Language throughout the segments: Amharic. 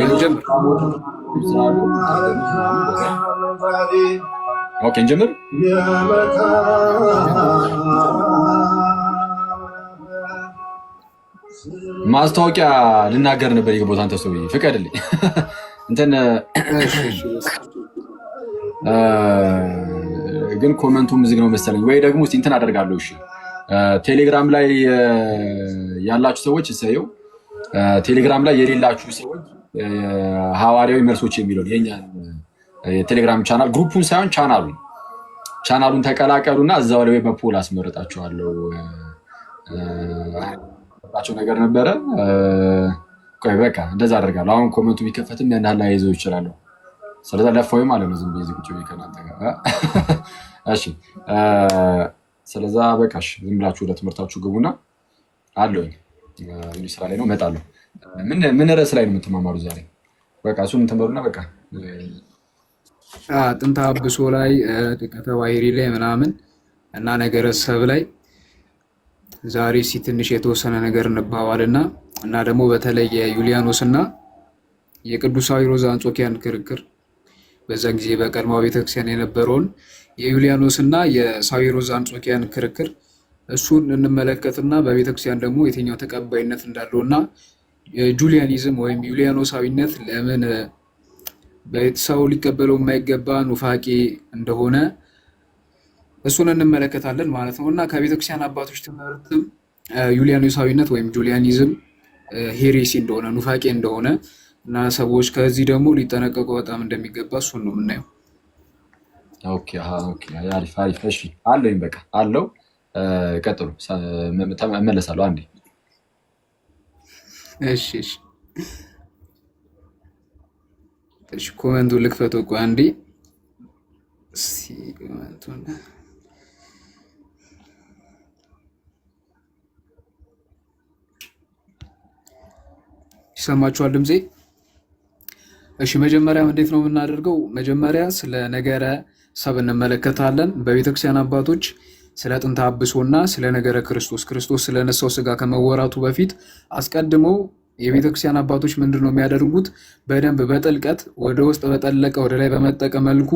እንጀምር። ኦኬ እንጀምር። ማስታወቂያ ልናገር ነበር የገባሁት። አንተ ሰውዬ ፍቀድልኝ። እንትን ግን ኮመንቱም ዝግ ነው መሰለኝ፣ ወይ ደግሞ እስኪ እንትን አደርጋለሁ። እሺ ቴሌግራም ላይ ያላችሁ ሰዎች እሰየው። ቴሌግራም ላይ የሌላችሁ ሰዎች ሐዋርያዊ መልሶች የሚለው የኛን የቴሌግራም ቻናል ግሩፑን ሳይሆን ቻናሉን ተቀላቀሉና እዛው ላይ በፖል አስመርጣችኋለሁ። ቸው ነገር ነበረ። ቆይ በቃ እንደዛ አደርጋለሁ። አሁን ኮመንቱ ቢከፈትም ያን ያህል አይዘው ይችላል። ስለዛ ለፋው ማለት ነው። ዝም ብዬ ቁጭ ብዬ ከእናንተ ጋር እሺ። ስለዛ በቃሽ። ዝም ብላችሁ ወደ ትምህርታችሁ ግቡና አለሁኝ። እንግዲህ ስራ ላይ ነው፣ እመጣለሁ። ምን ርዕስ ላይ ነው የምትማማሩ ዛሬ? በቃ እሱን ተመሩና በቃ ጥንተ አብሶ ላይ ድቀተ ባሕሪ ላይ ምናምን እና ነገረ ሰብ ላይ ዛሬ ትንሽ የተወሰነ ነገር እንባባልና እና ደግሞ በተለይ የዩሊያኖስ እና የቅዱስ ሳዊሮስ ዘአንጾኪያን ክርክር በዛ ጊዜ በቀድሞው ቤተክርስቲያን የነበረውን የዩሊያኖስ እና የሳዊሮስ ዘአንጾኪያን ክርክር እሱን እንመለከትና በቤተክርስቲያን ደግሞ የትኛው ተቀባይነት እንዳለውና ጁሊያኒዝም ወይም ዩሊያኖሳዊነት ለምን ሰው ሊቀበለው የማይገባ ኑፋቄ እንደሆነ እሱን እንመለከታለን ማለት ነው። እና ከቤተክርስቲያን አባቶች ትምህርትም ዩሊያኖሳዊነት ወይም ጁሊያኒዝም ሄሬሲ እንደሆነ ኑፋቄ እንደሆነ እና ሰዎች ከዚህ ደግሞ ሊጠነቀቁ በጣም እንደሚገባ እሱን ነው የምናየው። ኦኬ አሪፍ። እሺ አለኝ በቃ አለው። ቀጥሉ፣ እመለሳለሁ አንዴ። እሺ ኮመንቱ ልክፈተው። ቆይ አንዴ ኮመንቱን ይሰማችኋል ድምጼ? እሺ መጀመሪያ እንዴት ነው የምናደርገው? መጀመሪያ ስለ ነገረ ሰብ እንመለከታለን። በቤተክርስቲያን አባቶች ስለ ጥንተ አብሶና ስለ ነገረ ክርስቶስ ስለነሳው ስጋ ከመወራቱ በፊት አስቀድመው የቤተክርስቲያን አባቶች ምንድን ነው የሚያደርጉት? በደንብ በጥልቀት ወደ ውስጥ በጠለቀ ወደ ላይ በመጠቀ መልኩ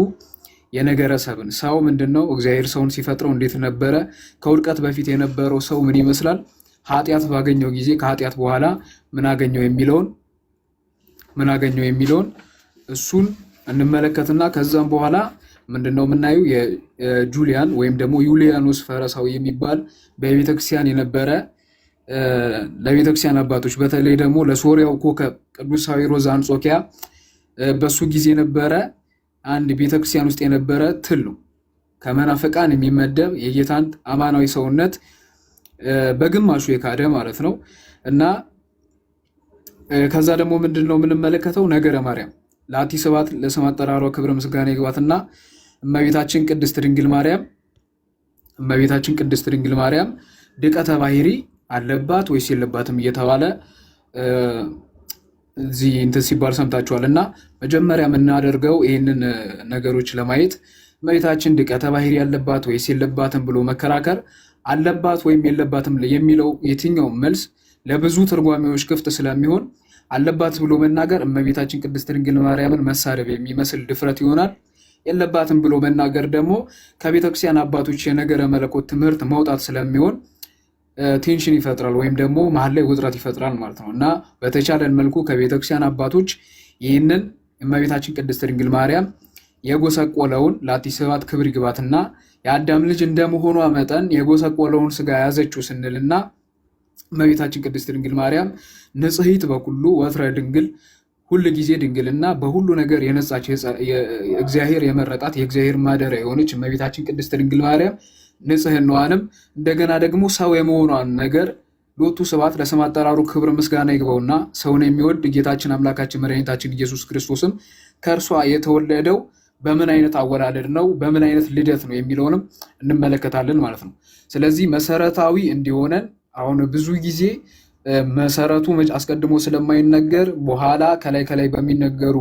የነገረ ሰብን ሰው ምንድነው፣ እግዚአብሔር ሰውን ሲፈጥረው እንዴት ነበረ፣ ከውድቀት በፊት የነበረው ሰው ምን ይመስላል፣ ኃጢአት ባገኘው ጊዜ ከኃጢአት በኋላ ምን አገኘው የሚለውን እሱን እንመለከትና ከዛም በኋላ ምንድነው የምናየው የጁሊያን ወይም ደግሞ ዩሊያኖስ ፈረሳዊ የሚባል በቤተክርስቲያን የነበረ ለቤተክርስቲያን አባቶች በተለይ ደግሞ ለሶሪያው ኮከብ ቅዱስ ሳዊሮስ ዘአንጾኪያ በሱ ጊዜ የነበረ አንድ ቤተክርስቲያን ውስጥ የነበረ ትል ነው። ከመናፍቃን የሚመደብ የጌታን አማናዊ ሰውነት በግማሹ የካደ ማለት ነው። እና ከዛ ደግሞ ምንድነው የምንመለከተው ነገረ ማርያም ለአቲ ስብሐት ለስም አጠራሯ ክብረ ምስጋና ይግባትና እመቤታችን ቅድስት ድንግል ማርያም ድቀተ ባሕሪ አለባት ወይስ የለባትም እየተባለ እዚህ እንትን ሲባል ሰምታችኋል። እና መጀመሪያ የምናደርገው ይህንን ነገሮች ለማየት እመቤታችን ድቀተ ባሕሪ አለባት ወይስ የለባትም ብሎ መከራከር፣ አለባት ወይም የለባትም የሚለው የትኛው መልስ ለብዙ ትርጓሜዎች ክፍት ስለሚሆን አለባት ብሎ መናገር እመቤታችን ቅድስት ድንግል ማርያምን መሳደብ የሚመስል ድፍረት ይሆናል። የለባትም ብሎ መናገር ደግሞ ከቤተክርስቲያን አባቶች የነገረ መለኮት ትምህርት መውጣት ስለሚሆን ቴንሽን ይፈጥራል ወይም ደግሞ መሀል ላይ ውጥረት ይፈጥራል ማለት ነው። እና በተቻለን መልኩ ከቤተክርስቲያን አባቶች ይህንን እመቤታችን ቅድስት ድንግል ማርያም የጎሰቆለውን ለአቲ ስብሐት ክብር ይግባትና የአዳም ልጅ እንደመሆኗ መጠን የጎሰቆለውን ስጋ ያዘችው ስንልና እመቤታችን ቅድስት ድንግል ማርያም ንጽሕት በኩሉ ወትረ ድንግል ሁል ጊዜ ድንግልና በሁሉ ነገር የነጻች እግዚአብሔር የመረጣት የእግዚአብሔር ማደሪያ የሆነች እመቤታችን ቅድስት ድንግል ማርያም ንጽሕናዋንም እንደገና ደግሞ ሰው የመሆኗን ነገር ሎቱ ስብሐት ለስም አጠራሩ ክብር ምስጋና ይግባውና ሰውን የሚወድ ጌታችን አምላካችን መድኃኒታችን ኢየሱስ ክርስቶስም ከእርሷ የተወለደው በምን አይነት አወላለድ ነው፣ በምን አይነት ልደት ነው የሚለውንም እንመለከታለን ማለት ነው። ስለዚህ መሰረታዊ እንዲሆነን አሁን ብዙ ጊዜ መሰረቱ አስቀድሞ ስለማይነገር በኋላ ከላይ በሚነገሩ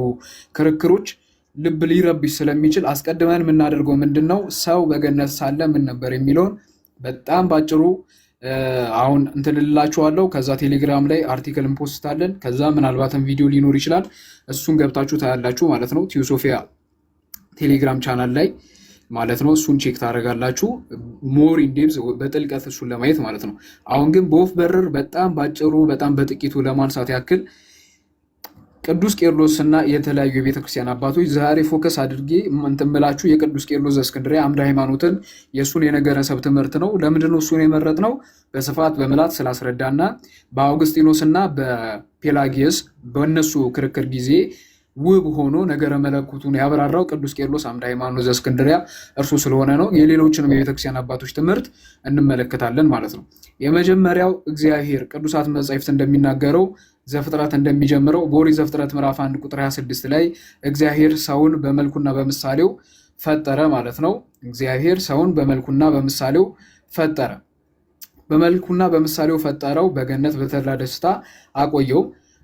ክርክሮች ልብ ሊረብሽ ስለሚችል አስቀድመን የምናደርገው ምንድን ነው፣ ሰው በገነት ሳለ ምን ነበር የሚለውን በጣም ባጭሩ አሁን እንትን እላችኋለሁ። ከዛ ቴሌግራም ላይ አርቲክል እንፖስታለን። ከዛ ምናልባትም ቪዲዮ ሊኖር ይችላል፣ እሱን ገብታችሁ ታያላችሁ ማለት ነው። ቲዮሶፊያ ቴሌግራም ቻናል ላይ ማለት ነው። እሱን ቼክ ታደርጋላችሁ ሞር ኢንዴፕዝ በጥልቀት እሱን ለማየት ማለት ነው። አሁን ግን በወፍ በረር በጣም ባጭሩ በጣም በጥቂቱ ለማንሳት ያክል ቅዱስ ቄርሎስ እና የተለያዩ የቤተክርስቲያን አባቶች ዛሬ ፎከስ አድርጌ እንትምላችሁ የቅዱስ ቄርሎስ ዘእስክንድርያ አምደ ሃይማኖትን የእሱን የነገረ ሰብ ትምህርት ነው። ለምንድነው እሱን የመረጥ ነው? በስፋት በምላት ስላስረዳና በአውግስጢኖስ እና በፔላጊየስ በእነሱ ክርክር ጊዜ ውብ ሆኖ ነገረ መለኮቱን ያብራራው ቅዱስ ቄርሎስ አምደ ሃይማኖት ዘእስክንድርያ እርሱ ስለሆነ ነው። የሌሎችንም የቤተክርስቲያን አባቶች ትምህርት እንመለከታለን ማለት ነው። የመጀመሪያው እግዚአብሔር ቅዱሳት መጻሕፍት እንደሚናገረው ዘፍጥረት እንደሚጀምረው በኦሪት ዘፍጥረት ምዕራፍ 1 ቁጥር 26 ላይ እግዚአብሔር ሰውን በመልኩና በምሳሌው ፈጠረ ማለት ነው። እግዚአብሔር ሰውን በመልኩና በምሳሌው ፈጠረ። በመልኩና በምሳሌው ፈጠረው፣ በገነት በተድላ ደስታ አቆየው።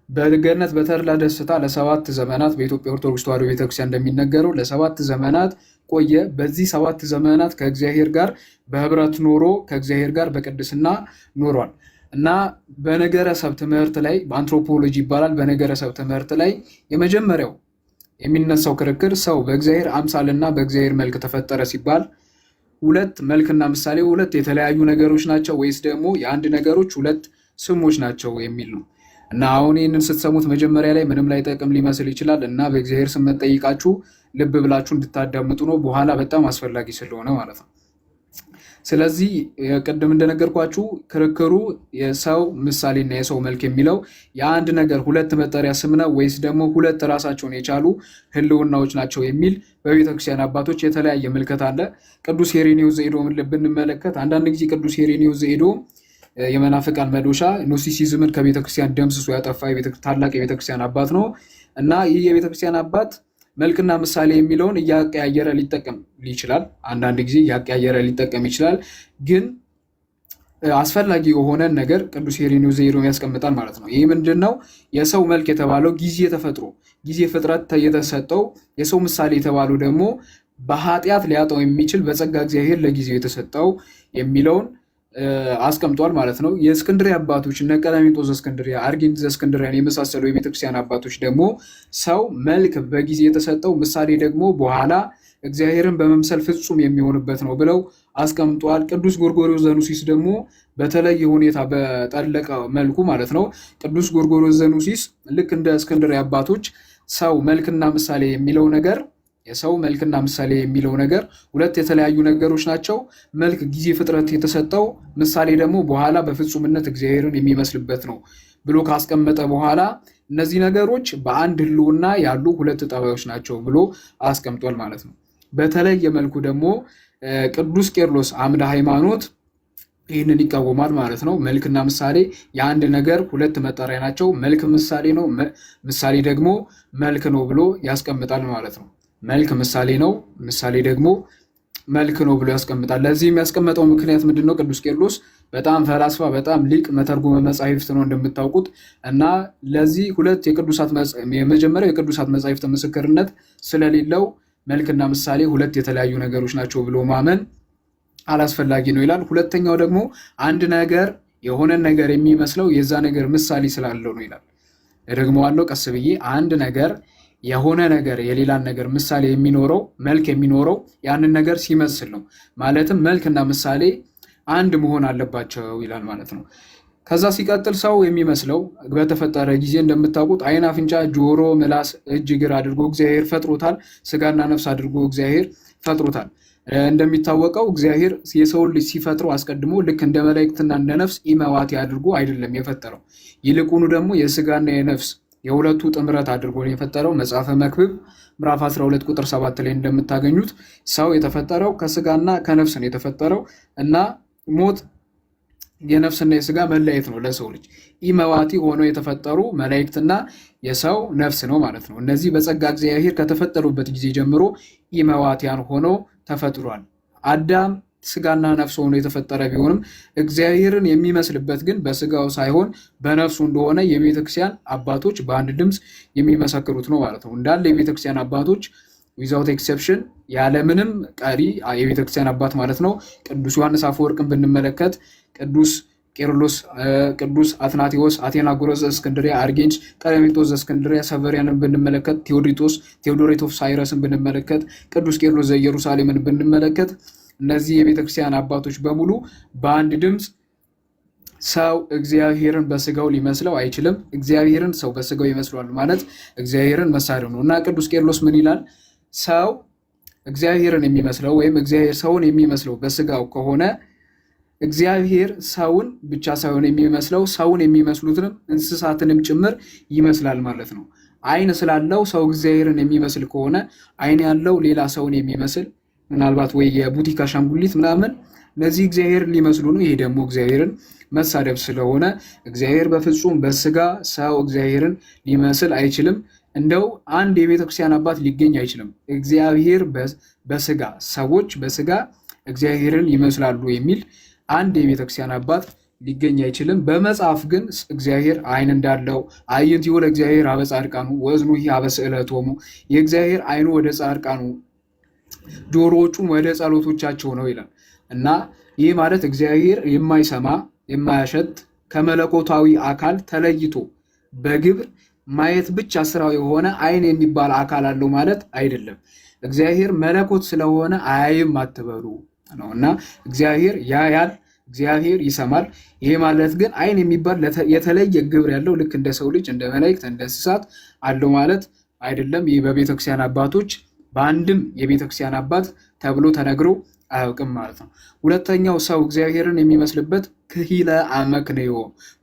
በገነት በተድላ ደስታ ለ7 ዘመናት በኢትዮጵያ ኦርቶዶክስ ተዋሕዶ ቤተክርስቲያን እንደሚነገረው ለ7 ዘመናት ቆየ። በዚህ 7 ዘመናት ከእግዚአብሔር ጋር በህብረት ኖሮ ከእግዚአብሔር ጋር በቅድስና ኖሯል እና በነገረ ሰብ ትምህርት ላይ በአንትሮፖሎጂ ይባላል። በነገረ ሰብ ትምህርት ላይ የመጀመሪያው የሚነሳው ክርክር ሰው በእግዚአብሔር አምሳልና በእግዚአብሔር መልክ ተፈጠረ ሲባል ሁለት መልክና ምሳሌ ሁለት የተለያዩ ነገሮች ናቸው ወይስ ደግሞ የአንድ ነገሮች ሁለት ስሞች ናቸው የሚል ነው። እና አሁን ይህንን ስትሰሙት መጀመሪያ ላይ ምንም ላይ ጠቅም ሊመስል ይችላል እና በእግዚአብሔር ስም መጠይቃችሁ ልብ ብላችሁ እንድታዳምጡ ነው፣ በኋላ በጣም አስፈላጊ ስለሆነ ማለት ነው። ስለዚህ ቅድም እንደነገርኳችሁ ክርክሩ የሰው ምሳሌና የሰው መልክ የሚለው የአንድ ነገር ሁለት መጠሪያ ስም ነው ወይስ ደግሞ ሁለት ራሳቸውን የቻሉ ህልውናዎች ናቸው የሚል በቤተክርስቲያን አባቶች የተለያየ ምልከት አለ። ቅዱስ ሄሬኔዎስ ዘኤዶምን ብንመለከት አንዳንድ ጊዜ ቅዱስ ሄሬኔዎስ ዘኤዶም የመናፍቃን መዶሻ ኖስቲሲዝምን ከቤተክርስቲያን ደምስሶ ያጠፋ ታላቅ የቤተክርስቲያን አባት ነው እና ይህ የቤተክርስቲያን አባት መልክና ምሳሌ የሚለውን እያቀያየረ ሊጠቀም ይችላል። አንዳንድ ጊዜ እያቀያየረ ሊጠቀም ይችላል። ግን አስፈላጊ የሆነን ነገር ቅዱስ ሄሬኔዎስ ዘኤዶም ያስቀምጣል ማለት ነው። ይህ ምንድን ነው? የሰው መልክ የተባለው ጊዜ ተፈጥሮ ጊዜ ፍጥረት የተሰጠው፣ የሰው ምሳሌ የተባለው ደግሞ በኃጢአት ሊያጣው የሚችል በጸጋ እግዚአብሔር ለጊዜው የተሰጠው የሚለውን አስቀምጧል ማለት ነው። የእስክንድርያ አባቶች እነ ቀላሚንጦስ ዘእስክንድርያ፣ አርጌንስ ዘእስክንድርያን የመሳሰሉ የቤተክርስቲያን አባቶች ደግሞ ሰው መልክ በጊዜ የተሰጠው ምሳሌ ደግሞ በኋላ እግዚአብሔርን በመምሰል ፍጹም የሚሆንበት ነው ብለው አስቀምጧል። ቅዱስ ጎርጎርዮስ ዘኑሲስ ደግሞ በተለየ ሁኔታ በጠለቀ መልኩ ማለት ነው። ቅዱስ ጎርጎርዮስ ዘኑሲስ ልክ እንደ እስክንድርያ አባቶች ሰው መልክና ምሳሌ የሚለው ነገር የሰው መልክና ምሳሌ የሚለው ነገር ሁለት የተለያዩ ነገሮች ናቸው። መልክ ጊዜ ፍጥረት የተሰጠው፣ ምሳሌ ደግሞ በኋላ በፍጹምነት እግዚአብሔርን የሚመስልበት ነው ብሎ ካስቀመጠ በኋላ እነዚህ ነገሮች በአንድ ህልውና ያሉ ሁለት ጠባዮች ናቸው ብሎ አስቀምጧል ማለት ነው። በተለየ መልኩ ደግሞ ቅዱስ ቄርሎስ አምደ ሃይማኖት ይህንን ይቃወማል ማለት ነው። መልክና ምሳሌ የአንድ ነገር ሁለት መጠሪያ ናቸው። መልክ ምሳሌ ነው፣ ምሳሌ ደግሞ መልክ ነው ብሎ ያስቀምጣል ማለት ነው። መልክ ምሳሌ ነው፣ ምሳሌ ደግሞ መልክ ነው ብሎ ያስቀምጣል። ለዚህ የሚያስቀምጠው ምክንያት ምንድነው? ቅዱስ ቄርሎስ በጣም ፈላስፋ፣ በጣም ሊቅ መተርጉመ መጻሕፍት ነው እንደምታውቁት እና ለዚህ ሁለት የመጀመሪያው የቅዱሳት መጻሕፍት ምስክርነት ስለሌለው መልክና ምሳሌ ሁለት የተለያዩ ነገሮች ናቸው ብሎ ማመን አላስፈላጊ ነው ይላል። ሁለተኛው ደግሞ አንድ ነገር የሆነን ነገር የሚመስለው የዛ ነገር ምሳሌ ስላለው ነው ይላል። እደግመዋለሁ ቀስ ብዬ። አንድ ነገር የሆነ ነገር የሌላን ነገር ምሳሌ የሚኖረው መልክ የሚኖረው ያንን ነገር ሲመስል ነው። ማለትም መልክና ምሳሌ አንድ መሆን አለባቸው ይላል ማለት ነው። ከዛ ሲቀጥል ሰው የሚመስለው በተፈጠረ ጊዜ እንደምታውቁት ዓይን፣ አፍንጫ፣ ጆሮ፣ ምላስ፣ እጅ፣ እግር አድርጎ እግዚአብሔር ፈጥሮታል። ስጋና ነፍስ አድርጎ እግዚአብሔር ፈጥሮታል። እንደሚታወቀው እግዚአብሔር የሰውን ልጅ ሲፈጥረው አስቀድሞ ልክ እንደ መላእክትና እንደ ነፍስ ኢመዋቲ አድርጎ አይደለም የፈጠረው። ይልቁኑ ደግሞ የስጋና የነፍስ የሁለቱ ጥምረት አድርጎ የፈጠረው። መጽሐፈ መክብብ ምዕራፍ 12 ቁጥር 7 ላይ እንደምታገኙት ሰው የተፈጠረው ከስጋና ከነፍስ ነው የተፈጠረው እና ሞት የነፍስና የስጋ መለየት ነው ለሰው ልጅ። ኢመዋቲ ሆኖ የተፈጠሩ መላእክትና የሰው ነፍስ ነው ማለት ነው። እነዚህ በጸጋ እግዚአብሔር ከተፈጠሩበት ጊዜ ጀምሮ ኢመዋቲያን ሆኖ ተፈጥሯል። አዳም ስጋና ነፍስ ሆኖ የተፈጠረ ቢሆንም እግዚአብሔርን የሚመስልበት ግን በስጋው ሳይሆን በነፍሱ እንደሆነ የቤተክርስቲያን አባቶች በአንድ ድምፅ የሚመሰክሩት ነው ማለት ነው። እንዳለ የቤተክርስቲያን አባቶች ዊዛውት ኤክሰፕሽን ያለምንም ቀሪ የቤተክርስቲያን አባት ማለት ነው። ቅዱስ ዮሐንስ አፈወርቅን ብንመለከት፣ ቅዱስ ቄርሎስ፣ ቅዱስ አትናቴዎስ፣ አቴናጎረስ ዘእስክንድርያ፣ አርጌንስ፣ ቀለሜንጦስ ዘእስክንድርያ፣ ሰቨሪያንን ብንመለከት፣ ቴዎዶሬቶስ ሳይረስን ብንመለከት፣ ቅዱስ ቄርሎስ ዘኢየሩሳሌምን ብንመለከት እነዚህ የቤተክርስቲያን አባቶች በሙሉ በአንድ ድምፅ ሰው እግዚአብሔርን በስጋው ሊመስለው አይችልም፣ እግዚአብሔርን ሰው በስጋው ይመስለዋል ማለት እግዚአብሔርን መሳደብ ነው። እና ቅዱስ ቄርሎስ ምን ይላል? ሰው እግዚአብሔርን የሚመስለው ወይም እግዚአብሔር ሰውን የሚመስለው በስጋው ከሆነ እግዚአብሔር ሰውን ብቻ ሳይሆን የሚመስለው ሰውን የሚመስሉትንም እንስሳትንም ጭምር ይመስላል ማለት ነው። ዓይን ስላለው ሰው እግዚአብሔርን የሚመስል ከሆነ ዓይን ያለው ሌላ ሰውን የሚመስል ምናልባት ወይ የቡቲክ አሻንጉሊት ምናምን እነዚህ እግዚአብሔርን ሊመስሉ ነው። ይሄ ደግሞ እግዚአብሔርን መሳደብ ስለሆነ እግዚአብሔር በፍጹም በስጋ ሰው እግዚአብሔርን ሊመስል አይችልም። እንደው አንድ የቤተክርስቲያን አባት ሊገኝ አይችልም እግዚአብሔር በስጋ ሰዎች በስጋ እግዚአብሔርን ይመስላሉ የሚል አንድ የቤተክርስቲያን አባት ሊገኝ አይችልም። በመጽሐፍ ግን እግዚአብሔር ዓይን እንዳለው አዕይንቲሁ ለእግዚአብሔር ኀበ ጻድቃኑ ወእዝኑሂ ኀበ ስእለቶሙ፣ የእግዚአብሔር ዓይኑ ወደ ጻድቃኑ ጆሮዎቹም ወደ ጸሎቶቻቸው ነው ይላል እና ይህ ማለት እግዚአብሔር የማይሰማ የማያሸት ከመለኮታዊ አካል ተለይቶ በግብር ማየት ብቻ ስራው የሆነ ዓይን የሚባል አካል አለው ማለት አይደለም። እግዚአብሔር መለኮት ስለሆነ አያይም አትበሉ ነው እና እግዚአብሔር ያያል፣ እግዚአብሔር ይሰማል። ይሄ ማለት ግን ዓይን የሚባል የተለየ ግብር ያለው ልክ እንደ ሰው ልጅ እንደ መላእክት እንደ እንስሳት አለው ማለት አይደለም። ይህ በቤተክርስቲያን አባቶች በአንድም የቤተክርስቲያን አባት ተብሎ ተነግሮ አያውቅም ማለት ነው። ሁለተኛው ሰው እግዚአብሔርን የሚመስልበት ክሂለ አመክንዮ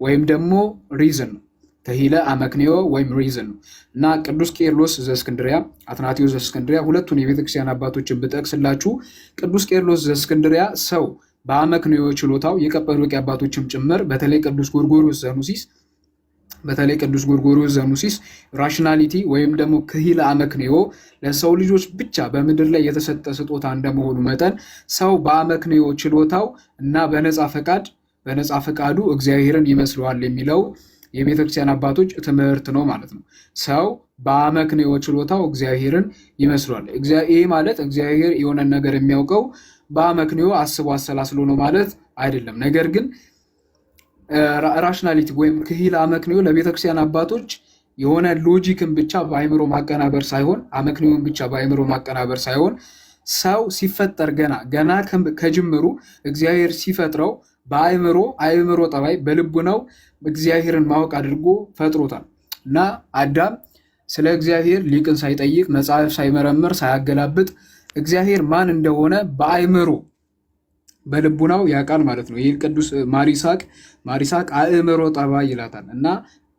ወይም ደግሞ ሪዝን ነው። ክሂለ አመክንዮ ወይም ሪዝን ነው እና ቅዱስ ቄርሎስ ዘእስክንድርያ፣ አትናቴዎስ ዘእስክንድርያ ሁለቱን የቤተክርስቲያን አባቶችን ብጠቅስላችሁ ቅዱስ ቄርሎስ ዘእስክንድርያ ሰው በአመክንዮ ችሎታው የቀጰዶቅያ አባቶችም ጭምር በተለይ ቅዱስ ጎርጎርዮስ ዘኑሲስ ራሽናሊቲ ወይም ደግሞ ክሂለ አመክንዮ ለሰው ልጆች ብቻ በምድር ላይ የተሰጠ ስጦታ እንደመሆኑ መጠን ሰው በአመክንዮ ችሎታው እና በነፃ ፈቃዱ እግዚአብሔርን ይመስለዋል የሚለው የቤተክርስቲያን አባቶች ትምህርት ነው ማለት ነው። ሰው በአመክንዮ ችሎታው እግዚአብሔርን ይመስለዋል። ይህ ማለት እግዚአብሔር የሆነን ነገር የሚያውቀው በአመክንዮ አስቦ አሰላስሎ ነው ማለት አይደለም። ነገር ግን ራሽናሊቲ ወይም ክሂለ አመክንዮ ለቤተክርስቲያን አባቶች የሆነ ሎጂክን ብቻ በአይምሮ ማቀናበር ሳይሆን አመክንዮን ብቻ በአይምሮ ማቀናበር ሳይሆን ሰው ሲፈጠር ገና ከጅምሩ እግዚአብሔር ሲፈጥረው በአይምሮ ጠባይ በልቡናው እግዚአብሔርን ማወቅ አድርጎ ፈጥሮታል እና አዳም ስለ እግዚአብሔር ሊቅን ሳይጠይቅ መጽሐፍ ሳይመረምር ሳያገላብጥ እግዚአብሔር ማን እንደሆነ በአይምሮ በልቡናው ያውቃል ማለት ነው። ይህን ቅዱስ ማሪሳቅ አእምሮ ጠባይ ይላታል እና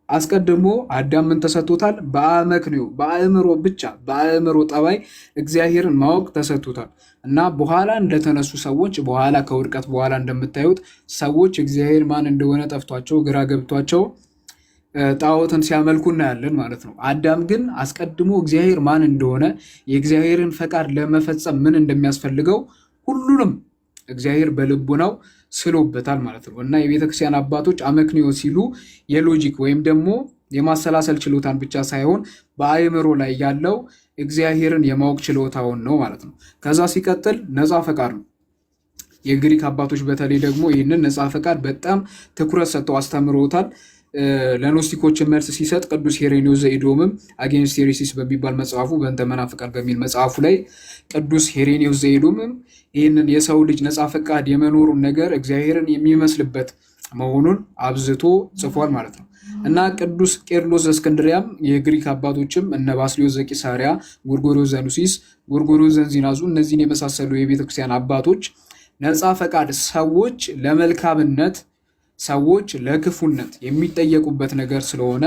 አስቀድሞ አዳም ምን ተሰጥቶታል? በአመክንዮ በአእምሮ ብቻ በአእምሮ ጠባይ እግዚአብሔርን ማወቅ ተሰጥቶታል እና በኋላ እንደተነሱ ሰዎች በኋላ ከውድቀት በኋላ እንደምታዩት ሰዎች እግዚአብሔር ማን እንደሆነ ጠፍቷቸው ግራ ገብቷቸው ጣዖትን ሲያመልኩ እናያለን ማለት ነው። አዳም ግን አስቀድሞ እግዚአብሔር ማን እንደሆነ የእግዚአብሔርን ፈቃድ ለመፈጸም ምን እንደሚያስፈልገው ሁሉንም እግዚአብሔር በልቡናው ስሎበታል ማለት ነው እና የቤተክርስቲያን አባቶች አመክንዮ ሲሉ የሎጂክ ወይም ደግሞ የማሰላሰል ችሎታን ብቻ ሳይሆን በአእምሮ ላይ ያለው እግዚአብሔርን የማወቅ ችሎታውን ነው ማለት ነው። ከዛ ሲቀጥል ነፃ ፈቃድ ነው። የግሪክ አባቶች በተለይ ደግሞ ይህንን ነፃ ፈቃድ በጣም ትኩረት ሰጥተው አስተምሮታል። ለኖስቲኮችን መልስ ሲሰጥ ቅዱስ ሄሬኔዎስ ዘኢዶምም አጌንስት ሄሬሲስ በሚባል መጽሐፉ በእንተ መናፍቃን በሚል መጽሐፉ ላይ ቅዱስ ሄሬኔዎስ ዘኢዶምም ይህንን የሰው ልጅ ነፃ ፈቃድ የመኖሩን ነገር እግዚአብሔርን የሚመስልበት መሆኑን አብዝቶ ጽፏል ማለት ነው እና ቅዱስ ቄርሎስ ዘእስክንድርያም የግሪክ አባቶችም እነ ባስልዮስ ዘቂሳርያ፣ ጎርጎርዮስ ዘኑሲስ፣ ጎርጎርዮስ ዘእንዚናዙ እነዚህን የመሳሰሉ የቤተክርስቲያን አባቶች ነፃ ፈቃድ ሰዎች ለመልካምነት ሰዎች ለክፉነት የሚጠየቁበት ነገር ስለሆነ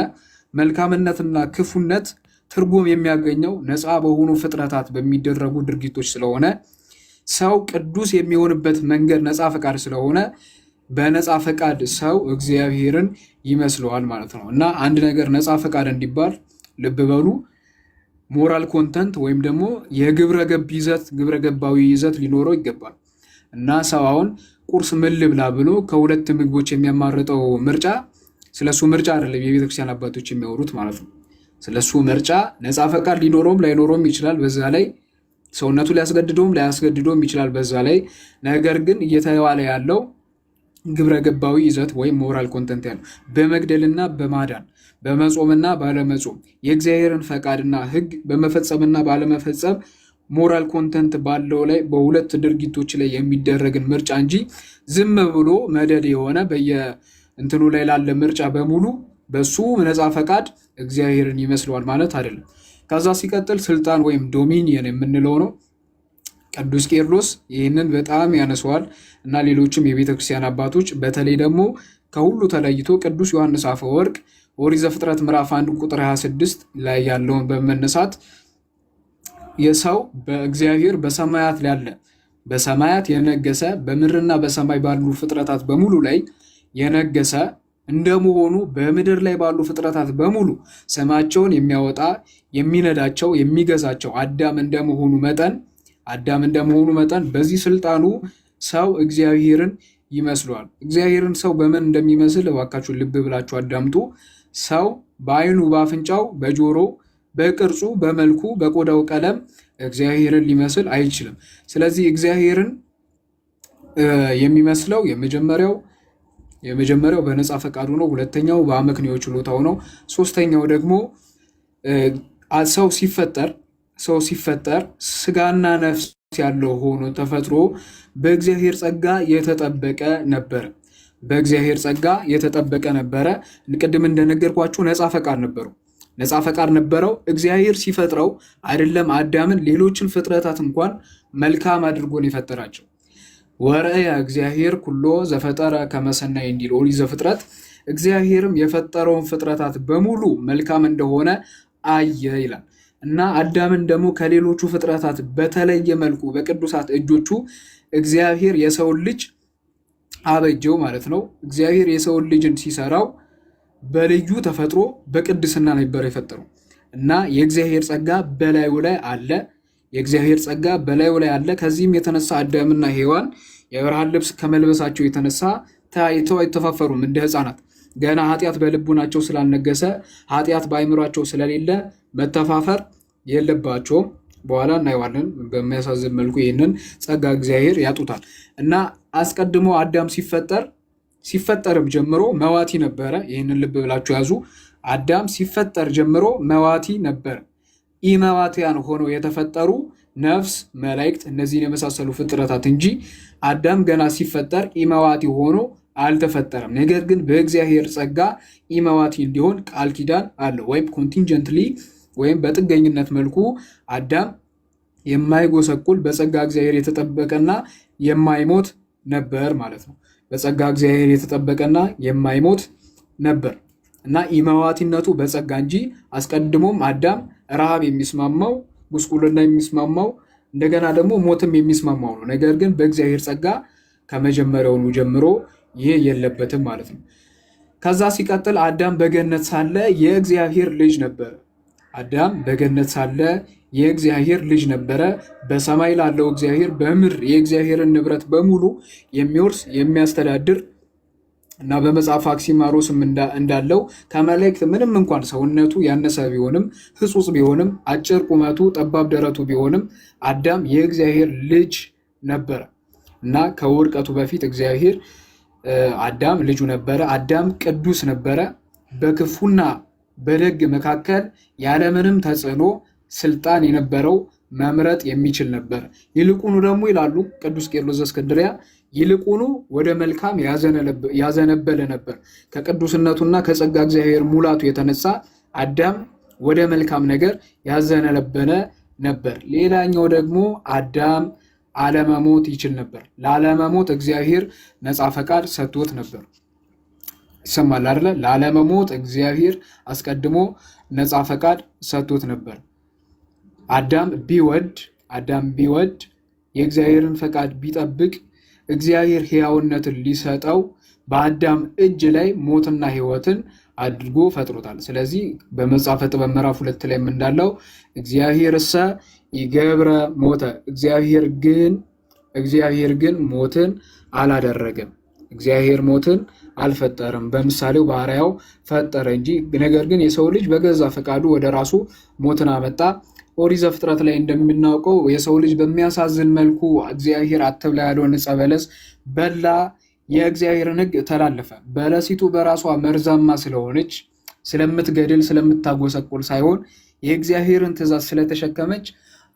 መልካምነትና ክፉነት ትርጉም የሚያገኘው ነፃ በሆኑ ፍጥረታት በሚደረጉ ድርጊቶች ስለሆነ ሰው ቅዱስ የሚሆንበት መንገድ ነፃ ፈቃድ ስለሆነ በነፃ ፈቃድ ሰው እግዚአብሔርን ይመስለዋል ማለት ነው እና አንድ ነገር ነፃ ፈቃድ እንዲባል ልብ በሉ ሞራል ኮንተንት ወይም ደግሞ ግብረ ገባዊ ይዘት ሊኖረው ይገባል እና ሰው አሁን ቁርስ ምን ልብላ ብሎ ከሁለት ምግቦች የሚያማርጠው ምርጫ ስለሱ ምርጫ አይደለም የቤተክርስቲያን አባቶች የሚያወሩት ማለት ነው። ስለሱ ምርጫ ነፃ ፈቃድ ሊኖረውም ላይኖረውም ይችላል። በዛ ላይ ሰውነቱ ሊያስገድደውም ላያስገድደውም ይችላል በዛ ላይ። ነገር ግን እየተባለ ያለው ግብረ ገባዊ ይዘት ወይም ሞራል ኮንተንት ያለው በመግደልና በማዳን በመጾምና ባለመጾም የእግዚአብሔርን ፈቃድና ሕግ በመፈጸምና ባለመፈጸም ሞራል ኮንተንት ባለው ላይ በሁለት ድርጊቶች ላይ የሚደረግን ምርጫ እንጂ ዝም ብሎ መደድ የሆነ በየእንትኑ ላይ ላለ ምርጫ በሙሉ በሱ ነፃ ፈቃድ እግዚአብሔርን ይመስለዋል ማለት አይደለም። ከዛ ሲቀጥል ስልጣን ወይም ዶሚኒየን የምንለው ነው። ቅዱስ ቄርሎስ ይህንን በጣም ያነሰዋል እና ሌሎችም የቤተክርስቲያን አባቶች በተለይ ደግሞ ከሁሉ ተለይቶ ቅዱስ ዮሐንስ አፈወርቅ ኦሪት ዘፍጥረት ምዕራፍ 1 ቁጥር 26 ላይ ያለውን በመነሳት የሰው በእግዚአብሔር በሰማያት ያለ በሰማያት የነገሰ በምድርና በሰማይ ባሉ ፍጥረታት በሙሉ ላይ የነገሰ እንደመሆኑ በምድር ላይ ባሉ ፍጥረታት በሙሉ ስማቸውን የሚያወጣ የሚነዳቸው የሚገዛቸው አዳም እንደመሆኑ መጠን በዚህ ስልጣኑ ሰው እግዚአብሔርን ይመስለዋል። እግዚአብሔርን ሰው በምን እንደሚመስል እባካችሁ ልብ ብላችሁ አዳምጡ። ሰው በዓይኑ፣ በአፍንጫው፣ በጆሮው፣ በቅርጹ፣ በመልኩ፣ በቆዳው ቀለም እግዚአብሔርን ሊመስል አይችልም። ስለዚህ እግዚአብሔርን የሚመስለው የመጀመሪያው በነፃ ፈቃዱ ነው። ሁለተኛው በአመክንዮ ችሎታው ነው። ሶስተኛው ደግሞ ሰው ሲፈጠር ስጋና ነፍስ ያለው ሆኖ ተፈጥሮ በእግዚአብሔር ጸጋ የተጠበቀ ነበረ። ቅድም እንደነገርኳችሁ ነፃ ፈቃድ ነበረው። እግዚአብሔር ሲፈጥረው አይደለም አዳምን፣ ሌሎችን ፍጥረታት እንኳን መልካም አድርጎን የፈጠራቸው። ወረአየ እግዚአብሔር ኩሎ ዘፈጠረ ከመ ሰናይ እንዲል ኦሪት ዘፍጥረት። እግዚአብሔርም የፈጠረውን ፍጥረታት በሙሉ መልካም እንደሆነ አየ ይላል እና አዳምን ደግሞ ከሌሎቹ ፍጥረታት በተለየ መልኩ በቅዱሳት እጆቹ እግዚአብሔር የሰውን ልጅ አበጀው ማለት ነው። እግዚአብሔር የሰውን ልጅን ሲሰራው በልዩ ተፈጥሮ በቅድስና ነበር የፈጠረው እና የእግዚአብሔር ጸጋ በላዩ ላይ አለ። ከዚህም የተነሳ አዳምና ሔዋን የብርሃን ልብስ ከመልበሳቸው የተነሳ ተያይተው አይተፋፈሩም። እንደ ሕፃናት ገና ኃጢአት በልቡናቸው ስላልነገሰ ኃጢአት በአይምሯቸው ስለሌለ መተፋፈር የለባቸውም። በኋላ እናየዋለን። በሚያሳዝን መልኩ ይህንን ጸጋ እግዚአብሔር ያጡታል እና አስቀድሞ አዳም ሲፈጠርም ጀምሮ መዋቲ ነበረ። ይህንን ልብ ብላችሁ ያዙ። አዳም ሲፈጠር ጀምሮ መዋቲ ነበረ። ኢመዋቲያን ሆነው የተፈጠሩ ነፍስ፣ መላእክት እነዚህን የመሳሰሉ ፍጥረታት እንጂ አዳም ገና ሲፈጠር ኢመዋቲ ሆኖ አልተፈጠረም። ነገር ግን በእግዚአብሔር ጸጋ ኢመዋቲ እንዲሆን ቃል ኪዳን አለ። ወይም ኮንቲንጀንትሊ ወይም በጥገኝነት መልኩ አዳም የማይጎሰቁል በጸጋ እግዚአብሔር የተጠበቀና የማይሞት ነበር ማለት ነው። በጸጋ እግዚአብሔር የተጠበቀና የማይሞት ነበር እና ኢመዋቲነቱ በጸጋ እንጂ አስቀድሞም አዳም ረሃብ የሚስማማው ጉስቁልና የሚስማማው እንደገና ደግሞ ሞትም የሚስማማው ነው። ነገር ግን በእግዚአብሔር ጸጋ ከመጀመሪያውኑ ጀምሮ ይህ የለበትም ማለት ነው። ከዛ ሲቀጥል አዳም በገነት ሳለ የእግዚአብሔር ልጅ ነበረ። በሰማይ ላለው እግዚአብሔር በምድር የእግዚአብሔርን ንብረት በሙሉ የሚወርስ የሚያስተዳድር እና በመጽሐፍ አክሲማሮስም እንዳለው ከመላእክት ምንም እንኳን ሰውነቱ ያነሰ ቢሆንም ሕጹጽ ቢሆንም አጭር ቁመቱ ጠባብ ደረቱ ቢሆንም አዳም የእግዚአብሔር ልጅ ነበረ እና ከውድቀቱ በፊት እግዚአብሔር አዳም ልጁ ነበረ። አዳም ቅዱስ ነበረ። በክፉና በደግ መካከል ያለምንም ተጽዕኖ ስልጣን የነበረው መምረጥ የሚችል ነበር። ይልቁኑ ደግሞ ይላሉ ቅዱስ ቄርሎስ ዘእስክንድርያ ይልቁኑ ወደ መልካም ያዘነበለ ነበር። ከቅዱስነቱና ከጸጋ እግዚአብሔር ሙላቱ የተነሳ አዳም ወደ መልካም ነገር ያዘነበለ ነበር። ሌላኛው ደግሞ አዳም አለመሞት ይችል ነበር። ላለመሞት እግዚአብሔር ነፃ ፈቃድ ሰጥቶት ነበር። ይሰማል አይደለ? ላለመሞት እግዚአብሔር አስቀድሞ ነፃ ፈቃድ ሰጥቶት ነበር። አዳም ቢወድ የእግዚአብሔርን ፈቃድ ቢጠብቅ እግዚአብሔር ሕያውነትን ሊሰጠው በአዳም እጅ ላይ ሞትና ሕይወትን አድርጎ ፈጥሮታል። ስለዚህ በመጽሐፈ ጥበብ ምዕራፍ 2 ላይ እንዳለው እግዚአብሔርሰ ይገብረ ሞተ፣ እግዚአብሔር ግን ሞትን አላደረገም። እግዚአብሔር ሞትን አልፈጠረም። በምሳሌው በአርአያው ፈጠረ እንጂ። ነገር ግን የሰው ልጅ በገዛ ፈቃዱ ወደ ራሱ ሞትን አመጣ። ኦሪት ዘፍጥረት ላይ እንደምናውቀው የሰው ልጅ በሚያሳዝን መልኩ እግዚአብሔር አትብላ ያለውን ዕፀ በለስ በላ። የእግዚአብሔርን ሕግ ተላለፈ። በለሲቱ በራሷ መርዛማ ስለሆነች ስለምትገድል ስለምታጎሰቁል ሳይሆን የእግዚአብሔርን ትእዛዝ ስለተሸከመች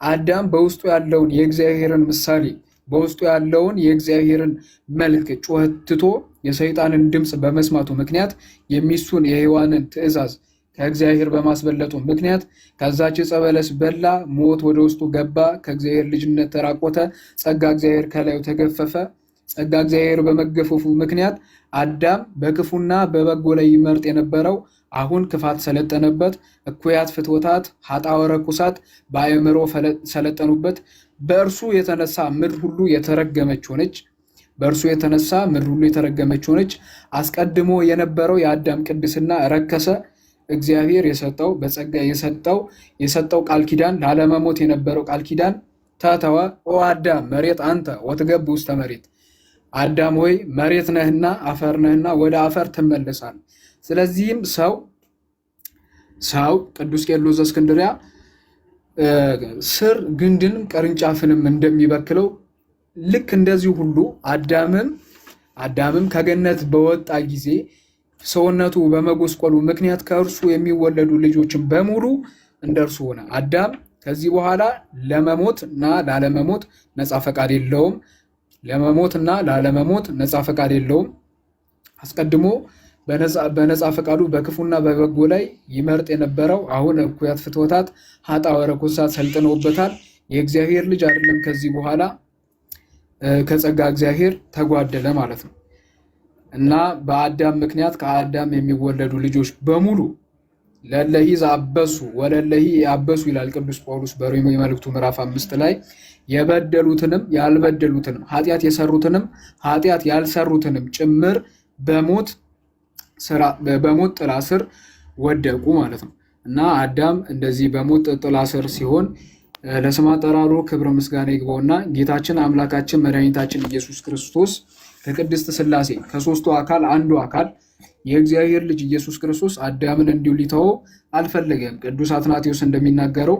አዳም በውስጡ ያለውን የእግዚአብሔርን ምሳሌ በውስጡ ያለውን የእግዚአብሔርን መልክ ጩኸት ትቶ የሰይጣንን ድምፅ በመስማቱ ምክንያት የሚስቱን የሔዋንን ትእዛዝ ከእግዚአብሔር በማስበለጡ ምክንያት ከዛች ዕፀ በለስ በላ፣ ሞት ወደ ውስጡ ገባ፣ ከእግዚአብሔር ልጅነት ተራቆተ፣ ጸጋ እግዚአብሔር ከላዩ ተገፈፈ። ጸጋ እግዚአብሔር በመገፈፉ ምክንያት አዳም በክፉና በበጎ ላይ ይመርጥ የነበረው አሁን ክፋት ሰለጠነበት። እኩያት ፍትወታት ኃጣውእ ርኩሳት በአእምሮ ሰለጠኑበት። በእርሱ የተነሳ ምድር ሁሉ የተረገመች ሆነች። በእርሱ የተነሳ ምድር ሁሉ የተረገመች ሆነች። አስቀድሞ የነበረው የአዳም ቅድስና ረከሰ። እግዚአብሔር የሰጠው በጸጋ የሰጠው ቃል ኪዳን ላለመሞት የነበረው ቃል ኪዳን ተተወ። ኦ አዳም መሬት አንተ ወትገብ ውስተ መሬት፣ አዳም ሆይ መሬት ነህና አፈር ነህና ወደ አፈር ትመለሳል። ስለዚህም ሰው ቅዱስ ቄርሎስ ዘእስክንድርያ ስር ግንድን ቅርንጫፍንም እንደሚበክለው ልክ እንደዚህ ሁሉ አዳምም ከገነት በወጣ ጊዜ ሰውነቱ በመጎስቆሉ ምክንያት ከእርሱ የሚወለዱ ልጆችን በሙሉ እንደርሱ ሆነ። አዳም ከዚህ በኋላ ለመሞት እና ላለመሞት ነፃ ፈቃድ የለውም። ነፃ ፈቃድ የለውም። አስቀድሞ በነፃ ፈቃዱ በክፉና በበጎ ላይ ይመርጥ የነበረው አሁን እኩያት ፍትወታት ኃጣውእ ርኩሳት ሰልጥነውበታል። የእግዚአብሔር ልጅ አይደለም። ከዚህ በኋላ ከጸጋ እግዚአብሔር ተጓደለ ማለት ነው እና በአዳም ምክንያት ከአዳም የሚወለዱ ልጆች በሙሉ ለለሂ ዘአበሱ ወለለሂ ያበሱ ይላል ቅዱስ ጳውሎስ በሮሜ መልእክቱ ምዕራፍ 5 ላይ የበደሉትንም ያልበደሉትንም ኃጢአት የሰሩትንም ኃጢአት ያልሰሩትንም ጭምር በሞት ጥላ ስር ወደቁ ማለት ነው እና አዳም እንደዚህ በሞት ጥላ ስር ሲሆን ለስም አጠራሩ ክብር ምስጋና ይግባውና ጌታችን አምላካችን መድኃኒታችን ኢየሱስ ክርስቶስ ከቅድስት ሥላሴ ከሦስቱ አካል አንዱ አካል የእግዚአብሔር ልጅ ኢየሱስ ክርስቶስ አዳምን እንዲሁ ሊተወው አልፈለገም። ቅዱስ አትናቴዎስ እንደሚናገረው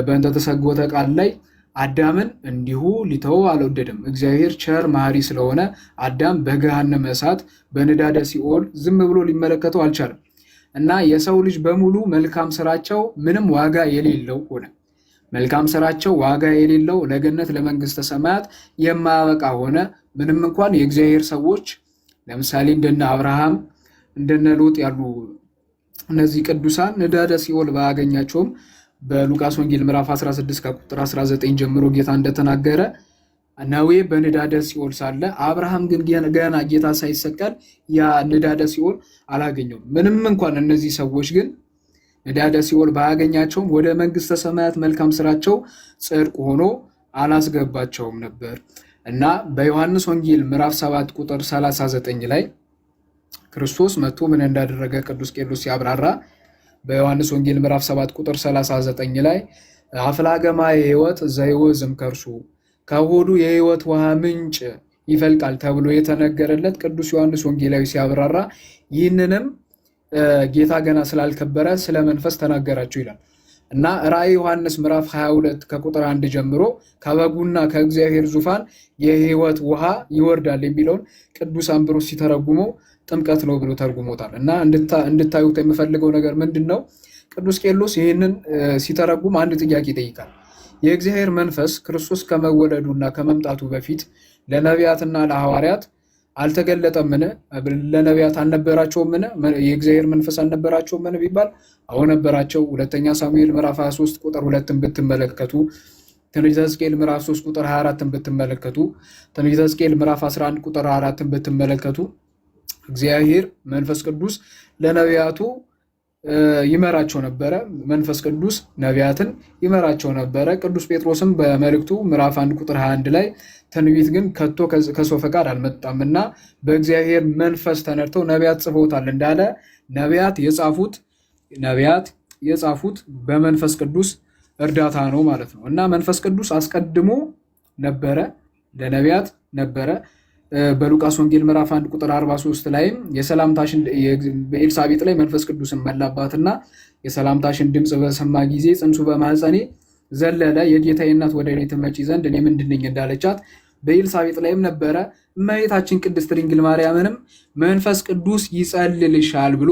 በእንተ ተሰጎተ ቃል ላይ አዳምን እንዲሁ ሊተወው አልወደደም። እግዚአብሔር ቸር መሐሪ ስለሆነ አዳም በገሃነመ እሳት በንዳደ ሲኦል ዝም ብሎ ሊመለከተው አልቻለም እና የሰው ልጅ በሙሉ መልካም ስራቸው ምንም ዋጋ የሌለው ሆነ። መልካም ስራቸው ዋጋ የሌለው ለገነት ለመንግስተ ሰማያት የማያበቃ ሆነ። ምንም እንኳን የእግዚአብሔር ሰዎች ለምሳሌ እንደነ አብርሃም እንደነ ሎጥ ያሉ እነዚህ ቅዱሳን ንዳደ ሲኦል ባያገኛቸውም በሉቃስ ወንጌል ምዕራፍ 16 ከቁጥር 19 ጀምሮ ጌታ እንደተናገረ ነዌ በንዳደ ሲኦል ሳለ አብርሃም ግን ገና ጌታ ሳይሰቀል ያ ንዳደ ሲኦል አላገኘውም። ምንም እንኳን እነዚህ ሰዎች ግን ንዳደ ሲኦል ባያገኛቸውም ወደ መንግስተ ሰማያት መልካም ስራቸው ጽድቅ ሆኖ አላስገባቸውም ነበር እና በዮሐንስ ወንጌል ምዕራፍ 7 ቁጥር 39 ላይ ክርስቶስ መጥቶ ምን እንዳደረገ ቅዱስ ቄርሎስ ሲያብራራ በዮሐንስ ወንጌል ምዕራፍ 7 ቁጥር 39 ላይ አፍላገ ማየ ሕይወት ዘይወዝም ከርሱ ከሆዱ የሕይወት ውሃ ምንጭ ይፈልቃል ተብሎ የተነገረለት ቅዱስ ዮሐንስ ወንጌላዊ ሲያብራራ ይህንንም ጌታ ገና ስላልከበረ ስለ መንፈስ ተናገራቸው ይላል እና ራእይ ዮሐንስ ምዕራፍ 22 ከቁጥር 1 ጀምሮ ከበጉና ከእግዚአብሔር ዙፋን የሕይወት ውሃ ይወርዳል የሚለውን ቅዱስ አምብሮስ ሲተረጉመው ጥምቀት ነው ብሎ ተርጉሞታል እና እንድታዩት የምፈልገው ነገር ምንድን ነው? ቅዱስ ቄርሎስ ይህንን ሲተረጉም አንድ ጥያቄ ይጠይቃል። የእግዚአብሔር መንፈስ ክርስቶስ ከመወለዱና ከመምጣቱ በፊት ለነቢያትና ለሐዋርያት አልተገለጠምን? ለነቢያት አልነበራቸውምን? የእግዚአብሔር መንፈስ አልነበራቸውምን ቢባል አዎ ነበራቸው። ሁለተኛ ሳሙኤል ምዕራፍ 23 ቁጥር 2 ብትመለከቱ፣ ትንቢተ ሕዝቅኤል ምዕራፍ 3 ቁጥር 24 ብትመለከቱ፣ ትንቢተ ሕዝቅኤል ምዕራፍ 11 ቁጥር 4 ብትመለከቱ እግዚአብሔር መንፈስ ቅዱስ ለነቢያቱ ይመራቸው ነበረ። መንፈስ ቅዱስ ነቢያትን ይመራቸው ነበረ። ቅዱስ ጴጥሮስም በመልእክቱ ምዕራፍ 1 ቁጥር 21 ላይ ትንቢት ግን ከቶ ከሰው ፈቃድ አልመጣምና በእግዚአብሔር መንፈስ ተነድተው ነቢያት ጽፈውታል እንዳለ ነቢያት የጻፉት በመንፈስ ቅዱስ እርዳታ ነው ማለት ነው እና መንፈስ ቅዱስ አስቀድሞ ነበረ፣ ለነቢያት ነበረ። በሉቃስ ወንጌል ምዕራፍ 1 ቁጥር 43 ላይም የሰላምታሽን በኤልሳቤጥ ላይ መንፈስ ቅዱስን መላባትና የሰላምታሽን ድምፅ በሰማ ጊዜ ጽንሱ በማህፀኔ ዘለለ፣ የጌታዬ እናት ወደ እኔ ትመጪ ዘንድ እኔ ምንድን ነኝ እንዳለቻት በኤልሳቤጥ ላይም ነበረ። እመቤታችን ቅድስት ድንግል ማርያምንም መንፈስ ቅዱስ ይጸልልሻል ብሎ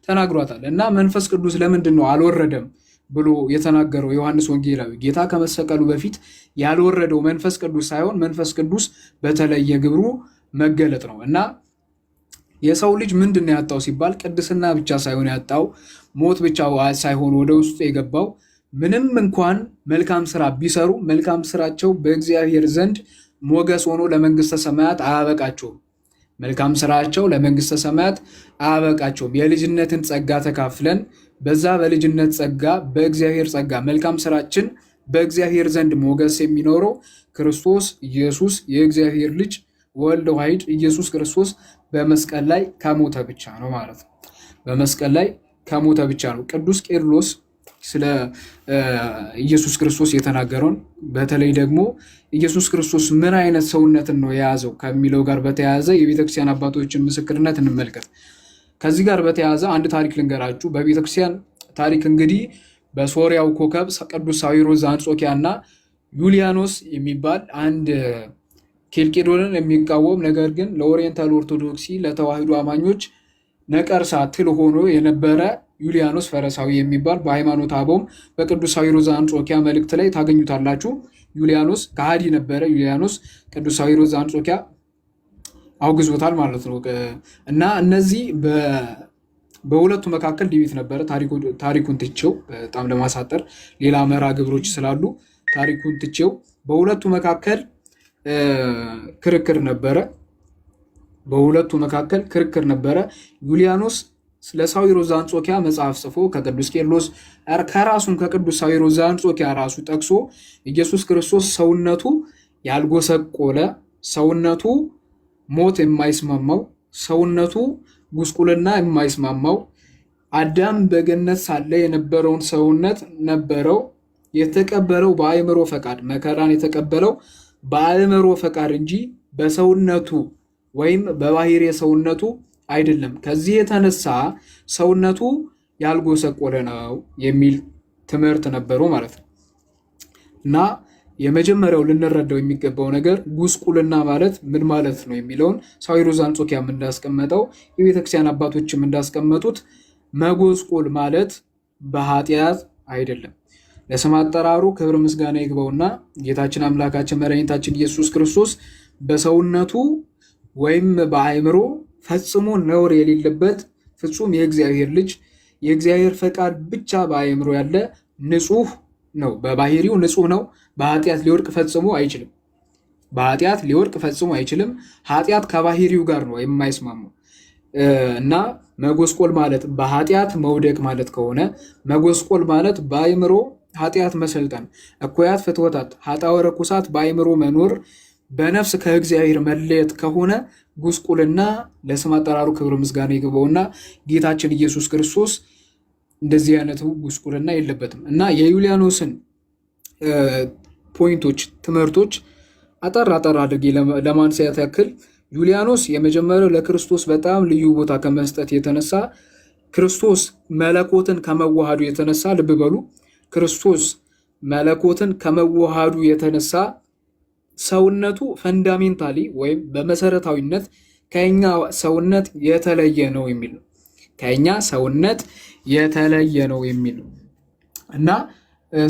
ተናግሯታል። እና መንፈስ ቅዱስ ለምንድን ነው አልወረደም ብሎ የተናገረው ዮሐንስ ወንጌላዊ? ጌታ ከመሰቀሉ በፊት ያልወረደው መንፈስ ቅዱስ ሳይሆን መንፈስ ቅዱስ በተለየ ግብሩ መገለጥ ነው። እና የሰው ልጅ ምንድን ነው ያጣው ሲባል ቅድስና ብቻ ሳይሆን ያጣው፣ ሞት ብቻ ሳይሆን ወደ ውስጡ የገባው፣ ምንም እንኳን መልካም ስራ ቢሰሩ መልካም ስራቸው በእግዚአብሔር ዘንድ ሞገስ ሆኖ ለመንግስተ ሰማያት አያበቃቸውም። መልካም ስራቸው ለመንግስተ ሰማያት አያበቃቸውም። የልጅነትን ጸጋ ተካፍለን በዛ በልጅነት ጸጋ በእግዚአብሔር ጸጋ መልካም ስራችን በእግዚአብሔር ዘንድ ሞገስ የሚኖረው ክርስቶስ ኢየሱስ የእግዚአብሔር ልጅ ወልድ ዋሕድ ኢየሱስ ክርስቶስ በመስቀል ላይ ከሞተ ብቻ ነው ማለት ነው። በመስቀል ላይ ከሞተ ብቻ ነው። ቅዱስ ቄርሎስ ስለ ኢየሱስ ክርስቶስ የተናገረውን በተለይ ደግሞ ኢየሱስ ክርስቶስ ምን አይነት ሰውነትን ነው የያዘው ከሚለው ጋር በተያያዘ የቤተክርስቲያን አባቶችን ምስክርነት እንመልከት። ከዚህ ጋር በተያያዘ አንድ ታሪክ ልንገራችሁ። በቤተክርስቲያን ታሪክ እንግዲህ በሶሪያው ኮከብ ቅዱስ ሳዊሮስ ዘአንጾኪያ እና ዩሊያኖስ የሚባል አንድ ኬልቄዶንን የሚቃወም ነገር ግን ለኦሪየንታል ኦርቶዶክሲ ለተዋህዶ አማኞች ነቀርሳ ትል ሆኖ የነበረ ዩሊያኖስ ፈረሳዊ የሚባል በሃይማኖተ አበውም በቅዱስ ሳዊሮስ ዘአንጾኪያ መልእክት ላይ ታገኙታላችሁ። ዩሊያኖስ ከሃዲ ነበረ። ዩሊያኖስ ቅዱስ ሳዊሮስ ዘአንጾኪያ አውግዞታል ማለት ነው። እና እነዚህ በሁለቱ መካከል ዲቤት ነበረ። ታሪኩን ትቼው በጣም ለማሳጠር ሌላ መርሃ ግብሮች ስላሉ ታሪኩን ትቼው በሁለቱ መካከል ክርክር ነበረ። ዩሊያኖስ ስለ ሳዊሮስ ዘአንጾኪያ መጽሐፍ ጽፎ ከቅዱስ ቄርሎስ ከራሱም ከቅዱስ ሳዊሮስ ዘአንጾኪያ ራሱ ጠቅሶ ኢየሱስ ክርስቶስ ሰውነቱ ያልጎሰቆለ፣ ሰውነቱ ሞት የማይስማማው፣ ሰውነቱ ጉስቁልና የማይስማማው፣ አዳም በገነት ሳለ የነበረውን ሰውነት ነበረው። የተቀበለው በአእምሮ ፈቃድ፣ መከራን የተቀበለው በአእምሮ ፈቃድ እንጂ በሰውነቱ ወይም በባህሪ ሰውነቱ አይደለም። ከዚህ የተነሳ ሰውነቱ ያልጎሰቆለ ነው የሚል ትምህርት ነበረው ማለት ነው። እና የመጀመሪያው ልንረዳው የሚገባው ነገር ጉስቁልና ማለት ምን ማለት ነው የሚለውን ሳዊሮስ ዘአንጾኪያም እንዳስቀመጠው የቤተክርስቲያን አባቶችም እንዳስቀመጡት መጎስቆል ማለት በኃጢአት አይደለም። ለስም አጠራሩ ክብር ምስጋና ይግባውና ጌታችን አምላካችን መድኃኒታችን ኢየሱስ ክርስቶስ በሰውነቱ ወይም በአእምሮ ፈጽሞ ነውር የሌለበት ፍጹም የእግዚአብሔር ልጅ፣ የእግዚአብሔር ፈቃድ ብቻ በአእምሮ ያለ ንጹህ ነው። በባህሪው ንጹህ ነው። በኃጢአት ሊወድቅ ፈጽሞ አይችልም። ኃጢአት ከባህሪው ጋር ነው የማይስማማው። እና መጎስቆል ማለት በኃጢአት መውደቅ ማለት ከሆነ መጎስቆል ማለት በአእምሮ ኃጢአት መሰልጠን፣ እኩያት ፍትወታት፣ ኃጣወ ረኩሳት በአእምሮ መኖር፣ በነፍስ ከእግዚአብሔር መለየት ከሆነ ጉስቁልና ለስም አጠራሩ ክብር ምስጋና ይግባውና ጌታችን ኢየሱስ ክርስቶስ እንደዚህ አይነቱ ጉስቁልና የለበትም። እና የዩሊያኖስን ፖይንቶች፣ ትምህርቶች አጠር አድርጌ ለማንሳት ያክል ዩሊያኖስ የመጀመሪያው ለክርስቶስ በጣም ልዩ ቦታ ከመስጠት የተነሳ ክርስቶስ መለኮትን ከመዋሃዱ የተነሳ ልብ በሉ፣ ክርስቶስ መለኮትን ከመዋሃዱ የተነሳ ሰውነቱ ፈንዳሜንታሊ ወይም በመሰረታዊነት ከኛ ሰውነት የተለየ ነው የሚል ነው። ከኛ ሰውነት የተለየ ነው የሚል ነው። እና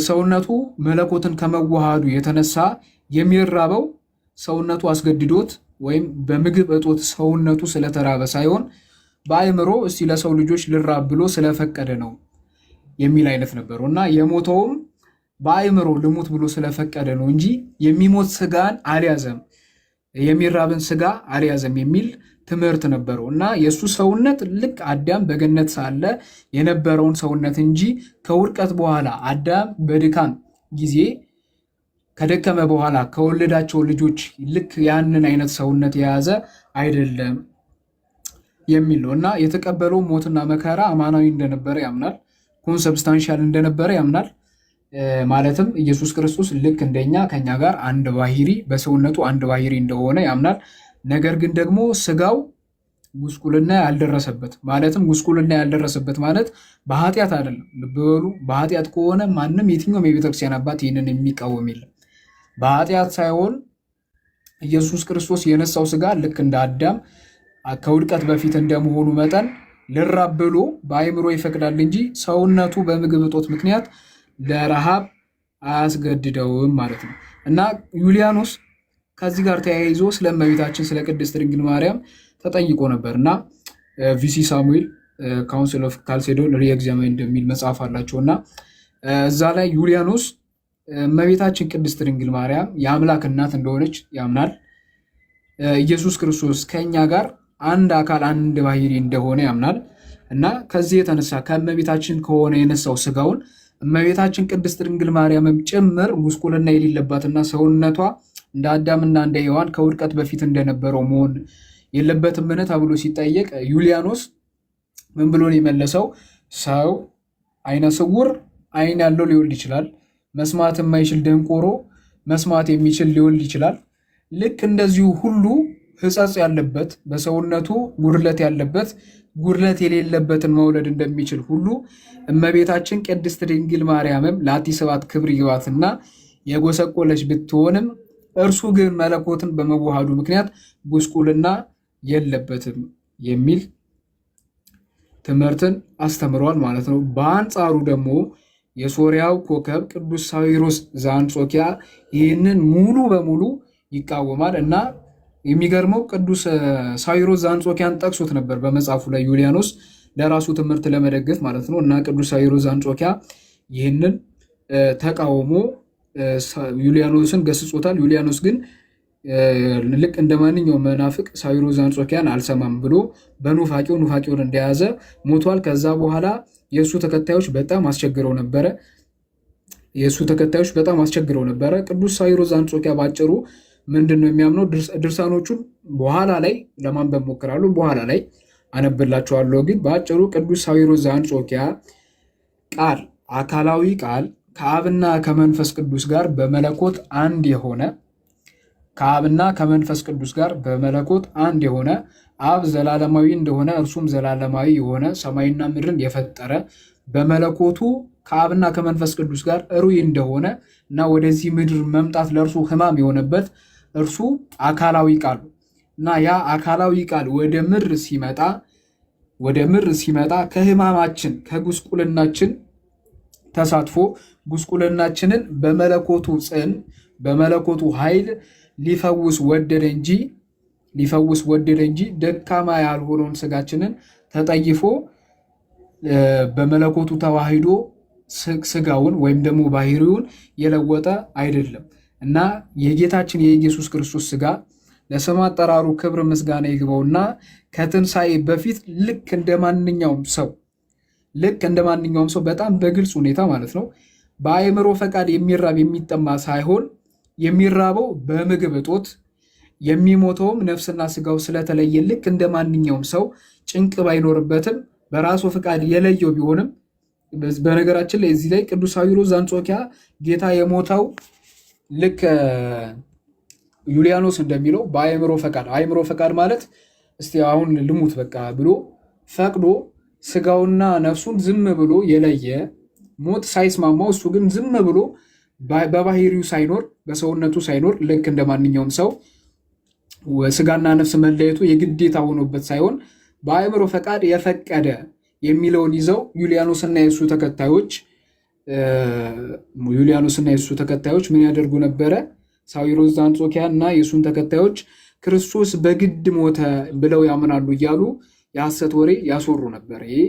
ሰውነቱ መለኮትን ከመዋሃዱ የተነሳ የሚራበው ሰውነቱ አስገድዶት ወይም በምግብ እጦት ሰውነቱ ስለተራበ ሳይሆን በአእምሮ እስቲ ለሰው ልጆች ልራብ ብሎ ስለፈቀደ ነው የሚል አይነት ነበሩ። እና የሞተውም በአእምሮ ልሙት ብሎ ስለፈቀደ ነው እንጂ የሚሞት ስጋን አልያዘም፣ የሚራብን ስጋ አልያዘም የሚል ትምህርት ነበረው። እና የእሱ ሰውነት ልክ አዳም በገነት ሳለ የነበረውን ሰውነት እንጂ ከውድቀት በኋላ አዳም በድካም ጊዜ ከደከመ በኋላ ከወለዳቸው ልጆች ልክ ያንን አይነት ሰውነት የያዘ አይደለም የሚል ነው። እና የተቀበለው ሞትና መከራ አማናዊ እንደነበረ ያምናል። ኮንሰብስታንሻል እንደነበረ ያምናል። ማለትም ኢየሱስ ክርስቶስ ልክ እንደኛ ከኛ ጋር አንድ ባህሪ በሰውነቱ አንድ ባህሪ እንደሆነ ያምናል። ነገር ግን ደግሞ ስጋው ጉስቁልና ያልደረሰበት፣ ማለትም ጉስቁልና ያልደረሰበት ማለት በኃጢአት አይደለም። ልብ በሉ፣ በኃጢአት ከሆነ ማንም የትኛውም የቤተክርስቲያን አባት ይህንን የሚቃወም የለም። በኃጢአት ሳይሆን ኢየሱስ ክርስቶስ የነሳው ስጋ ልክ እንደ አዳም ከውድቀት በፊት እንደመሆኑ መጠን ልራብ ብሎ በአእምሮ ይፈቅዳል እንጂ ሰውነቱ በምግብ እጦት ምክንያት ለረሃብ አያስገድደውም ማለት ነው። እና ዩሊያኖስ ከዚህ ጋር ተያይዞ ስለ እመቤታችን ስለ ቅድስት ድንግል ማርያም ተጠይቆ ነበር እና ቪሲ ሳሙኤል ካውንስል ኦፍ ካልሴዶን ሪኤግዛማይን እንደሚል መጽሐፍ አላቸው እና እዛ ላይ ዩሊያኖስ እመቤታችን ቅድስት ድንግል ማርያም የአምላክ እናት እንደሆነች ያምናል። ኢየሱስ ክርስቶስ ከእኛ ጋር አንድ አካል አንድ ባህሪ እንደሆነ ያምናል እና ከዚህ የተነሳ ከእመቤታችን ከሆነ የነሳው ስጋውን እመቤታችን ቅድስት ድንግል ማርያምም ጭምር ጉስቁልና የሌለባትና ሰውነቷ እንደ አዳምና እንደ ሔዋን ከውድቀት በፊት እንደነበረው መሆን የለበትም ተብሎ ሲጠየቅ ዩሊያኖስ ምን ብሎ ነው የመለሰው? ሰው አይነ ስውር አይን ያለው ሊወልድ ይችላል። መስማት የማይችል ደንቆሮ መስማት የሚችል ሊወልድ ይችላል። ልክ እንደዚሁ ሁሉ ሕጸጽ ያለበት በሰውነቱ ጉድለት ያለበት ጉድለት የሌለበትን መውለድ እንደሚችል ሁሉ እመቤታችን ቅድስት ድንግል ማርያምም ለአቲ ስብሐት ክብር ይግባትና የጎሰቆለች ብትሆንም እርሱ ግን መለኮትን በመዋሃዱ ምክንያት ጉስቁልና የለበትም የሚል ትምህርትን አስተምሯል ማለት ነው። በአንጻሩ ደግሞ የሶሪያው ኮከብ ቅዱስ ሳዊሮስ ዘአንጾኪያ ይህንን ሙሉ በሙሉ ይቃወማል እና የሚገርመው ቅዱስ ሳዊሮስ ዘአንጾኪያን ጠቅሶት ነበር በመጽሐፉ ላይ ዩሊያኖስ ለራሱ ትምህርት ለመደገፍ ማለት ነው። እና ቅዱስ ሳዊሮስ ዘአንጾኪያ ይህንን ተቃውሞ ዩሊያኖስን ገስጾታል። ዩሊያኖስ ግን ልክ እንደ ማንኛውም መናፍቅ ሳዊሮስ ዘአንጾኪያን አልሰማም ብሎ ኑፋቄውን እንደያዘ ሞቷል። ከዛ በኋላ የእሱ ተከታዮች በጣም አስቸግረው ነበረ። ቅዱስ ሳዊሮስ ዘአንጾኪያ ባጭሩ ምንድን ነው የሚያምነው? ድርሳኖቹን በኋላ ላይ ለማንበብ ሞክራለሁ፣ በኋላ ላይ አነብላቸዋለሁ። ግን በአጭሩ ቅዱስ ሳዊሮስ ዘአንጾኪያ ቃል አካላዊ ቃል ከአብና ከመንፈስ ቅዱስ ጋር በመለኮት አንድ የሆነ አብ ዘላለማዊ እንደሆነ እርሱም ዘላለማዊ የሆነ ሰማይና ምድርን የፈጠረ በመለኮቱ ከአብና ከመንፈስ ቅዱስ ጋር ሩይ እንደሆነ እና ወደዚህ ምድር መምጣት ለእርሱ ሕማም የሆነበት እርሱ አካላዊ ቃል እና ያ አካላዊ ቃል ወደ ምድር ሲመጣ ከሕማማችን ከጉስቁልናችን ተሳትፎ ጉስቁልናችንን በመለኮቱ ኃይል ሊፈውስ ወደደ እንጂ ደካማ ያልሆነውን ስጋችንን ተጠይፎ በመለኮቱ ተዋሂዶ ስጋውን ወይም ደግሞ ባህሪውን የለወጠ አይደለም እና የጌታችን የኢየሱስ ክርስቶስ ስጋ ለስም አጠራሩ ክብር ምስጋና ይግባውና ከትንሣኤ በፊት ልክ እንደ ማንኛውም ሰው በጣም በግልጽ ሁኔታ ማለት ነው በአእምሮ ፈቃድ የሚራብ የሚጠማ ሳይሆን የሚራበው በምግብ እጦት የሚሞተውም ነፍስና ስጋው ስለተለየ ልክ እንደ ማንኛውም ሰው ጭንቅ ባይኖርበትም በራሱ ፈቃድ የለየው ቢሆንም በነገራችን ላይ እዚህ ላይ ቅዱስ ሳዊሮስ ዘአንጾኪያ ጌታ የሞተው ልክ ዩሊያኖስ እንደሚለው በአእምሮ ፈቃድ ማለት እስቲ አሁን ልሙት በቃ ብሎ ፈቅዶ ስጋውና ነፍሱን ዝም ብሎ የለየ ሞት ሳይስማማው እሱ ግን ዝም ብሎ በባህሪው ሳይኖር በሰውነቱ ሳይኖር ልክ እንደ ማንኛውም ሰው ስጋና ነፍስ መለየቱ የግዴታ ሆኖበት ሳይሆን በአእምሮ ፈቃድ የፈቀደ የሚለውን ይዘው ዩሊያኖስና የሱ ተከታዮች ምን ያደርጉ ነበረ? ሳዊሮስ ዘአንጾኪያ እና የሱን ተከታዮች ክርስቶስ በግድ ሞተ ብለው ያምናሉ እያሉ የሐሰት ወሬ ያስወሩ ነበር። ይሄ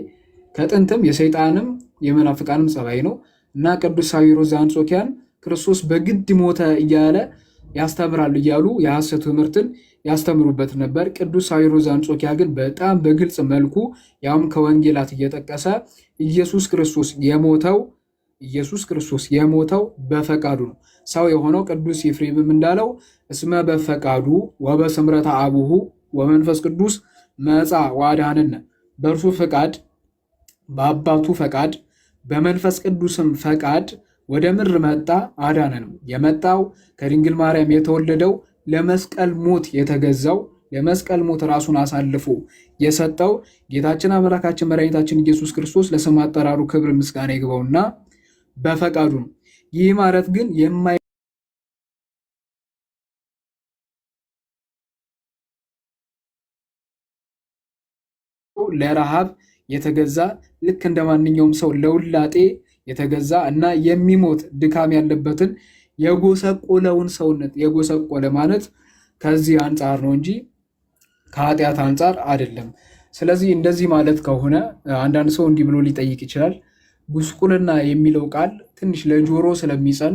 ከጥንትም የሰይጣንም የመናፍቃንም ጸባይ ነው እና ቅዱስ ሳዊሮስ ዘአንጾኪያን ክርስቶስ በግድ ሞተ እያለ ያስተምራሉ እያሉ የሐሰት ትምህርትን ያስተምሩበት ነበር። ቅዱስ ሳዊሮስ ዘአንጾኪያ ግን በጣም በግልጽ መልኩ ያውም ከወንጌላት እየጠቀሰ ኢየሱስ ክርስቶስ የሞተው በፈቃዱ ነው። ሰው የሆነው ቅዱስ ኤፍሬምም እንዳለው እስመ በፈቃዱ ወበስምረተ አቡሁ ወመንፈስ ቅዱስ መጻ ወአድኀነነ፣ በእርሱ ፈቃድ በአባቱ ፈቃድ በመንፈስ ቅዱስም ፈቃድ ወደ ምድር መጣ አዳነንም። የመጣው ከድንግል ማርያም የተወለደው ለመስቀል ሞት የተገዛው ለመስቀል ሞት ራሱን አሳልፎ የሰጠው ጌታችን አምላካችን መድኃኒታችን ኢየሱስ ክርስቶስ ለስም አጠራሩ ክብር ምስጋና ይግባውና በፈቃዱ ነው። ይህ ማለት ግን ለረሃብ የተገዛ ልክ እንደ ማንኛውም ሰው ለውላጤ የተገዛ እና የሚሞት ድካም ያለበትን የጎሰቆለውን ሰውነት የጎሰቆለ ማለት ከዚህ አንጻር ነው እንጂ ከኃጢአት አንጻር አይደለም። ስለዚህ እንደዚህ ማለት ከሆነ አንዳንድ ሰው እንዲህ ብሎ ሊጠይቅ ይችላል። ጉስቁልና የሚለው ቃል ትንሽ ለጆሮ ስለሚጸን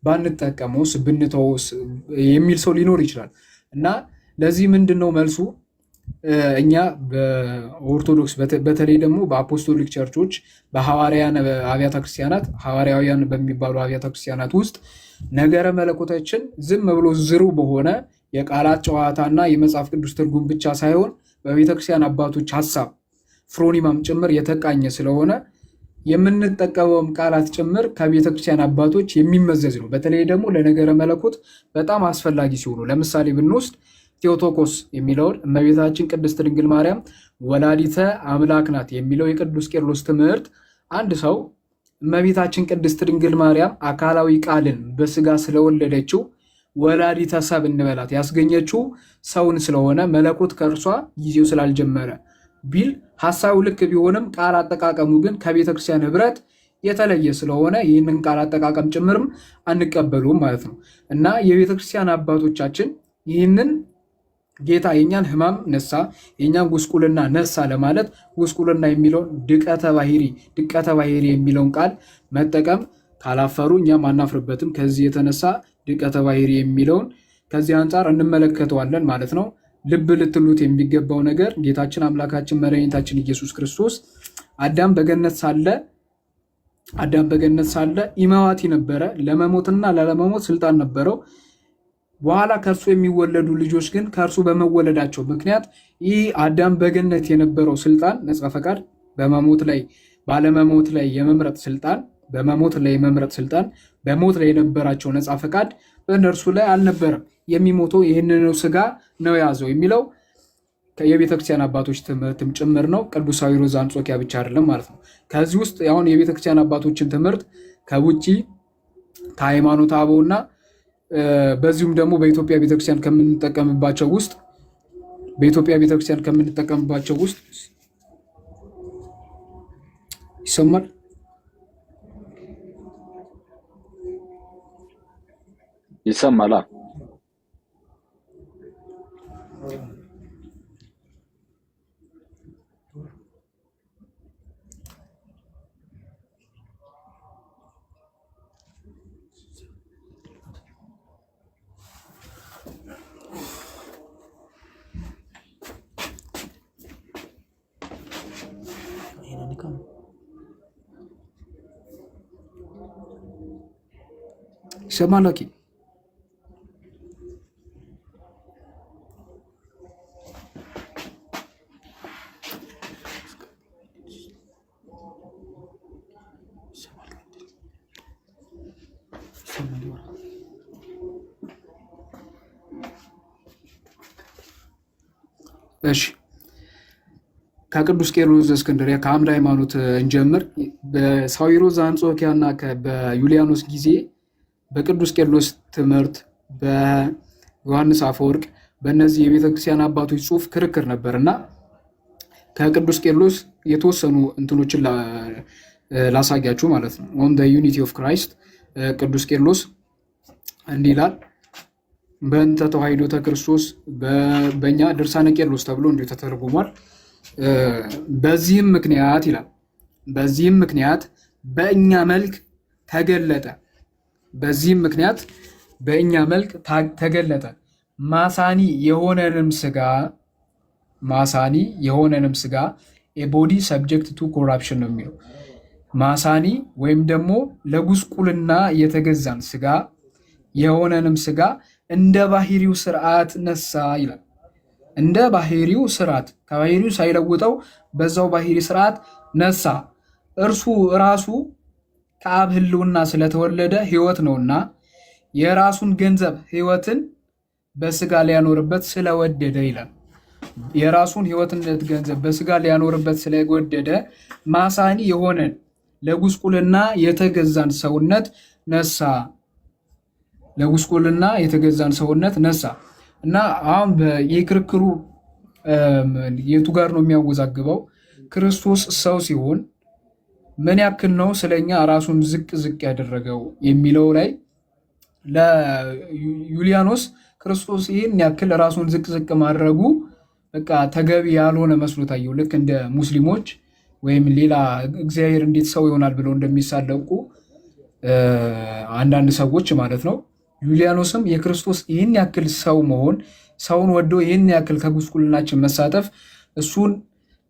ባንጠቀመውስ ብንተውስ የሚል ሰው ሊኖር ይችላል። እና ለዚህ ምንድን ነው መልሱ? እኛ በኦርቶዶክስ በተለይ ደግሞ በአፖስቶሊክ ቸርቾች በሐዋርያን አብያተ ክርስቲያናት ሐዋርያውያን በሚባሉ አብያተ ክርስቲያናት ውስጥ ነገረ መለኮታችን ዝም ብሎ ዝሩ በሆነ የቃላት ጨዋታና የመጽሐፍ ቅዱስ ትርጉም ብቻ ሳይሆን በቤተክርስቲያን አባቶች ሐሳብ ፍሮኒማም ጭምር የተቃኘ ስለሆነ የምንጠቀመውም ቃላት ጭምር ከቤተክርስቲያን አባቶች የሚመዘዝ ነው። በተለይ ደግሞ ለነገረ መለኮት በጣም አስፈላጊ ሲሆኑ ለምሳሌ ብንወስድ ቴዎቶኮስ የሚለውን እመቤታችን ቅድስት ድንግል ማርያም ወላዲተ አምላክ ናት የሚለው የቅዱስ ቄርሎስ ትምህርት አንድ ሰው እመቤታችን ቅድስት ድንግል ማርያም አካላዊ ቃልን በስጋ ስለወለደችው ወላዲተ ሰብ እንበላት ያስገኘችው ሰውን ስለሆነ መለኮት ከእርሷ ጊዜው ስላልጀመረ ቢል ሐሳቡ ልክ ቢሆንም ቃል አጠቃቀሙ ግን ከቤተክርስቲያን ህብረት የተለየ ስለሆነ ይህንን ቃል አጠቃቀም ጭምርም አንቀበሉም ማለት ነው። እና የቤተክርስቲያን አባቶቻችን ይህንን ጌታ የኛን ሕማም ነሳ የኛን ጉስቁልና ነሳ ለማለት ጉስቁልና የሚለውን ድቀተ ባህሪ የሚለውን ቃል መጠቀም ካላፈሩ እኛም አናፍርበትም። ከዚህ የተነሳ ድቀተ ባህሪ የሚለውን ከዚህ አንጻር እንመለከተዋለን ማለት ነው። ልብ ልትሉት የሚገባው ነገር ጌታችን አምላካችን መድኃኒታችን ኢየሱስ ክርስቶስ አዳም በገነት ሳለ ኢማዋቲ ነበረ። ለመሞትና ላለመሞት ስልጣን ነበረው። በኋላ ከእርሱ የሚወለዱ ልጆች ግን ከእርሱ በመወለዳቸው ምክንያት ይህ አዳም በገነት የነበረው ስልጣን ነፃ ፈቃድ በመሞት ላይ ባለመሞት ላይ የመምረጥ ስልጣን በመሞት ላይ የመምረጥ ስልጣን በሞት ላይ የነበራቸው ነፃ ፈቃድ በእነርሱ ላይ አልነበረም። የሚሞተው ይህንን ስጋ ነው የያዘው የሚለው የቤተክርስቲያን አባቶች ትምህርትም ጭምር ነው። ቅዱስ ሳዊሮስ ዘአንጾኪያ ብቻ አይደለም ማለት ነው። ከዚህ ውስጥ አሁን የቤተክርስቲያን አባቶችን ትምህርት ከውጪ ከሃይማኖተ አበውና በዚሁም ደግሞ በኢትዮጵያ ቤተክርስቲያን ከምንጠቀምባቸው ውስጥ ይሰማል ይሰማላ። ይሰማል ኦኬ። እሺ ከቅዱስ ቄርሎስ ዘእስክንድርያ ከአምደ ሃይማኖት እንጀምር። በሳዊሮስ ዘአንጾኪያ እና በዩሊያኖስ ጊዜ በቅዱስ ቄርሎስ ትምህርት በዮሐንስ አፈወርቅ በእነዚህ የቤተክርስቲያን አባቶች ጽሑፍ ክርክር ነበር እና ከቅዱስ ቄርሎስ የተወሰኑ እንትኖችን ላሳያችሁ ማለት ነው። ኦን ዘ ዩኒቲ ኦፍ ክራይስት ቅዱስ ቄርሎስ እንዲህ ይላል። በእንተ ተዋሕዶተ ክርስቶስ በእኛ ድርሳነ ቄርሎስ ተብሎ እንዲሁ ተተርጉሟል። በዚህም ምክንያት ይላል በእኛ መልክ ተገለጠ። በዚህም ምክንያት በእኛ መልክ ተገለጠ ማሳኒ የሆነንም ስጋ ኤቦዲ ሰብጀክት ቱ ኮራፕሽን ነው የሚለው። ማሳኒ ወይም ደግሞ ለጉስቁልና የተገዛን ስጋ የሆነንም ስጋ እንደ ባህሪው ስርዓት ነሳ ይላል። እንደ ባህሪው ስርዓት ከባህሪው ሳይለውጠው በዛው ባህሪ ስርዓት ነሳ። እርሱ ራሱ ከአብ ሕልውና ስለተወለደ ሕይወት ነውና የራሱን ገንዘብ ሕይወትን በስጋ ሊያኖርበት ስለወደደ ይላል። የራሱን ሕይወትነት ገንዘብ በስጋ ሊያኖርበት ስለወደደ ማሳኒ የሆነን ለጉስቁልና የተገዛን ሰውነት ነሳ እና አሁን የክርክሩ የቱ ጋር ነው የሚያወዛግበው? ክርስቶስ ሰው ሲሆን ምን ያክል ነው ስለኛ ራሱን ዝቅ ዝቅ ያደረገው የሚለው ላይ ለዩሊያኖስ ክርስቶስ ይህን ያክል ራሱን ዝቅ ዝቅ ማድረጉ በቃ ተገቢ ያልሆነ መስሎ ታየው። ልክ እንደ ሙስሊሞች ወይም ሌላ እግዚአብሔር እንዴት ሰው ይሆናል ብለው እንደሚሳለቁ አንዳንድ ሰዎች ማለት ነው። ዩሊያኖስም የክርስቶስ ይህን ያክል ሰው መሆን፣ ሰውን ወዶ ይህን ያክል ከጉስቁልናችን መሳተፍ እሱን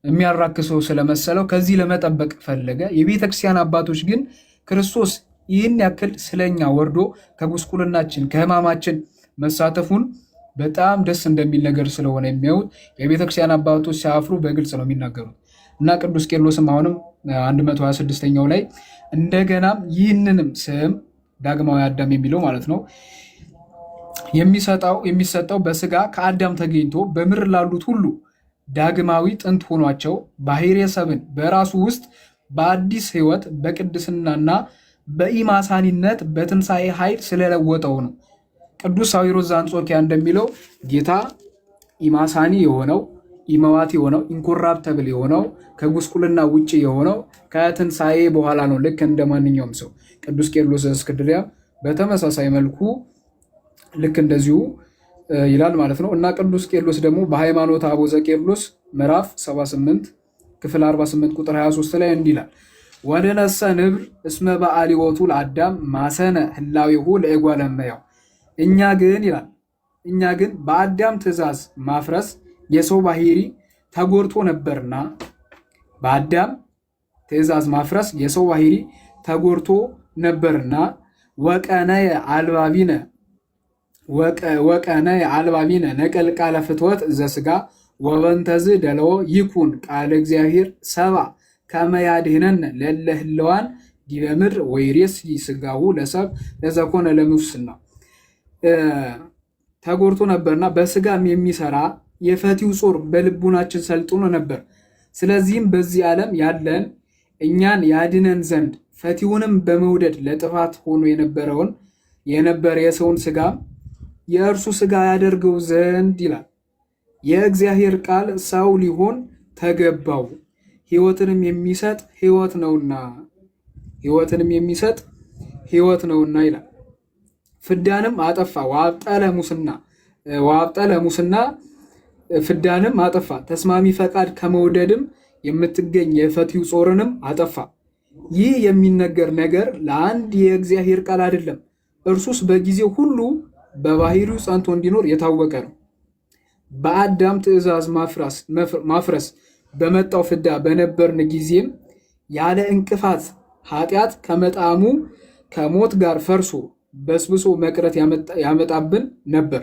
የሚያራክሰው ስለመሰለው ከዚህ ለመጠበቅ ፈለገ። የቤተክርስቲያን አባቶች ግን ክርስቶስ ይህን ያክል ስለኛ ወርዶ ከጉስቁልናችን ከሕማማችን መሳተፉን በጣም ደስ እንደሚል ነገር ስለሆነ የሚያዩት የቤተክርስቲያን አባቶች ሲያፍሩ በግልጽ ነው የሚናገሩት። እና ቅዱስ ቄርሎስም አሁንም 126ኛው ላይ እንደገናም ይህንንም ስም ዳግማዊ አዳም የሚለው ማለት ነው የሚሰጠው በስጋ ከአዳም ተገኝቶ በምድር ላሉት ሁሉ ዳግማዊ ጥንት ሆኗቸው ባሕርየ ሰብን በራሱ ውስጥ በአዲስ ሕይወት በቅድስናና በኢማሳኒነት በትንሣኤ ኃይል ስለለወጠው ነው። ቅዱስ ሳዊሮስ ዘአንጾኪያ እንደሚለው ጌታ ኢማሳኒ የሆነው ኢመዋት የሆነው ኢንኮራፕተብል የሆነው ከጉስቁልና ውጭ የሆነው ከትንሣኤ በኋላ ነው፣ ልክ እንደ ማንኛውም ሰው። ቅዱስ ቄርሎስ ዘእስክንድርያ በተመሳሳይ መልኩ ልክ እንደዚሁ ይላል ማለት ነው። እና ቅዱስ ቄርሎስ ደግሞ በሃይማኖተ አበው ዘቄርሎስ ምዕራፍ 78 ክፍል 48 ቁጥር 23 ላይ እንዲህ ይላል ወደነሰ ንብር እስመ በአሊቦቱ ለአዳም ማሰነ ህላዌሁ ለእጓለ እመሕያው። እኛ ግን በአዳም ትእዛዝ ማፍረስ የሰው ባህሪ ተጎድቶ ነበርና በአዳም ትእዛዝ ማፍረስ የሰው ባህሪ ተጎድቶ ነበርና ወቀነየ አልባቢነ ነቀል ቃለ ፍትወት ዘስጋ ወበንተዝ ደለዎ ይኩን ቃለ እግዚአብሔር ሰባ ከመ ያድኅነነ ለእለ ህለዋን ዲበ ምድር ወይሬስ ስጋሁ ለሰብ ለዘኮነ ለሙስና። ተጎድቶ ነበርና በስጋም የሚሰራ የፈቲው ጾር በልቡናችን ሰልጥኖ ነበር። ስለዚህም በዚህ ዓለም ያለን እኛን ያድነን ዘንድ ፈቲውንም በመውደድ ለጥፋት ሆኖ የነበረ የሰውን ስጋ የእርሱ ስጋ ያደርገው ዘንድ ይላል የእግዚአብሔር ቃል ሰው ሊሆን ተገባው፣ ሕይወትንም የሚሰጥ ሕይወት ነውና ይላል። ፍዳንም አጠፋ ወአብጠለ ሙስና ፍዳንም አጠፋ። ተስማሚ ፈቃድ ከመውደድም የምትገኝ የፈቲው ጾርንም አጠፋ። ይህ የሚነገር ነገር ለአንድ የእግዚአብሔር ቃል አይደለም፣ እርሱስ በጊዜው ሁሉ በባሕርዩ ጸንቶ እንዲኖር የታወቀ ነው። በአዳም ትእዛዝ ማፍረስ በመጣው ፍዳ በነበርን ጊዜም ያለ እንቅፋት ኃጢአት ከመጣሙ ከሞት ጋር ፈርሶ በስብሶ መቅረት ያመጣብን ነበር።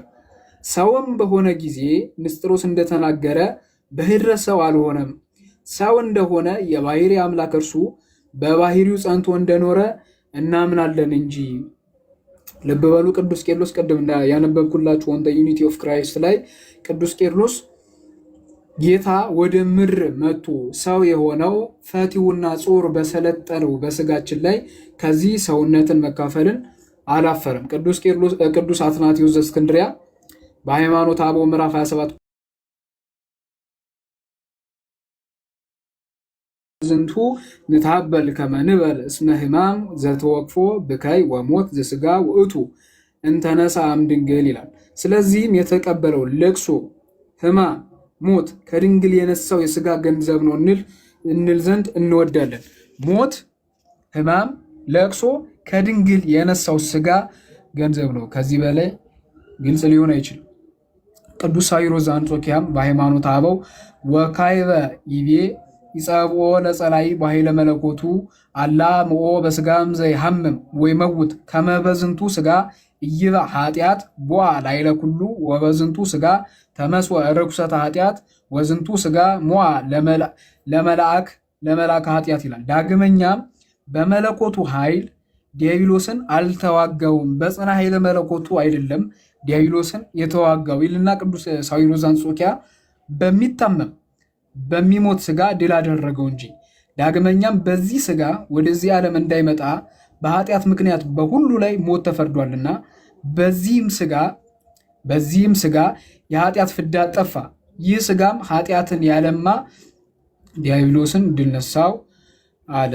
ሰውም በሆነ ጊዜ ንስጥሮስ እንደተናገረ በኅድረት ሰው አልሆነም። ሰው እንደሆነ የባሕርይ አምላክ እርሱ በባሕርዩ ጸንቶ እንደኖረ እናምናለን እንጂ። ልብ በሉ። ቅዱስ ቄርሎስ ቅድም ያነበብኩላችሁ ኦን ዘ ዩኒቲ ኦፍ ክራይስት ላይ ቅዱስ ቄርሎስ ጌታ ወደ ምድር መጥቶ ሰው የሆነው ፈቲውና ጾር በሰለጠነው በስጋችን ላይ ከዚህ ሰውነትን መካፈልን አላፈረም። ቅዱስ አትናቴዎስ ዘእስክንድርያ በሃይማኖተ አበው ምዕራፍ 27 ዝንቱ ንታበል ከመ ንበል እስመ ሕማም ዘተወቅፎ ብካይ ወሞት ዘሥጋ ውእቱ እንተነሳ እምድንግል ይላል። ስለዚህም የተቀበለው ለቅሶ፣ ሕማም፣ ሞት ከድንግል የነሳው የሥጋ ገንዘብ ነው እንል ዘንድ እንወዳለን። ሞት፣ ሕማም፣ ለቅሶ ከድንግል የነሳው ሥጋ ገንዘብ ነው። ከዚህ በላይ ግልጽ ሊሆን አይችልም። ቅዱስ ሳዊሮስ ዘአንጾኪያም በሃይማኖተ አበው ወካይበ ይቤ ይጸብኦ ለጸላይ በኃይለ መለኮቱ አላ ምኦ በስጋም ዘይሐምም ወይመውት ከመ በዝንቱ ስጋ ኢይብአ ኃጢአት ቦአ ላዕለ ኩሉ ወበዝንቱ ስጋ ተመስወ ርኩሰተ ኃጢአት ወዝንቱ ስጋ ሞአ ለመልአከ ኃጢአት ይላል። ዳግመኛም በመለኮቱ ኃይል ዲያብሎስን አልተዋጋውም፣ በጽና ኃይለ መለኮቱ አይደለም ዲያብሎስን የተዋጋው ይልና ቅዱስ ሳዊሮስ ዘአንጾኪያ በሚታመም በሚሞት ስጋ ድል አደረገው እንጂ። ዳግመኛም በዚህ ስጋ ወደዚህ ዓለም እንዳይመጣ በኃጢአት ምክንያት በሁሉ ላይ ሞት ተፈርዷልና በዚህም ስጋ የኃጢአት ፍዳ ጠፋ። ይህ ስጋም ኃጢአትን ያለማ ዲያብሎስን ድል ነሳው አለ።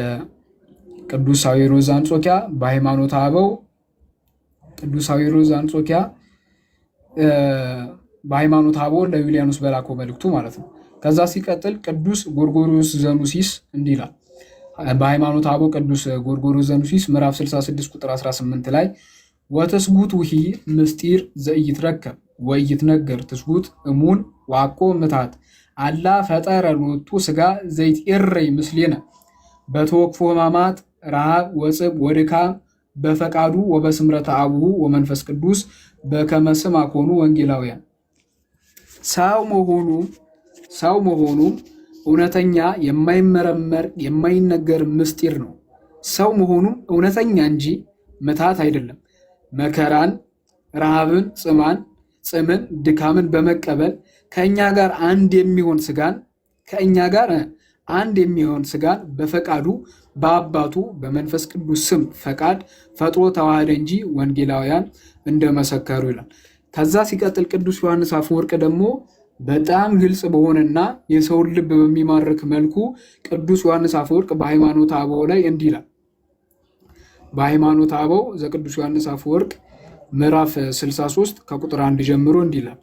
ቅዱስ ሳዊሮስ ዘአንጾኪያ በሃይማኖተ አበው ቅዱስ ሳዊሮስ ዘአንጾኪያ በሃይማኖተ አበው ለዩልያኖስ በላከው መልእክቱ ማለት ነው። ከዛ ሲቀጥል ቅዱስ ጎርጎርዮስ ዘኑሲስ እንዲህ ይላል። በሃይማኖተ አበው ቅዱስ ጎርጎርዮስ ዘኑሲስ ምዕራፍ 66 ቁጥር 18 ላይ ወተስጉት ውሂ ምስጢር ዘኢይትረከብ ወኢይትነገር ትስጉት እሙን ዋቆ ምታት አላ ፈጠረ ሎቱ ስጋ ዘይትኤረይ ምስሌነ በተወክፎ ሕማማት ረሃብ ወፅብ ወድካም በፈቃዱ ወበስምረተ አቡሁ ወመንፈስ ቅዱስ በከመ ስማ ኮኑ ወንጌላውያን። ሰው መሆኑ እውነተኛ የማይመረመር የማይነገር ምስጢር ነው። ሰው መሆኑም እውነተኛ እንጂ ምታት አይደለም። መከራን፣ ረሃብን፣ ጽምን፣ ድካምን በመቀበል ከእኛ ጋር አንድ የሚሆን ስጋን በፈቃዱ በአባቱ በመንፈስ ቅዱስ ስም ፈቃድ ፈጥሮ ተዋህደ እንጂ ወንጌላውያን እንደመሰከሩ ይላል። ከዛ ሲቀጥል ቅዱስ ዮሐንስ አፈወርቅ ደግሞ በጣም ግልጽ በሆነና የሰውን ልብ በሚማርክ መልኩ ቅዱስ ዮሐንስ አፈወርቅ በሃይማኖተ አበው ላይ እንዲህ ይላል። በሃይማኖተ አበው ዘቅዱስ ዮሐንስ አፈወርቅ ምዕራፍ 63 ከቁጥር 1 ጀምሮ እንዲህ ይላል።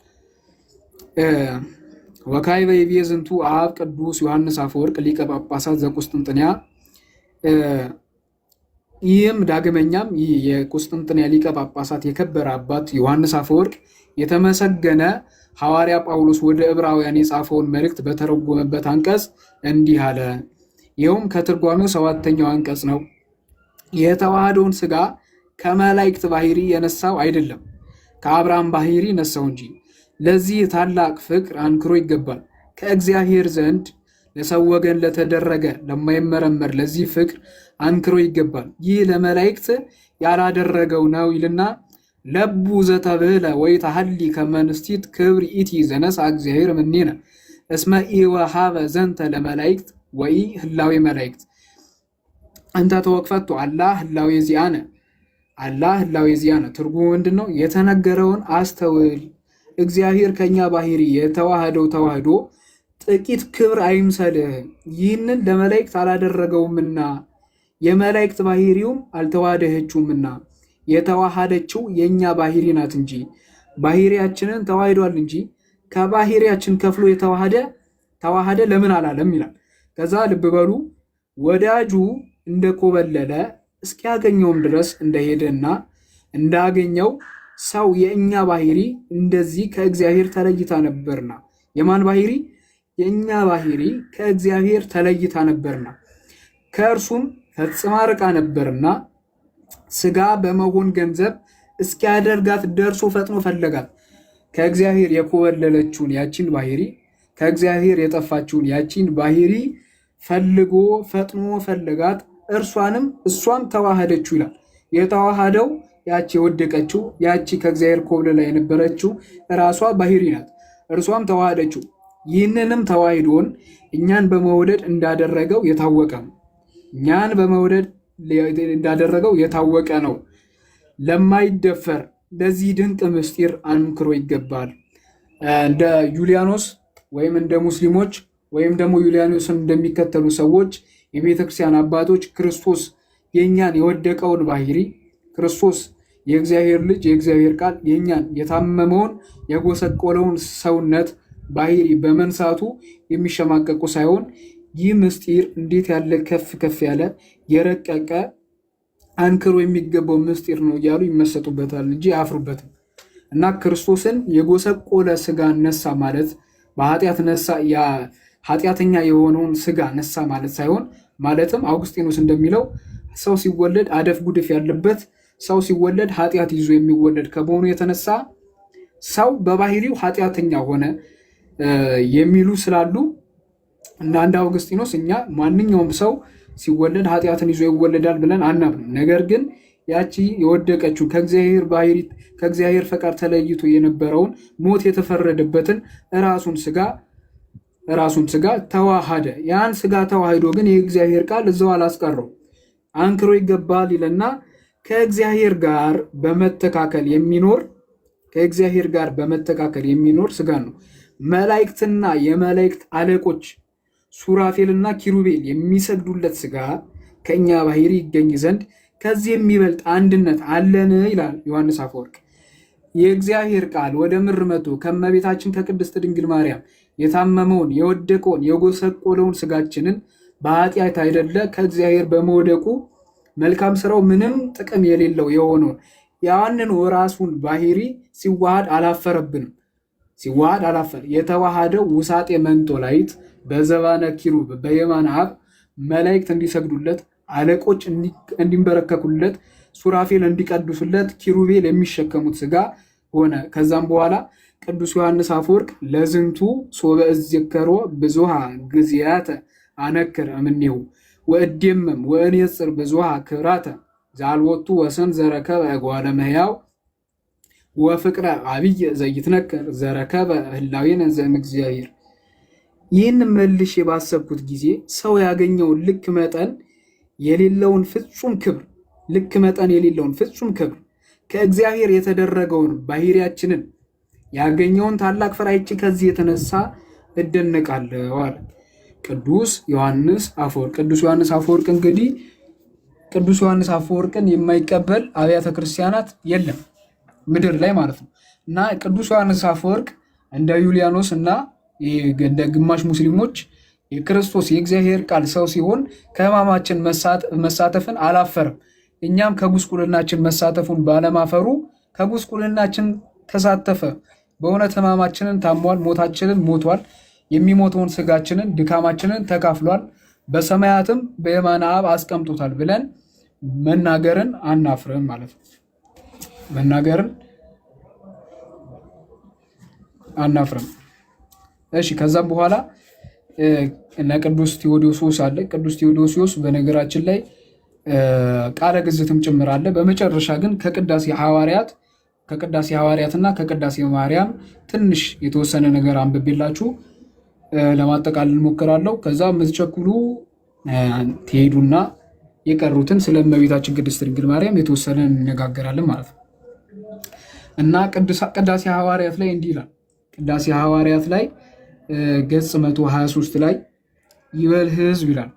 ወካዕበ ይቤ ዝንቱ አብ ቅዱስ ዮሐንስ አፈወርቅ ሊቀ ጳጳሳት ዘቁስጥንጥንያ። ይህም ዳግመኛም ይህ የቁስጥንጥንያ ሊቀ ጳጳሳት የከበረ አባት ዮሐንስ አፈወርቅ የተመሰገነ ሐዋርያ ጳውሎስ ወደ ዕብራውያን የጻፈውን መልእክት በተረጎመበት አንቀጽ እንዲህ አለ። ይኸውም ከትርጓሜው 7ኛው አንቀጽ ነው። የተዋህደውን ሥጋ ከመላእክት ባህሪ የነሳው አይደለም፣ ከአብርሃም ባህሪ ነሳው እንጂ። ለዚህ ታላቅ ፍቅር አንክሮ ይገባል። ከእግዚአብሔር ዘንድ ለሰው ወገን ለተደረገ ለማይመረመር ለዚህ ፍቅር አንክሮ ይገባል። ይህ ለመላእክት ያላደረገው ነው ይልና ለቡ ዘተብህለ ወይ ታህሊ ከመንስቲት ክብር ኢቲ ዘነሳ እግዚአብሔር እምኔነ እስመ ኢወሃበ ዘንተ ለመላእክት ወይ ህላዌ መላእክት አንተ ተወክፈቱ አላህ ህላዌ ዚአነ አላህ ህላዌ ዚአነ። ትርጉሙ ምንድን ነው? የተነገረውን አስተውል። እግዚአብሔር ከኛ ባህሪ የተዋህደው ተዋህዶ ጥቂት ክብር አይምሰልህ። ይህንን ለመላእክት አላደረገውምና የመላእክት ባህሪውም አልተዋህደችውምና የተዋሃደችው የኛ ባህሪ ናት እንጂ ባህሪያችንን ተዋህዷል እንጂ ከባህሪያችን ከፍሎ ተዋሃደ ለምን አላለም ይላል። ከዛ ልብ በሉ ወዳጁ እንደኮበለለ እስኪያገኘውም ድረስ እንደሄደና እንዳገኘው ሰው የእኛ ባህሪ እንደዚህ ከእግዚአብሔር ተለይታ ነበርና። የማን ባህሪ? የእኛ ባህሪ ከእግዚአብሔር ተለይታ ነበርና ከእርሱም ፈጽማ ርቃ ነበርና ስጋ በመሆን ገንዘብ እስኪያደርጋት ደርሶ ፈጥኖ ፈለጋት። ከእግዚአብሔር የኮበለለችውን ያቺን ባህሪ ከእግዚአብሔር የጠፋችውን ያቺን ባህሪ ፈልጎ ፈጥኖ ፈለጋት። እሷም ተዋህደችው ይላል። የተዋሃደው ያቺ የወደቀችው ያቺ ከእግዚአብሔር ኮብልላ የነበረችው ራሷ ባህሪ ናት። እርሷም ተዋህደችው። ይህንንም ተዋሂዶን እኛን በመውደድ እንዳደረገው የታወቀ ነው። ለማይደፈር ለዚህ ድንቅ ምስጢር አንክሮ ይገባል። እንደ ዩልያኖስ ወይም እንደ ሙስሊሞች ወይም ደግሞ ዩልያኖስን እንደሚከተሉ ሰዎች የቤተ ክርስቲያን አባቶች ክርስቶስ የእኛን የወደቀውን ባህሪ ክርስቶስ የእግዚአብሔር ልጅ የእግዚአብሔር ቃል የእኛን የታመመውን የጎሰቆለውን ሰውነት ባህሪ በመንሳቱ የሚሸማቀቁ ሳይሆን ይህ ምስጢር እንዴት ያለ ከፍ ያለ የረቀቀ አንክሮ የሚገባው ምስጢር ነው እያሉ ይመሰጡበታል እንጂ አያፍሩበትም። እና ክርስቶስን የጎሰቆለ ስጋ ነሳ ማለት በኃጢአት ነሳ ኃጢአተኛ የሆነውን ስጋ ነሳ ማለት ሳይሆን፣ ማለትም አውግስጢኖስ እንደሚለው ሰው ሲወለድ አደፍ ጉድፍ ያለበት ሰው ሲወለድ ኃጢአት ይዞ የሚወለድ ከመሆኑ የተነሳ ሰው በባህሪው ኃጢአተኛ ሆነ የሚሉ ስላሉ እንደ አንድ አውግስጢኖስ እኛ ማንኛውም ሰው ሲወለድ ኃጢአትን ይዞ ይወለዳል ብለን አናምንም። ነገር ግን ያቺ የወደቀችው ከእግዚአብሔር ፈቃድ ተለይቶ የነበረውን ሞት የተፈረደበትን ራሱን ስጋ ተዋሃደ። ያን ስጋ ተዋህዶ ግን የእግዚአብሔር ቃል እዛው አላስቀረው፣ አንክሮ ይገባል ይለና ከእግዚአብሔር ጋር በመተካከል የሚኖር ስጋ ነው። መላእክትና የመላእክት አለቆች ሱራፌልና ኪሩቤል የሚሰግዱለት ሥጋ ከእኛ ባህሪ ይገኝ ዘንድ ከዚህ የሚበልጥ አንድነት አለን ይላል ዮሐንስ አፈወርቅ። የእግዚአብሔር ቃል ወደ ምድር መጥቶ ከእመቤታችን ከቅድስት ድንግል ማርያም የታመመውን የወደቀውን የጎሰቆለውን ሥጋችንን በኃጢአት አይደለ ከእግዚአብሔር በመውደቁ መልካም ስራው ምንም ጥቅም የሌለው የሆነውን ያንን ራሱን ባህሪ ሲዋሃድ አላፈረብንም። ሲዋሃድ አላፈር የተዋሃደው ውሳጤ መንጦላይት በዘባነ ኪሩብ በየማነ አብ መላእክት እንዲሰግዱለት፣ አለቆች እንዲንበረከኩለት፣ ሱራፌል እንዲቀድሱለት፣ ኪሩቤል የሚሸከሙት ሥጋ ሆነ። ከዛም በኋላ ቅዱስ ዮሐንስ አፈወርቅ ለዝንቱ ሶበ እዝከሮ ብዙሃ ጊዜያተ አነክር እምኔሁ ወእዴምም ወእኔጽር ብዙሃ ክብራተ ዛልወቱ ወሰን ዘረከበ እጓለ እመሕያው ወፍቅረ አብይ ዘይትነከር ዘረከበ ህላዌነ ዘእምእግዚአብሔር። ይህን መልሼ ባሰብኩት ጊዜ ሰው ያገኘውን ልክ መጠን የሌለውን ፍጹም ክብር ከእግዚአብሔር የተደረገውን ባህሪያችንን ያገኘውን ታላቅ ፍራይጭ ከዚህ የተነሳ እደነቃለሁ አለ ቅዱስ ዮሐንስ አፈወርቅ። ቅዱስ ዮሐንስ አፈወርቅ እንግዲህ ቅዱስ ዮሐንስ አፈወርቅን የማይቀበል አብያተ ክርስቲያናት የለም ምድር ላይ ማለት ነው። እና ቅዱስ ዮሐንስ አፈወርቅ እንደ ዩሊያኖስ እና እንደ ግማሽ ሙስሊሞች የክርስቶስ የእግዚአብሔር ቃል ሰው ሲሆን ከሕማማችን መሳተፍን አላፈርም። እኛም ከጉስቁልናችን መሳተፉን ባለማፈሩ ከጉስቁልናችን ተሳተፈ። በእውነት ሕማማችንን ታሟል፣ ሞታችንን ሞቷል፣ የሚሞተውን ሥጋችንን ድካማችንን ተካፍሏል፣ በሰማያትም በየማነ አብ አስቀምጦታል ብለን መናገርን አናፍርም ማለት ነው። መናገርን አናፍርም። እሺ፣ ከዛም በኋላ እነ ቅዱስ ቴዎዶሲዎስ አለ። ቅዱስ ቴዎዶሲዎስ በነገራችን ላይ ቃለ ግዝትም ጭምር አለ። በመጨረሻ ግን ከቅዳሴ ሐዋርያትና ከቅዳሴ ማርያም ትንሽ የተወሰነ ነገር አንብቤላችሁ ለማጠቃለል ሞክራለሁ። ከዛ የምትቸኩሉ ትሄዱና የቀሩትን ስለ እመቤታችን ቅድስት ድንግል ማርያም የተወሰነ እንነጋገራለን ማለት ነው። እና ቅዳሴ ሐዋርያት ላይ እንዲህ ይላል። ቅዳሴ ሐዋርያት ላይ ገጽ 123 ላይ ይበል ሕዝብ ይላል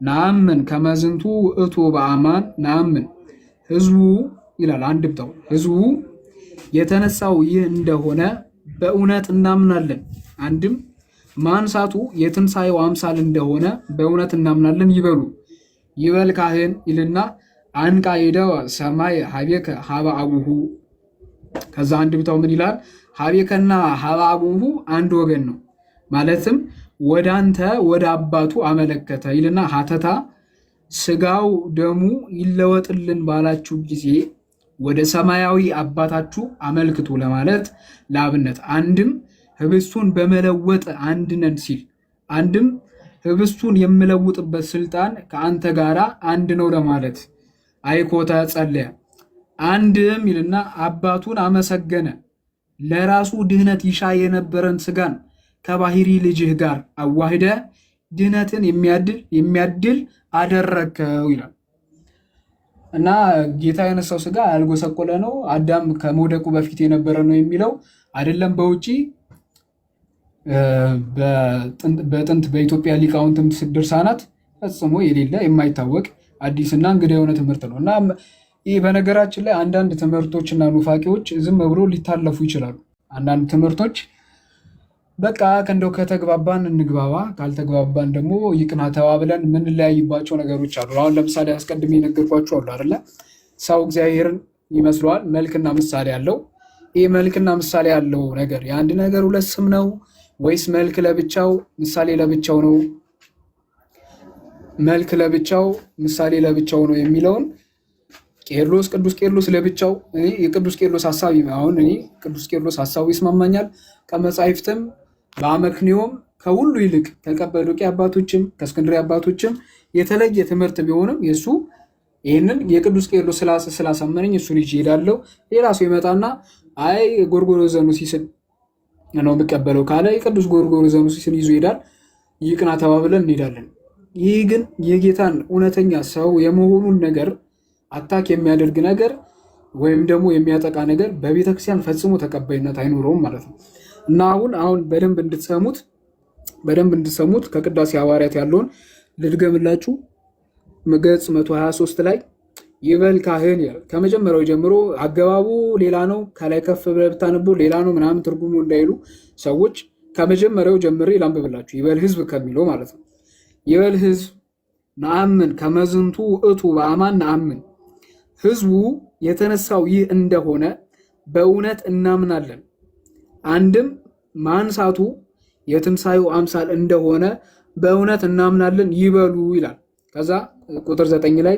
ናምን ከመዝንቱ ውእቱ በአማን ናምን ሕዝቡ ይላል። አንድምታው ሕዝቡ የተነሳው ይህ እንደሆነ በእውነት እናምናለን። አንድም ማንሳቱ የትንሣኤው አምሳል እንደሆነ በእውነት እናምናለን ይበሉ። ይበል ካህን ይልና አንቃ ሄደው ሰማይ ሀቤከ ሀበ አቡሁ። ከዛ አንድምታው ምን ይላል? ሀቤከና ሀበ አቡሁ አንድ ወገን ነው። ማለትም ወደ አንተ ወደ አባቱ አመለከተ ይልና ሀተታ ስጋው ደሙ ይለወጥልን ባላችሁ ጊዜ ወደ ሰማያዊ አባታችሁ አመልክቱ ለማለት ለአብነት አንድም ህብስቱን በመለወጥ አንድ ነን ሲል፣ አንድም ህብስቱን የምለውጥበት ስልጣን ከአንተ ጋር አንድ ነው ለማለት አይኮተ ጸለየ። አንድም ይልና አባቱን አመሰገነ ለራሱ ድህነት ይሻ የነበረን ስጋን ከባህሪ ልጅህ ጋር አዋህደ ድህነትን የሚያድል አደረከው ይላል። እና ጌታ የነሳው ስጋ ያልጎሰቆለ ነው፣ አዳም ከመውደቁ በፊት የነበረ ነው የሚለው አይደለም። በውጪ በጥንት በኢትዮጵያ ሊቃውንት ድርሳናት ፈጽሞ የሌለ የማይታወቅ አዲስና እንግዳ የሆነ ትምህርት ነው። እና ይህ በነገራችን ላይ አንዳንድ ትምህርቶችና ኑፋቄዎች ዝም ብሎ ሊታለፉ ይችላሉ። አንዳንድ ትምህርቶች በቃ እንደው ከተግባባን እንግባባ፣ ካልተግባባን ደግሞ ይቅና ተባብለን የምንለያይባቸው ነገሮች አሉ። አሁን ለምሳሌ አስቀድሜ የነገርኳችሁ አሉ አይደለ? ሰው እግዚአብሔርን ይመስለዋል፣ መልክና ምሳሌ አለው። ይህ መልክና ምሳሌ ያለው ነገር የአንድ ነገር ሁለት ስም ነው ወይስ መልክ ለብቻው ምሳሌ ለብቻው ነው? መልክ ለብቻው ምሳሌ ለብቻው ነው የሚለውን ቄርሎስ ቅዱስ ቄርሎስ ለብቻው የቅዱስ ቄርሎስ ሐሳብ አሁን ቅዱስ ቄርሎስ ሐሳቡ ይስማማኛል። ከመጻሕፍትም በአመክንዮም ከሁሉ ይልቅ ከቀጰዶቅያ አባቶችም ከእስክንድርያ አባቶችም የተለየ ትምህርት ቢሆንም የእሱ ይህንን የቅዱስ ቄርሎስ ስላሳመነኝ እሱ ልጅ ይሄዳለው። ሌላ ሰው ይመጣና አይ ጎርጎርዮስ ነው የምቀበለው ካለ የቅዱስ ጎርጎርዮስ ይዞ ይሄዳል። ይቅና ተባብለን እንሄዳለን። ይህ ግን የጌታን እውነተኛ ሰው የመሆኑን ነገር አታክ የሚያደርግ ነገር ወይም ደግሞ የሚያጠቃ ነገር በቤተክርስቲያን ፈጽሞ ተቀባይነት አይኖረውም ማለት ነው። እና አሁን በደንብ እንድትሰሙት በደንብ እንድሰሙት ከቅዳሴ ሐዋርያት ያለውን ልድገምላችሁ። ገጽ 123 ላይ ይበል ካህን ይላል። ከመጀመሪያው ጀምሮ አገባቡ ሌላ ነው፣ ከላይ ከፍ ብለህ ብታነቡ ሌላ ነው ምናምን ትርጉሙ እንዳይሉ ሰዎች ከመጀመሪያው ጀምሬ ላንብብላችሁ። ይበል ህዝብ ከሚለው ማለት ነው። ይበል ህዝብ ነአምን ከመዝንቱ ውእቱ በአማን ነአምን፣ ህዝቡ የተነሳው ይህ እንደሆነ በእውነት እናምናለን። አንድም ማንሳቱ የትንሣኤው አምሳል እንደሆነ በእውነት እናምናለን ይበሉ ይላል። ከዛ ቁጥር 9 ላይ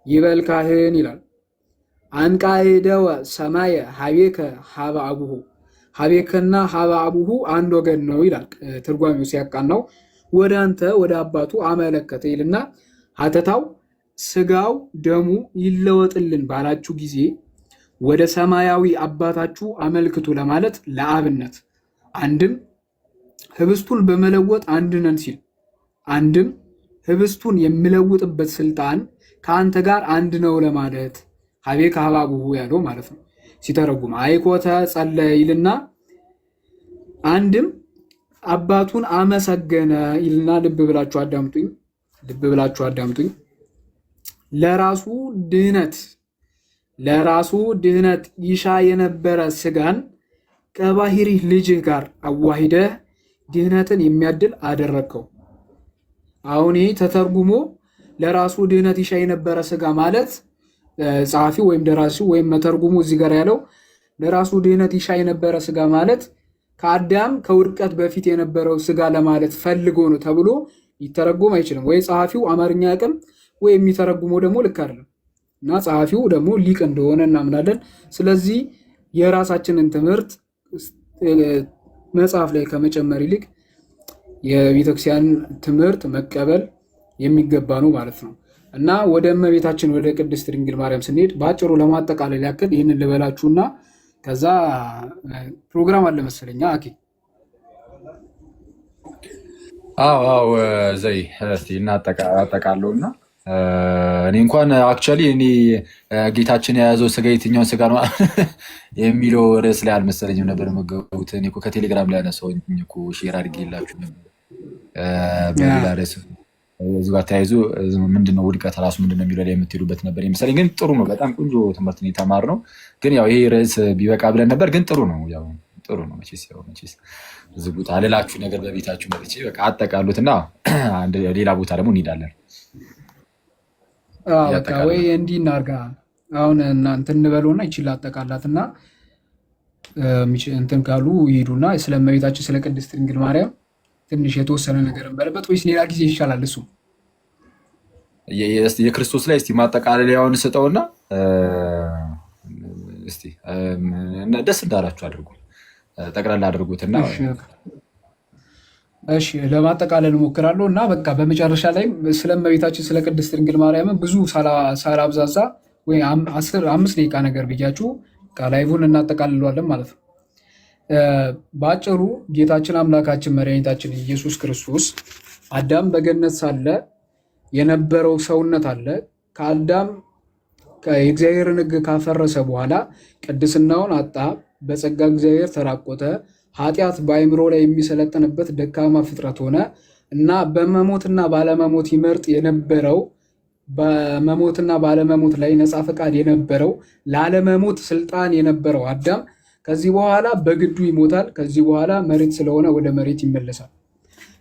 ይበል ካህን ይላል። አንቃይደወ ሰማየ ሀቤከ ሀበ አቡሁ፣ ሀቤከና ሀበ አቡሁ አንድ ወገን ነው ይላል ትርጓሜው ሲያቃናው። ወደ አንተ ወደ አባቱ አመለከተ ይልና ሀተታው ስጋው ደሙ ይለወጥልን ባላችሁ ጊዜ ወደ ሰማያዊ አባታችሁ አመልክቱ ለማለት ለአብነት፣ አንድም ህብስቱን በመለወጥ አንድ ነን ሲል፣ አንድም ህብስቱን የሚለውጥበት ስልጣን ከአንተ ጋር አንድ ነው ለማለት ሀቤከ ሀበ አቡሁ ያለው ማለት ነው። ሲተረጉም አይኮተ ጸለየ ይልና አንድም አባቱን አመሰገነ ይልና ልብ ብላችሁ አዳምጡኝ። ለራሱ ድህነት ይሻ የነበረ ስጋን ከባህሪ ልጅህ ጋር አዋሂደህ ድህነትን የሚያድል አደረግከው። አሁን ይህ ተተርጉሞ ለራሱ ድህነት ይሻ የነበረ ስጋ ማለት ጸሐፊው ወይም ደራሲው ወይም መተርጉሙ እዚህ ጋር ያለው ለራሱ ድህነት ይሻ የነበረ ስጋ ማለት ከአዳም ከውድቀት በፊት የነበረው ስጋ ለማለት ፈልጎ ነው ተብሎ ሊተረጎም አይችልም። ወይ ጸሐፊው አማርኛ ያቅም ወይ የሚተረጉመው ደግሞ ልክ አይደለም እና ጸሐፊው ደግሞ ሊቅ እንደሆነ እናምናለን። ስለዚህ የራሳችንን ትምህርት መጽሐፍ ላይ ከመጨመር ይልቅ የቤተክርስቲያን ትምህርት መቀበል የሚገባ ነው ማለት ነው። እና ወደ እመቤታችን ወደ ቅድስት ድንግል ማርያም ስንሄድ በአጭሩ ለማጠቃለል ያክል ይህንን ልበላችሁና ከዛ ፕሮግራም አለ መሰለኛ። አኬ አዎ ዘይ እስቲ እናጠቃለውና እኔ እንኳን አክቹዋሊ እኔ ጌታችን የያዘው ስጋ የትኛውን ስጋ ነው የሚለው ርዕስ ላይ አልመሰለኝም ነበር መገቡት። እኔ እኮ ከቴሌግራም ላይ ያነሳሁኝ እኮ ሼር አድርጌላችሁ ነበር በሌላ ርዕስ እዚህ ጋር ተያይዞ ምንድነው ውድቀት ራሱ ምንድነው የሚለው ላይ የምትሄዱበት ነበር የመሰለኝ። ግን ጥሩ ነው፣ በጣም ቆንጆ ትምህርት ነው የተማርነው። ግን ያው ይሄ ርዕስ ቢበቃ ብለን ነበር። ግን ጥሩ ነው፣ ያው ጥሩ ነው። መቼስ እዚህ ቦታ አልላችሁ ነገር በቤታችሁ መጥቼ በቃ አጠቃሉትና ሌላ ቦታ ደግሞ እንሄዳለን። በቃ ወይ እንዲህ እናድርጋ። አሁን እናንተ እንበለውና ይችላል አጠቃላትና እንትን ካሉ ይሄዱና ስለ እመቤታችን ስለ ቅድስት ድንግል ማርያም ትንሽ የተወሰነ ነገር እንበለበት ወይስ ሌላ ጊዜ ይሻላል? እሱ የክርስቶስ ላይ እስቲ ማጠቃለያውን ስጠውና እስቲ ደስ እንዳላችሁ አድርጉ፣ ጠቅላላ አድርጉትና እሺ ለማጠቃለል እሞክራለሁ። እና በቃ በመጨረሻ ላይ ስለ እመቤታችን ስለ ቅድስት ድንግል ማርያም ብዙ ሳላብዛዛ ወይ 5 ደቂቃ ነገር ብያችሁ ላይቡን እናጠቃልለዋለን ማለት ነው። በአጭሩ ጌታችን አምላካችን መድኃኒታችን ኢየሱስ ክርስቶስ አዳም በገነት ሳለ የነበረው ሰውነት አለ። ከአዳም የእግዚአብሔርን ሕግ ካፈረሰ በኋላ ቅድስናውን አጣ፣ በጸጋ እግዚአብሔር ተራቆተ፣ ኃጢአት በአእምሮ ላይ የሚሰለጥንበት ደካማ ፍጥረት ሆነ እና በመሞትና ባለመሞት ይመርጥ የነበረው በመሞትና ባለመሞት ላይ ነፃ ፈቃድ የነበረው ላለመሞት ስልጣን የነበረው አዳም ከዚህ በኋላ በግዱ ይሞታል። ከዚህ በኋላ መሬት ስለሆነ ወደ መሬት ይመለሳል።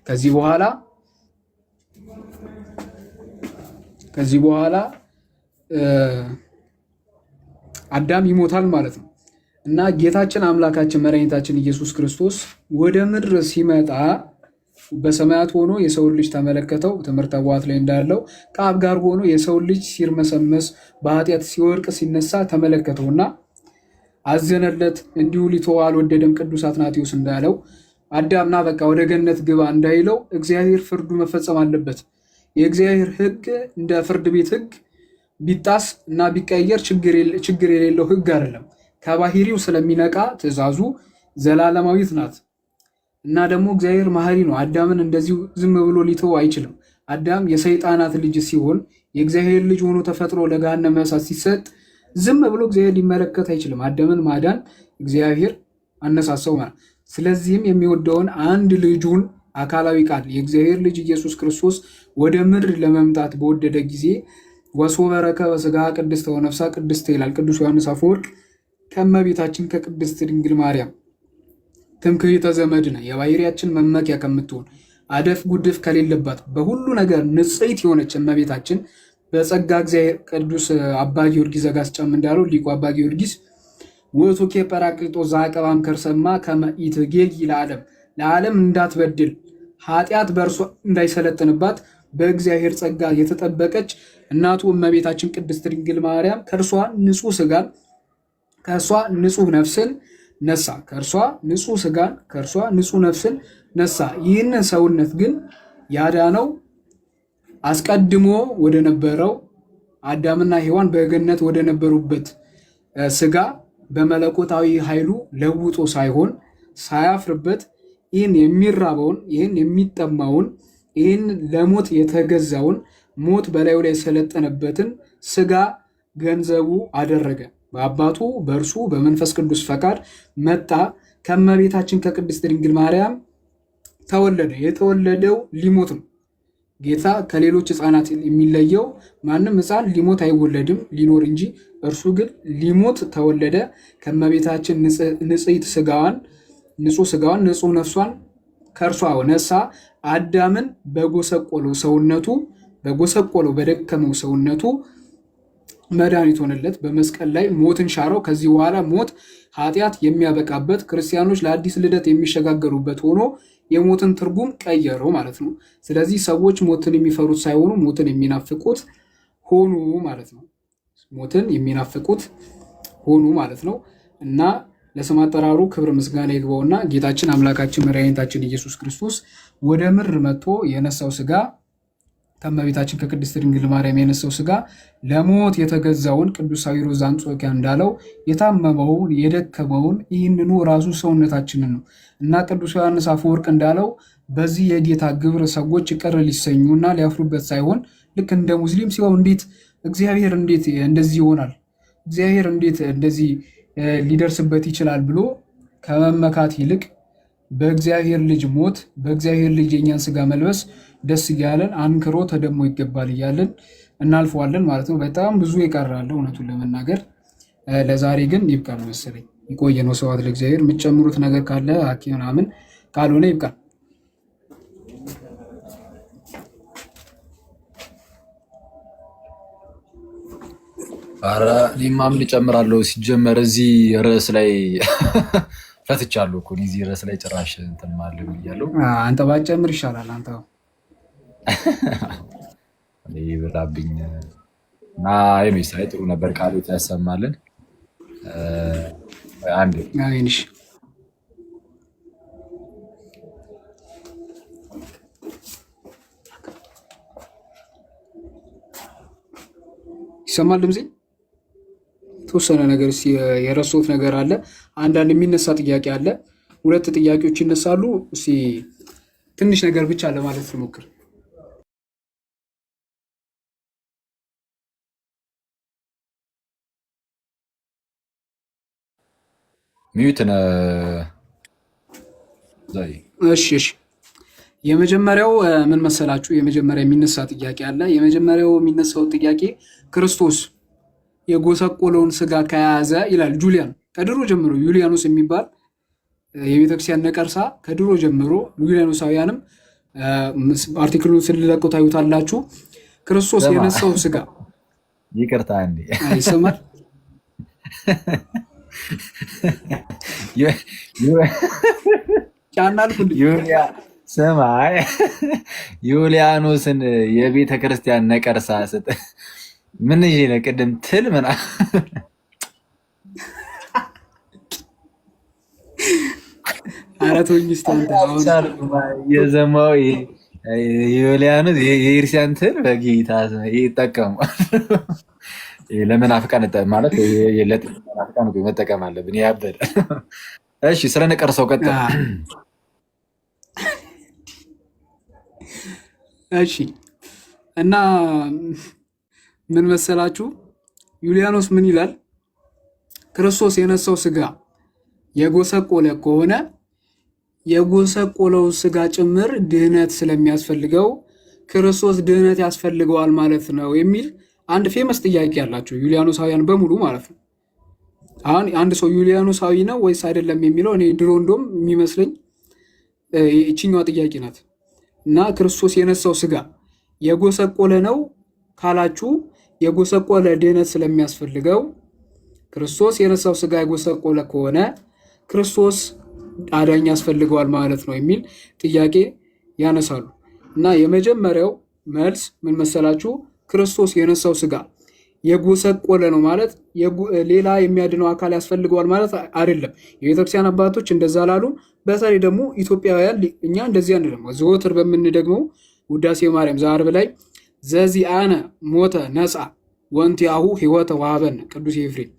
ከዚህ በኋላ አዳም ይሞታል ማለት ነው እና ጌታችን አምላካችን መድኃኒታችን ኢየሱስ ክርስቶስ ወደ ምድር ሲመጣ በሰማያት ሆኖ የሰው ልጅ ተመለከተው። ትምህርተ ኅቡዓት ላይ እንዳለው ከአብ ጋር ሆኖ የሰው ልጅ ሲርመሰመስ በኃጢአት ሲወድቅ ሲነሳ ተመለከተውና አዘነለት። እንዲሁ ሊተወው አልወደደም። ቅዱስ አትናቴዎስ እንዳለው አዳምና በቃ ወደ ገነት ግባ እንዳይለው እግዚአብሔር ፍርዱ መፈጸም አለበት። የእግዚአብሔር ሕግ እንደ ፍርድ ቤት ሕግ ቢጣስ እና ቢቀየር ችግር የሌለው ሕግ አይደለም። ከባህሪው ስለሚነቃ ትእዛዙ ዘላለማዊት ናት እና ደግሞ እግዚአብሔር መሐሪ ነው። አዳምን እንደዚሁ ዝም ብሎ ሊተወው አይችልም። አዳም የሰይጣናት ልጅ ሲሆን የእግዚአብሔር ልጅ ሆኖ ተፈጥሮ ለገሃነመ እሳት ሲሰጥ ዝም ብሎ እግዚአብሔር ሊመለከት አይችልም። አዳምን ማዳን እግዚአብሔር አነሳሰው ማለት። ስለዚህም የሚወደውን አንድ ልጁን አካላዊ ቃል የእግዚአብሔር ልጅ ኢየሱስ ክርስቶስ ወደ ምድር ለመምጣት በወደደ ጊዜ ወሶበ ረከበ ሥጋ ቅድስተ ወነፍሳ ቅድስተ ይላል ቅዱስ ዮሐንስ አፈወርቅ። ከእመቤታችን ከቅድስት ድንግል ማርያም ትምክህተ ዘመድነ የባሕርያችን መመኪያ ከምትሆን አደፍ ጉድፍ ከሌለባት በሁሉ ነገር ንጽሕት የሆነች እመቤታችን በጸጋ እግዚአብሔር ቅዱስ አባ ጊዮርጊስ ዘጋስጫም እንዳለው ሊቁ አባ ጊዮርጊስ ውእቱኬ ጰራቅሊጦስ ዘአቀባም ከርሰማ ከመ ኢትጌጊ ለዓለም እንዳትበድል ኃጢአት በእርሷ እንዳይሰለጥንባት በእግዚአብሔር ጸጋ የተጠበቀች እናቱ እመቤታችን ቅድስት ድንግል ማርያም ከእርሷ ንጹሕ ሥጋን ከእርሷ ንጹሕ ነፍስን ነሳ። ከእርሷ ንጹሕ ሥጋን ከእርሷ ንጹሕ ነፍስን ነሳ። ይህንን ሰውነት ግን ያዳነው አስቀድሞ ወደ ነበረው አዳምና ሔዋን በገነት ወደ ነበሩበት ሥጋ በመለኮታዊ ኃይሉ ለውጦ ሳይሆን ሳያፍርበት ይህን የሚራበውን ይህን የሚጠማውን ይህን ለሞት የተገዛውን ሞት በላዩ ላይ የሰለጠነበትን ሥጋ ገንዘቡ አደረገ። በአባቱ በእርሱ በመንፈስ ቅዱስ ፈቃድ መጣ። ከእመቤታችን ከቅድስት ድንግል ማርያም ተወለደ። የተወለደው ሊሞት ነው። ጌታ ከሌሎች ሕፃናት የሚለየው ማንም ሕፃን ሊሞት አይወለድም ሊኖር እንጂ፣ እርሱ ግን ሊሞት ተወለደ። ከእመቤታችን ንጽሕት ሥጋዋን ንጹሕ ሥጋዋን ንጹሕ ነፍሷን ከእርሷ ነሳ። አዳምን በጎሰቆለው በደከመው ሰውነቱ መድኃኒት ሆነለት። በመስቀል ላይ ሞትን ሻረው። ከዚህ በኋላ ሞት ኃጢአት የሚያበቃበት ክርስቲያኖች ለአዲስ ልደት የሚሸጋገሩበት ሆኖ የሞትን ትርጉም ቀየረው ማለት ነው። ስለዚህ ሰዎች ሞትን የሚፈሩት ሳይሆኑ ሞትን የሚናፍቁት ሆኑ ማለት ነው። ሞትን የሚናፍቁት ሆኑ ማለት ነው እና ለስም አጠራሩ ክብር ምስጋና ይግባውና ጌታችን አምላካችን መድኃኒታችን ኢየሱስ ክርስቶስ ወደ ምድር መጥቶ የነሳው ሥጋ ከእመቤታችን ከቅድስት ድንግል ማርያም የነሳው ሥጋ ለሞት የተገዛውን ቅዱስ ሳዊሮስ ዘአንጾኪያ እንዳለው የታመመውን የደከመውን ይህንኑ ራሱ ሰውነታችንን ነው እና ቅዱስ ዮሐንስ አፈወርቅ እንዳለው በዚህ የጌታ ግብር ሰዎች ቅር ሊሰኙና ሊያፍሩበት ሳይሆን ልክ እንደ ሙስሊም ሲሆን እንዴት እግዚአብሔር እንዴት እንደዚህ ይሆናል፣ እግዚአብሔር እንዴት እንደዚህ ሊደርስበት ይችላል ብሎ ከመመካት ይልቅ በእግዚአብሔር ልጅ ሞት በእግዚአብሔር ልጅ የኛን ሥጋ መልበስ ደስ እያለን አንክሮ ተደሞ ይገባል እያለን እናልፈዋለን ማለት ነው። በጣም ብዙ ይቀራል እውነቱን ለመናገር። ለዛሬ ግን ይብቃል መሰለኝ። ይቆየ ነው። ስብሐት ለእግዚአብሔር። የምትጨምሩት ነገር ካለ አኪ ምናምን፣ ካልሆነ ይብቃል። ኧረ እኔማ ምን እጨምራለሁ? ሲጀመር እዚህ ርዕስ ላይ ፈትቻለሁ እኮ እዚህ ርዕስ ላይ ጭራሽ እንትን ማለም እያለሁ አንተ ባጨምር ይሻላል። አንተ ይበላብኝ እና የሚሳይ ጥሩ ነበር። ቃሎት ያሰማልን። አንድ አይንሽ ይሰማል ድምጼ? የተወሰነ ነገር የረሱት ነገር አለ። አንዳንድ የሚነሳ ጥያቄ አለ። ሁለት ጥያቄዎች ይነሳሉ። ትንሽ ነገር ብቻ ለማለት ልሞክር። ሚዩት እሺ። የመጀመሪያው ምን መሰላችሁ? የመጀመሪያ የሚነሳ ጥያቄ አለ። የመጀመሪያው የሚነሳው ጥያቄ ክርስቶስ የጎሰቆለውን ሥጋ ከያዘ ይላል ጁሊያን። ከድሮ ጀምሮ ዩሊያኖስ የሚባል የቤተክርስቲያን ነቀርሳ ከድሮ ጀምሮ ዩሊያኖሳውያንም አርቲክሉን ስለለቀው ታዩታላችሁ። ክርስቶስ የነሳው ሥጋ ይቅርታ እንዴ ይሰማል? ስማ ዩሊያኖስን የቤተ ክርስቲያን ነቀርሳ ስጥ ምን ነው ቅድም ትል ምና የዘማው ዩሊያኖስ የኢርሲያን ትል በጌታ ይጠቀሙ። ለመናፍቃን ማለት ለመናፍቃን መጠቀም አለብን። ያበደ እሺ፣ ስለነቀርሰው ቀጥታ እሺ። እና ምን መሰላችሁ ዩሊያኖስ ምን ይላል? ክርስቶስ የነሳው ሥጋ የጎሰቆለ ከሆነ የጎሰቆለው ስጋ ጭምር ድህነት ስለሚያስፈልገው ክርስቶስ ድህነት ያስፈልገዋል ማለት ነው የሚል አንድ ፌመስ ጥያቄ ያላቸው ዩሊያኖሳውያን በሙሉ ማለት ነው። አሁን አንድ ሰው ዩሊያኖሳዊ ነው ወይስ አይደለም የሚለው እኔ ድሮ እንደውም የሚመስለኝ ይችኛዋ ጥያቄ ናት። እና ክርስቶስ የነሳው ስጋ የጎሰቆለ ነው ካላችሁ የጎሰቆለ ድህነት ስለሚያስፈልገው ክርስቶስ የነሳው ስጋ የጎሰቆለ ከሆነ ክርስቶስ አዳኝ ያስፈልገዋል ማለት ነው የሚል ጥያቄ ያነሳሉ። እና የመጀመሪያው መልስ ምን መሰላችሁ? ክርስቶስ የነሳው ስጋ የጎሰቆለ ነው ማለት ሌላ የሚያድነው አካል ያስፈልገዋል ማለት አይደለም። የቤተክርስቲያን አባቶች እንደዛ ላሉ፣ በተለይ ደግሞ ኢትዮጵያውያን እኛ እንደዚህ አንልም። ዘወትር በምንደግመው ውዳሴ ማርያም ዘዓርብ ላይ ዘዚአነ ሞተ ነሳ ወንቲአሁ ሕይወተ ወሀበነ ቅዱስ ኤፍሬም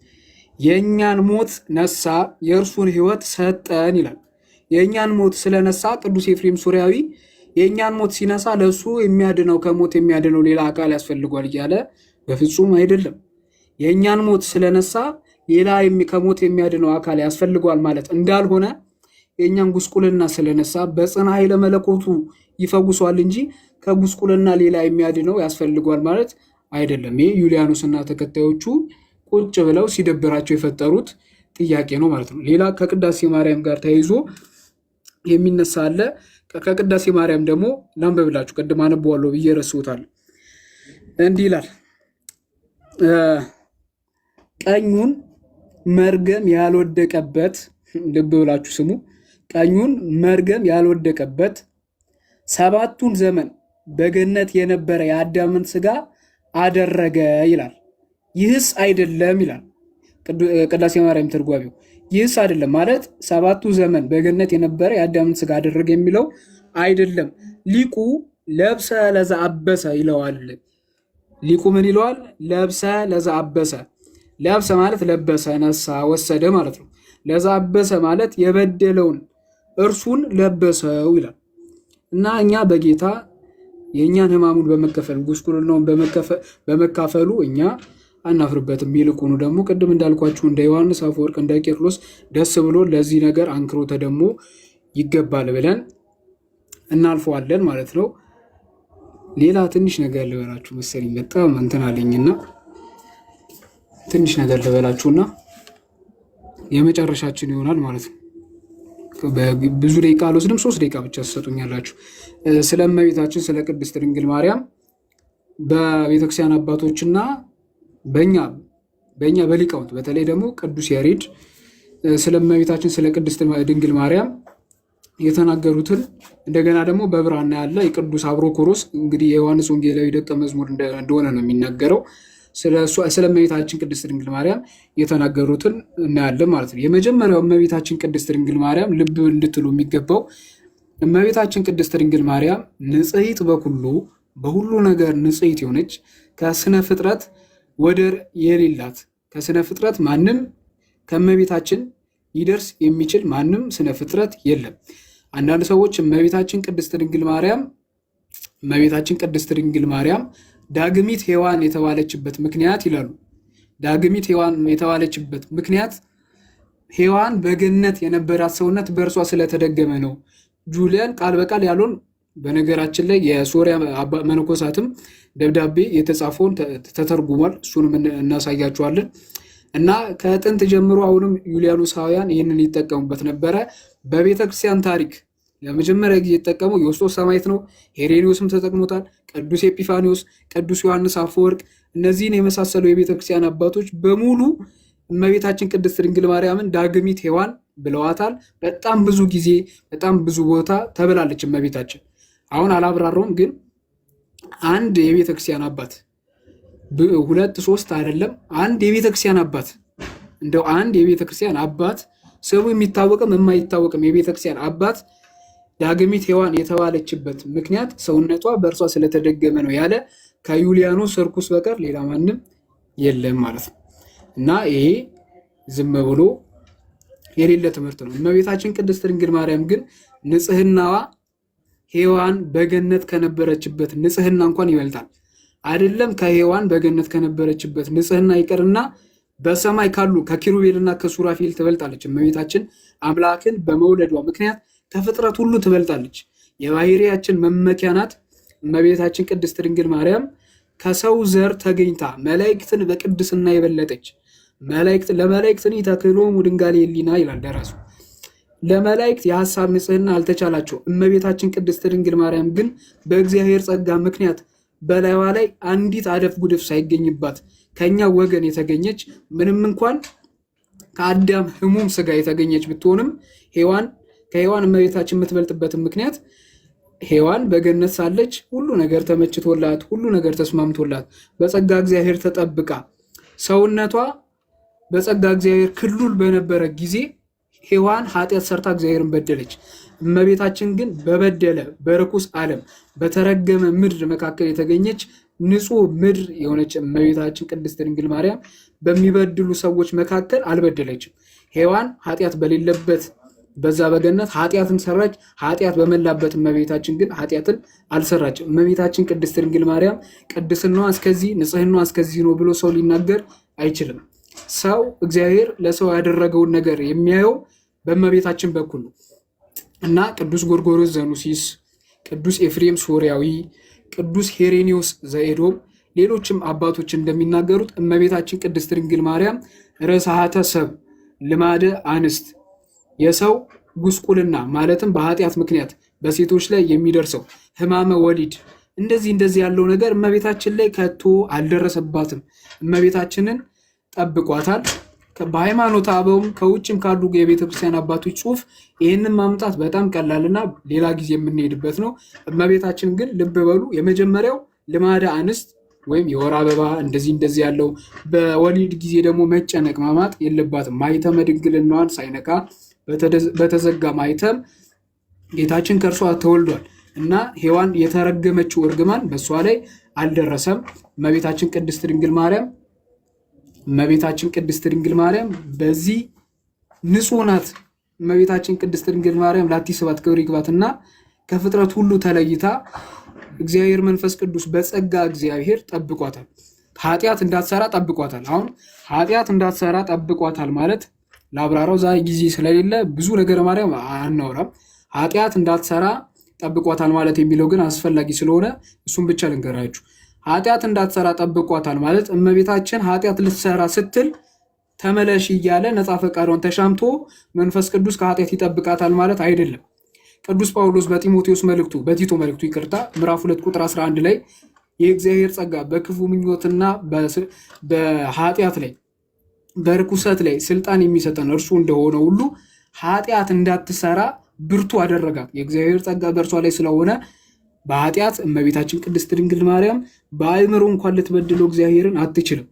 የእኛን ሞት ነሳ የእርሱን ሕይወት ሰጠን ይላል። የእኛን ሞት ስለነሳ ቅዱስ ኤፍሬም ሱሪያዊ የእኛን ሞት ሲነሳ ለእሱ የሚያድነው ከሞት የሚያድነው ሌላ አካል ያስፈልጓል እያለ በፍጹም አይደለም። የእኛን ሞት ስለነሳ ሌላ ከሞት የሚያድነው አካል ያስፈልጓል ማለት እንዳልሆነ የእኛን ጉስቁልና ስለነሳ በጽና ኃይለ መለኮቱ ይፈውሷል እንጂ ከጉስቁልና ሌላ የሚያድነው ያስፈልጓል ማለት አይደለም። ይህ ዩሊያኖስና ተከታዮቹ ቁጭ ብለው ሲደብራቸው የፈጠሩት ጥያቄ ነው ማለት ነው። ሌላ ከቅዳሴ ማርያም ጋር ተያይዞ የሚነሳ አለ። ከቅዳሴ ማርያም ደግሞ ላንብብላችሁ፣ ቅድም አነበዋለሁ ብዬ ረስቶታል። እንዲህ ይላል፣ ቀኙን መርገም ያልወደቀበት፣ ልብ ብላችሁ ስሙ፣ ቀኙን መርገም ያልወደቀበት 7ቱን ዘመን በገነት የነበረ የአዳምን ስጋ አደረገ ይላል። ይህስ አይደለም ይላል ቅዳሴ ማርያም ተርጓሚው። ይህስ አይደለም ማለት 7ቱ ዘመን በገነት የነበረ የአዳምን ስጋ አደረገ የሚለው አይደለም። ሊቁ ለብሰ ለዛ አበሰ ይለዋል። ሊቁ ምን ይለዋል? ለብሰ ለዛ አበሰ። ለብሰ ማለት ለበሰ፣ ነሳ፣ ወሰደ ማለት ነው። ለዛ አበሰ ማለት የበደለውን እርሱን ለበሰው ይላል። እና እኛ በጌታ የእኛን ሕማሙን በመከፈል ጉስቁልናውን በመካፈሉ እኛ አናፍርበትም። ይልቁኑ ደግሞ ቅድም እንዳልኳችሁ እንደ ዮሐንስ አፈወርቅ እንደ ቄርሎስ ደስ ብሎ ለዚህ ነገር አንክሮተ ደግሞ ይገባል ብለን እናልፈዋለን ማለት ነው። ሌላ ትንሽ ነገር ልበላችሁ መሰለኝ፣ በጣም እንትን አለኝና ትንሽ ነገር ልበላችሁና የመጨረሻችን ይሆናል ማለት ነው። ብዙ ደቂቃ አልወስድም፣ 3 ደቂቃ ብቻ ትሰጡኛላችሁ። ስለ እመቤታችን ስለ ቅድስት ድንግል ማርያም በቤተክርስቲያን አባቶችና በእኛ በሊቃውንት በተለይ ደግሞ ቅዱስ ያሬድ ስለ እመቤታችን ስለ ቅድስት ድንግል ማርያም የተናገሩትን እንደገና ደግሞ በብራና ያለ የቅዱስ አብሮኮሮስ እንግዲህ የዮሐንስ ወንጌላዊ ደቀ መዝሙር እንደሆነ ነው የሚናገረው። ስለ እመቤታችን ቅድስት ድንግል ማርያም የተናገሩትን እናያለን ማለት ነው። የመጀመሪያው እመቤታችን ቅድስት ድንግል ማርያም ልብ እንድትሉ የሚገባው እመቤታችን ቅድስት ድንግል ማርያም ንጽሕት በኩሉ በሁሉ ነገር ንጽሕት የሆነች ከስነ ፍጥረት ወደር የሌላት ከስነ ፍጥረት ማንም ከእመቤታችን ሊደርስ የሚችል ማንም ስነ ፍጥረት የለም። አንዳንድ ሰዎች እመቤታችን ቅድስት ድንግል ማርያም ዳግሚት ሔዋን የተባለችበት ምክንያት ይላሉ። ዳግሚት ሔዋን የተባለችበት ምክንያት ሔዋን በገነት የነበራት ሰውነት በእርሷ ስለተደገመ ነው። ጁሊያን ቃል በቃል ያሉን በነገራችን ላይ የሶሪያ መነኮሳትም ደብዳቤ የተጻፈውን ተተርጉሟል። እሱንም እናሳያችኋለን። እና ከጥንት ጀምሮ አሁንም ዩሊያኖሳውያን ይህንን ይጠቀሙበት ነበረ። በቤተክርስቲያን ታሪክ ለመጀመሪያ ጊዜ የተጠቀመው ዮስጦስ ሰማዕት ነው። ሄሬኒዮስም ተጠቅሞታል። ቅዱስ ኤጲፋኒዎስ፣ ቅዱስ ዮሐንስ አፈወርቅ፣ እነዚህን የመሳሰሉ የቤተክርስቲያን አባቶች በሙሉ እመቤታችን ቅድስት ድንግል ማርያምን ዳግሚት ሔዋን ብለዋታል። በጣም ብዙ ጊዜ በጣም ብዙ ቦታ ተብላለች እመቤታችን። አሁን አላብራራውም፣ ግን አንድ የቤተክርስቲያን አባት 2 3 አይደለም፣ አንድ የቤተክርስቲያን አባት እንደው አንድ የቤተክርስቲያን አባት ስሙ የሚታወቅም የማይታወቅም የቤተክርስቲያን አባት ዳግሚት ሔዋን የተባለችበት ምክንያት ሰውነቷ በእርሷ ስለተደገመ ነው ያለ ከዩሊያኖስ ርኩስ በቀር ሌላ ማንም የለም ማለት ነው። እና ይሄ ዝም ብሎ የሌለ ትምህርት ነው። እመቤታችን ቅድስት ድንግል ማርያም ግን ንጽህናዋ ሔዋን በገነት ከነበረችበት ንጽህና እንኳን ይበልጣል። አይደለም ከሔዋን በገነት ከነበረችበት ንጽህና ይቅርና በሰማይ ካሉ ከኪሩቤልና ከሱራፌል ትበልጣለች። እመቤታችን አምላክን በመውለዷ ምክንያት ከፍጥረት ሁሉ ትበልጣለች። የባህሪያችን መመኪያ ናት። እመቤታችን ቅድስት ድንግል ማርያም ከሰው ዘር ተገኝታ መላእክትን በቅድስና የበለጠች ለመላእክትን ተክህሎሙ ድንጋሌ ሕሊና ይላል ደራሱ። ለመላእክት የሐሳብ ንጽህና አልተቻላቸው። እመቤታችን ቅድስት ድንግል ማርያም ግን በእግዚአብሔር ጸጋ ምክንያት በላይዋ ላይ አንዲት አደፍ ጉድፍ ሳይገኝባት ከኛ ወገን የተገኘች ምንም እንኳን ከአዳም ሕሙም ስጋ የተገኘች ብትሆንም ከሔዋን እመቤታችን የምትበልጥበትን ምክንያት ሔዋን በገነት ሳለች ሁሉ ነገር ተመችቶላት ሁሉ ነገር ተስማምቶላት በጸጋ እግዚአብሔር ተጠብቃ ሰውነቷ በጸጋ እግዚአብሔር ክልል በነበረ ጊዜ ሔዋን ኃጢአት ሰርታ እግዚአብሔርን በደለች። እመቤታችን ግን በበደለ በርኩስ ዓለም በተረገመ ምድር መካከል የተገኘች ንጹህ ምድር የሆነች እመቤታችን ቅድስት ድንግል ማርያም በሚበድሉ ሰዎች መካከል አልበደለችም። ሔዋን ኃጢአት በሌለበት በዛ በገነት ኃጢአትን ሰራች። ኃጢአት በመላበት እመቤታችን ግን ኃጢአትን አልሰራችም። እመቤታችን ቅድስት ድንግል ማርያም ቅድስናዋ እስከዚህ ንጽህናዋ እስከዚህ ነው ብሎ ሰው ሊናገር አይችልም። ሰው እግዚአብሔር ለሰው ያደረገውን ነገር የሚያየው በእመቤታችን በኩል ነው እና ቅዱስ ጎርጎርዮስ ዘኑሲስ፣ ቅዱስ ኤፍሬም ሶርያዊ፣ ቅዱስ ሄሬኒዮስ ዘኤዶም ሌሎችም አባቶች እንደሚናገሩት እመቤታችን ቅድስት ድንግል ማርያም ርሥዓተ ሰብ ልማደ አንስት የሰው ጉስቁልና ማለትም በኃጢአት ምክንያት በሴቶች ላይ የሚደርሰው ሕማመ ወሊድ እንደዚህ ያለው ነገር እመቤታችን ላይ ከቶ አልደረሰባትም። እመቤታችንን ጠብቋታል። በሃይማኖተ አበውም ከውጭም ካሉ የቤተ ክርስቲያን አባቶች ጽሑፍ ይህንን ማምጣት በጣም ቀላልና ሌላ ጊዜ የምንሄድበት ነው። እመቤታችን ግን ልብ በሉ፣ የመጀመሪያው ልማደ አንስት ወይም የወር አበባ እንደዚህ ያለው በወሊድ ጊዜ ደግሞ መጨነቅ ማማጥ የለባትም። ማኅተመ ድንግልናዋን ሳይነካ በተዘጋ ማኅተም ጌታችን ከእርሷ ተወልዷል እና ሔዋን የተረገመችው እርግማን በእሷ ላይ አልደረሰም። እመቤታችን ቅድስት ድንግል ማርያም በዚህ ንጹሕ ናት። እመቤታችን ቅድስት ድንግል ማርያም ላቲ ስብሐት ክብር ይግባትና ከፍጥረት ሁሉ ተለይታ እግዚአብሔር መንፈስ ቅዱስ በጸጋ እግዚአብሔር ጠብቋታል። ኃጢአት እንዳትሰራ ጠብቋታል። አሁን ኃጢአት እንዳትሰራ ጠብቋታል ማለት ለአብራራው ዛሬ ጊዜ ስለሌለ ብዙ ነገር ማርያም አናወራም። ኃጢአት እንዳትሰራ ጠብቋታል ማለት የሚለው ግን አስፈላጊ ስለሆነ እሱም ብቻ ልንገራችሁ። ኃጢአት እንዳትሰራ ጠብቋታል ማለት እመቤታችን ኃጢአት ልትሰራ ስትል ተመለሽ እያለ ነፃ ፈቃዷን ተሻምቶ መንፈስ ቅዱስ ከኃጢአት ይጠብቃታል ማለት አይደለም። ቅዱስ ጳውሎስ በቲቶ መልእክቱ ምዕራፍ 2 ቁጥር 11 ላይ የእግዚአብሔር ጸጋ በክፉ ምኞትና በኃጢአት ላይ በርኩሰት ላይ ስልጣን የሚሰጠን እርሱ እንደሆነ ሁሉ ኃጢአት እንዳትሰራ ብርቱ አደረጋት። የእግዚአብሔር ጸጋ በእርሷ ላይ ስለሆነ በኃጢአት እመቤታችን ቅድስት ድንግል ማርያም በአእምሮ እንኳን ልትበድለው እግዚአብሔርን አትችልም።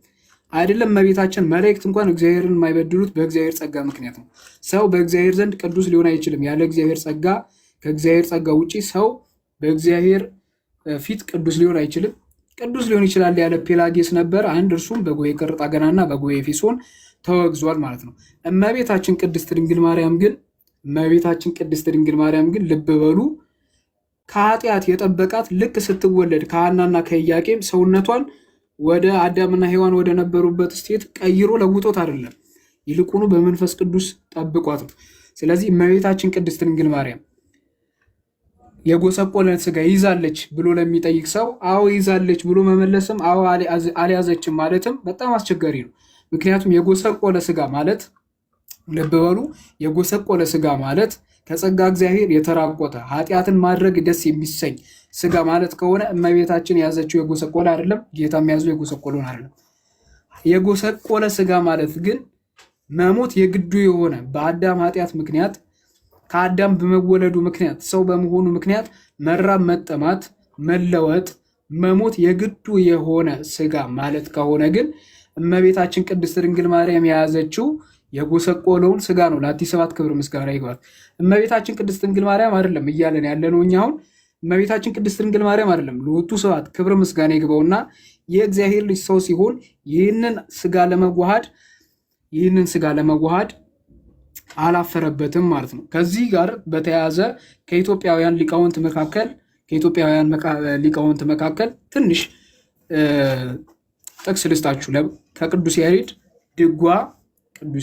አይደለም እመቤታችን፣ መላእክት እንኳን እግዚአብሔርን የማይበድሉት በእግዚአብሔር ጸጋ ምክንያት ነው። ሰው በእግዚአብሔር ዘንድ ቅዱስ ሊሆን አይችልም ያለ እግዚአብሔር ጸጋ። ከእግዚአብሔር ጸጋ ውጪ ሰው በእግዚአብሔር ፊት ቅዱስ ሊሆን አይችልም። ቅዱስ ሊሆን ይችላል ያለ ፔላጌስ ነበር አንድ፣ እርሱም በጎየ ቀርጣገናና በጎየ ኤፌሶን ተወግዟል ማለት ነው። እመቤታችን ቅድስት ድንግል ማርያም ግን ልብ በሉ ከኃጢአት የጠበቃት ልክ ስትወለድ ከሐናና ከኢያቄም ሰውነቷን ወደ አዳምና ሔዋን ወደ ነበሩበት ስቴት ቀይሮ ለውጦት አይደለም፣ ይልቁኑ በመንፈስ ቅዱስ ጠብቋት ነው። ስለዚህ እመቤታችን ቅድስት ድንግል ማርያም የጎሰቆለን ስጋ ይዛለች ብሎ ለሚጠይቅ ሰው አዎ ይዛለች ብሎ መመለስም አዎ አልያዘችም ማለትም በጣም አስቸጋሪ ነው። ምክንያቱም የጎሰቆለ ስጋ ማለት ልብ በሉ፣ የጎሰቆለ ስጋ ማለት ከጸጋ እግዚአብሔር የተራቆተ ኃጢአትን ማድረግ ደስ የሚሰኝ ስጋ ማለት ከሆነ እመቤታችን የያዘችው የጎሰቆለ አይደለም፣ ጌታም የያዘው የጎሰቆለውን አይደለም። የጎሰቆለ ስጋ ማለት ግን መሞት የግዱ የሆነ በአዳም ኃጢአት ምክንያት ከአዳም በመወለዱ ምክንያት ሰው በመሆኑ ምክንያት መራብ፣ መጠማት፣ መለወጥ፣ መሞት የግዱ የሆነ ስጋ ማለት ከሆነ ግን እመቤታችን ቅድስት ድንግል ማርያም የያዘችው የጎሰቆለውን ስጋ ነው። ላቲ ስብሐት ክብር ምስጋና ይግባት። እመቤታችን ቅድስት ድንግል ማርያም አይደለም እያለን ያለ ነው እኛ አሁን። እመቤታችን ቅድስት ድንግል ማርያም አይደለም ሎቱ ስብሐት ክብር ምስጋና ይግባውና የእግዚአብሔር ልጅ ሰው ሲሆን ይህንን ስጋ ለመዋሃድ አላፈረበትም ማለት ነው። ከዚህ ጋር በተያያዘ ከኢትዮጵያውያን ሊቃውንት መካከል ትንሽ ጥቅስ ልስጣችሁ። ከቅዱስ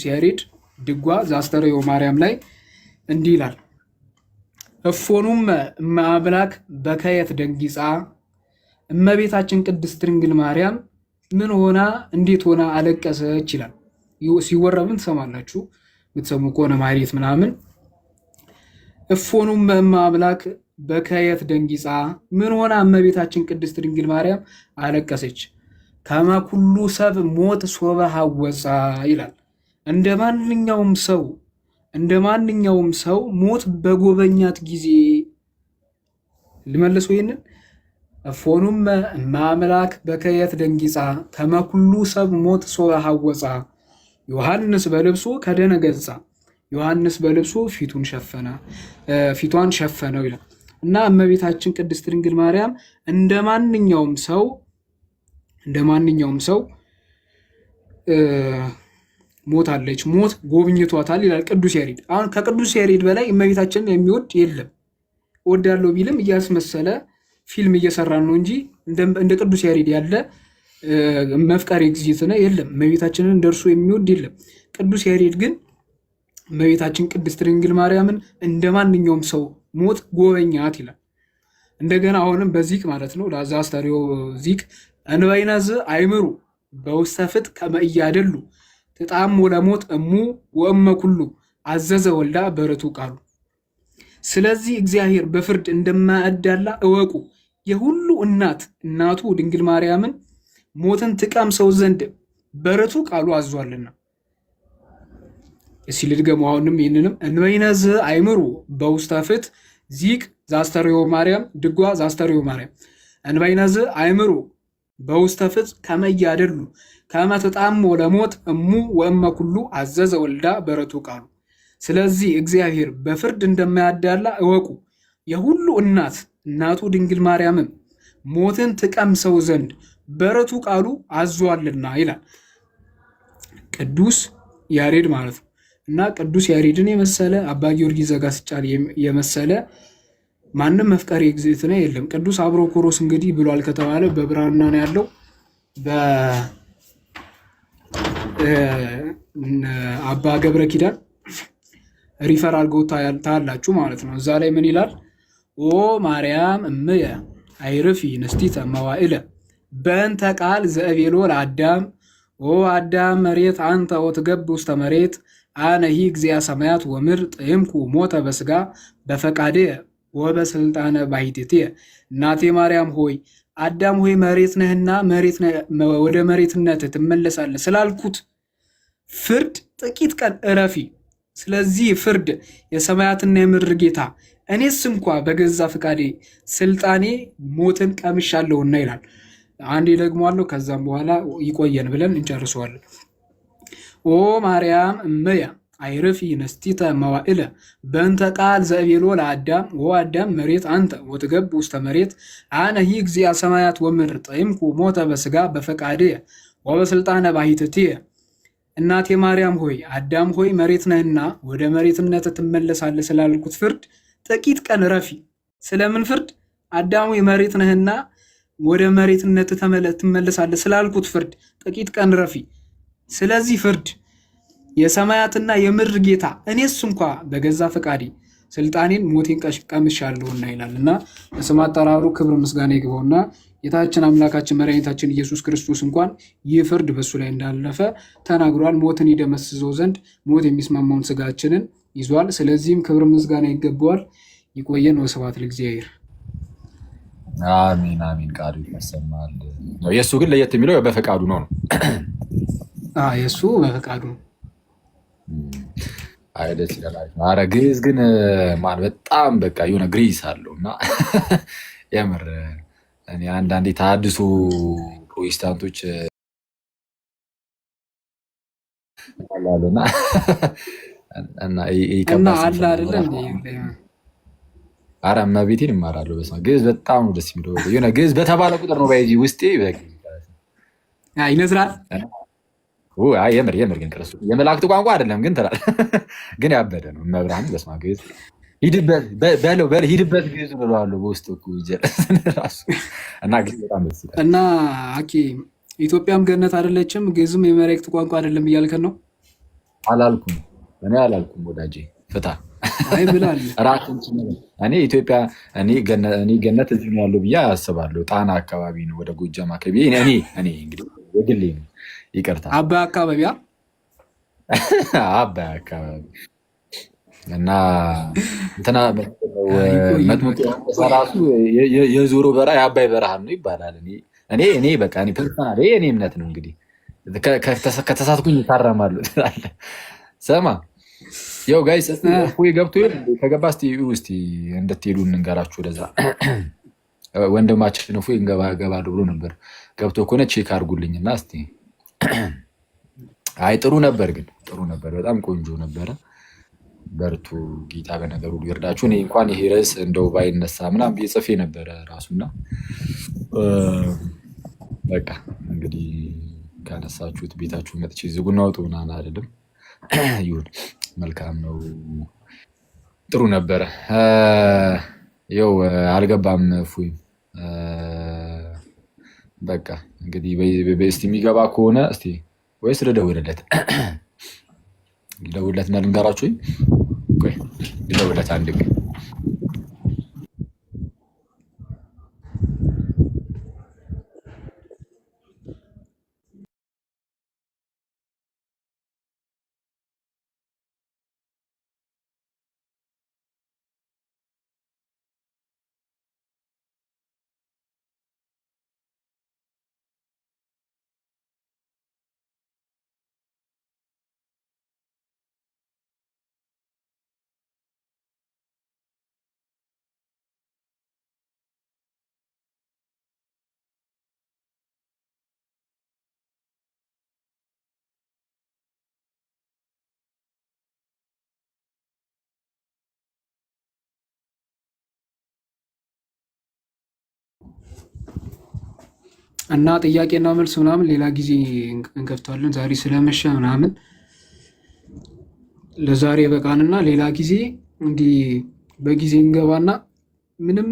ያሬድ ድጓ ዘአስተርእዮ ማርያም ላይ እንዲህ ይላል። እፎኑም እመአምላክ በከየት ደንጊፃ እመቤታችን ቅድስት ድንግል ማርያም ምን ሆና እንዴት ሆና አለቀሰች ይላል። ሲወራ ምን ትሰማላችሁ? የምትሰሙ ከሆነ ማህሌት ምናምን እፎኑም እመአምላክ በከየት ደንጊፃ ምን ሆና እመቤታችን ቅድስት ድንግል ማርያም አለቀሰች ከመኩሉ ሰብ ሞት ሶበ ሐወፃ ይላል። እንደ ማንኛውም ሰው ሞት በጎበኛት ጊዜ ልመልሰው ይህንን እፎኑም እመአምላክ በከየት ደንጊፃ ከመኩሉ ሰብ ሞት ሶበ ሐወፃ ዮሐንስ በልብሱ ከደነ ገጻ ዮሐንስ በልብሱ ፊቷን ሸፈነው ይላል እና እመቤታችን ቅድስት ድንግል ማርያም እንደ ማንኛውም ሰው ሞታለች፣ ሞት ጎብኝቷታል ይላል ቅዱስ ያሬድ። አሁን ከቅዱስ ያሬድ በላይ እመቤታችንን የሚወድ የለም። እወዳለሁ ቢልም እያስመሰለ ፊልም እየሰራ ነው እንጂ እንደ ቅዱስ ያሬድ ያለ መፍቀሬ እግዚእትነ የለም። እመቤታችንን እንደርሱ የሚወድ የለም። ቅዱስ ያሬድ ግን እመቤታችን ቅድስት ድንግል ማርያምን እንደ ማንኛውም ሰው ሞት ጎበኛት ይላል። እንደገና አሁንም በዚቅ ማለት ነው ለአስተርእዮ ዚቅ እንበይነዝ አይምሩ በውስተ ፍትሕ ከመ ኢያደሉ ትጣሙ ለሞት እሙ ወእመ ኩሉ አዘዘ ወልዳ በርቱ ቃሉ። ስለዚህ እግዚአብሔር በፍርድ እንደማያዳላ እወቁ፣ የሁሉ እናቱ ድንግል ማርያምን ሞትን ትቀምሰው ዘንድ በርቱ ቃሉ አዟልና። እስኪ ልድገመው አሁንም ይህንንም እንበይነዝ አይምሩ በውስተ ፍትሕ ዚቅ ዘአስተርእዮ ማርያም ድጓ ዘአስተርእዮ ማርያም እንበይነዝ አይምሩ በውስተ ፍትሕ ከመ ኢያደሉ ከመ ትጣሙ ለሞት እሙ ወእመ ኩሉ አዘዘ ወልዳ በርቱ ቃሉ። ስለዚህ እግዚአብሔር በፍርድ እንደማያዳላ እወቁ፣ የሁሉ እናቱ ድንግል ማርያምን ሞትን ትቀምሰው ዘንድ በርቱ ቃሉ አዟልና ይላል ቅዱስ ያሬድ ማለት ነው። እና ቅዱስ ያሬድን የመሰለ አባ ጊዮርጊስ ዘጋስጫን የመሰለ ማንም መፍቀሬ እግዚእትነ የለም። ቅዱስ አብሮኮሮስ እንግዲህ ብሏል ከተባለ በብራና ነው ያለው። በአባ ገብረ ኪዳን ሪፈር አድርገው ታያላችሁ ማለት ነው። እዛ ላይ ምን ይላል? ኦ ማርያም እምየ አይርፊ ንስቲተ መዋዕለ በእንተ ቃል ዘእቤሎ ለአዳም ኦ አዳም መሬት አንተ ወትገብ ውስተ መሬት አነሂ እግዚአ ሰማያት ወምድር ጥይምኩ ሞተ በስጋ በፈቃዴ ወበስልጣነ ባሕቲትየ። እናቴ ማርያም ሆይ አዳም ሆይ መሬት ነህና ወደ መሬትነት ትመለሳለህ ስላልኩት ፍርድ ጥቂት ቀን እረፊ። ስለዚህ ፍርድ የሰማያትና የምድር ጌታ እኔስ እንኳ በገዛ ፈቃዴ ስልጣኔ ሞትን ቀምሻለሁና ይላል። አንዴ ደግሞ አለው ከዛም በኋላ ይቆየን ብለን እንጨርሰዋለን። ኦ ማርያም እምየ አይርፊ ንስቲተ መዋዕለ በእንተ ቃል ዘእቤሎ ለአዳም ወአዳም መሬት አንተ ወትገብ ውስተ መሬት አነሂ እግዚአ ሰማያት ወምድር ጥይምኩ ሞተ በስጋ በፈቃድየ ወበስልጣነ ባሕቲትየ። እናቴ ማርያም ሆይ አዳም ሆይ መሬት ነህና ወደ መሬትነት ትመለሳለህ ስላልኩት ፍርድ ጥቂት ቀን ረፊ። ስለምን ፍርድ? አዳም ሆይ መሬት ነህና ወደ መሬትነት ትመለሳለህ ስላልኩት ፍርድ ጥቂት ቀን ረፊ። ስለዚህ ፍርድ የሰማያትና የምድር ጌታ እኔስ እንኳ በገዛ ፈቃዴ ስልጣኔን ሞቴን ቀምሻለሁና ይላል እና ለስም አጠራሩ ክብር ምስጋና ይግባውና ጌታችን አምላካችን መድኃኒታችን ኢየሱስ ክርስቶስ እንኳን ይህ ፍርድ በሱ ላይ እንዳለፈ ተናግሯል። ሞትን ይደመስሰው ዘንድ ሞት የሚስማማውን ስጋችንን ይዟል። ስለዚህም ክብር ምስጋና ይገባዋል። ይቆየን። ወስብሐት ለእግዚአብሔር። አሜን አሜን። ቃሉ ይሰማል። የእሱ ግን ለየት የሚለው በፈቃዱ ነው። የእሱ በፈቃዱ ነው። ደስ ይላል። ኧረ ግዕዝ ግን ማን በጣም በቃ የሆነ ግሪስ አለው እና የምር እኔ አንዳንዴ ተሐድሶ ፕሮቴስታንቶች እና አለ አይደለ? ኧረ እመቤቴን እማራለሁ። በስመ አብ ግዕዝ በጣም ነው ደስ የሚለው። የሆነ ግዕዝ በተባለ ቁጥር ነው ባይዚ ውስጤ ይነዝራል። የምር ግን ክርስቶስ የመላእክት ቋንቋ አይደለም ግን ትላለህ። ግን ያበደ ነው። መብርሃን በስመ አብ ግዕዝ ሂድበት ግዕዝ ብለዋለሁ በውስጥ ራሱ እና ግዕዝ በጣም ደስ ይላል። እና ኢትዮጵያም ገነት አይደለችም፣ ግዕዝም የመላእክት ቋንቋ አይደለም እያልከን ነው? አላልኩም፣ እኔ አላልኩም ወዳጄ ፍታ አይ ብላል። እኔ ኢትዮጵያ እኔ ገነት እዚህ ነው ያለው ብዬ አስባለሁ። ጣና አካባቢ ነው፣ ወደ ጎጃም አካባቢ። እኔ እንግዲህ የግሌ ነው፣ ይቅርታ አባይ አካባቢ አባይ አካባቢ እና እንትና መጥምቁ ራሱ የዞሮ በረሃ የአባይ በረሃ ነው ይባላል። እኔ በቃ ፐርሰናል የእኔ እምነት ነው። እንግዲህ ከተሳትኩኝ ይታረማሉ። ሰማ ያው ጋይስ እፎይ ገብቶ ከገባ እስቲ እንድትሄዱ እንንገራችሁ። ወደዛ ወንድማችን እፎይ ገባሉ ብሎ ነበር። ገብቶ ከሆነ ቼክ አድርጉልኝ እና እስቲ። አይ ጥሩ ነበር፣ ግን ጥሩ ነበር፣ በጣም ቆንጆ ነበረ። በርቱ፣ ጌታ በነገሩ ይርዳችሁ። እኔ እንኳን ይሄ ርዕስ እንደው ባይነሳ ምናምን ብዬ ጽፌ ነበረ ራሱና በቃ እንግዲህ ካነሳችሁት ቤታችሁ መጥቼ ዝጉና አውጡ ምናምን አይደለም። ይሁን፣ መልካም ነው፣ ጥሩ ነበረ። ይኸው አልገባም እፎይ። በቃ እንግዲህ እስቲ የሚገባ ከሆነ እስቲ ወይስ ልደውልለት? ልደውልለት እና ልንገራችሁ። ልደውልለት አንድ እና ጥያቄና መልስ ምናምን ሌላ ጊዜ እንከፍተዋለን። ዛሬ ስለመሸ ምናምን ለዛሬ በቃንና ሌላ ጊዜ እንዲህ በጊዜ እንገባና ምንም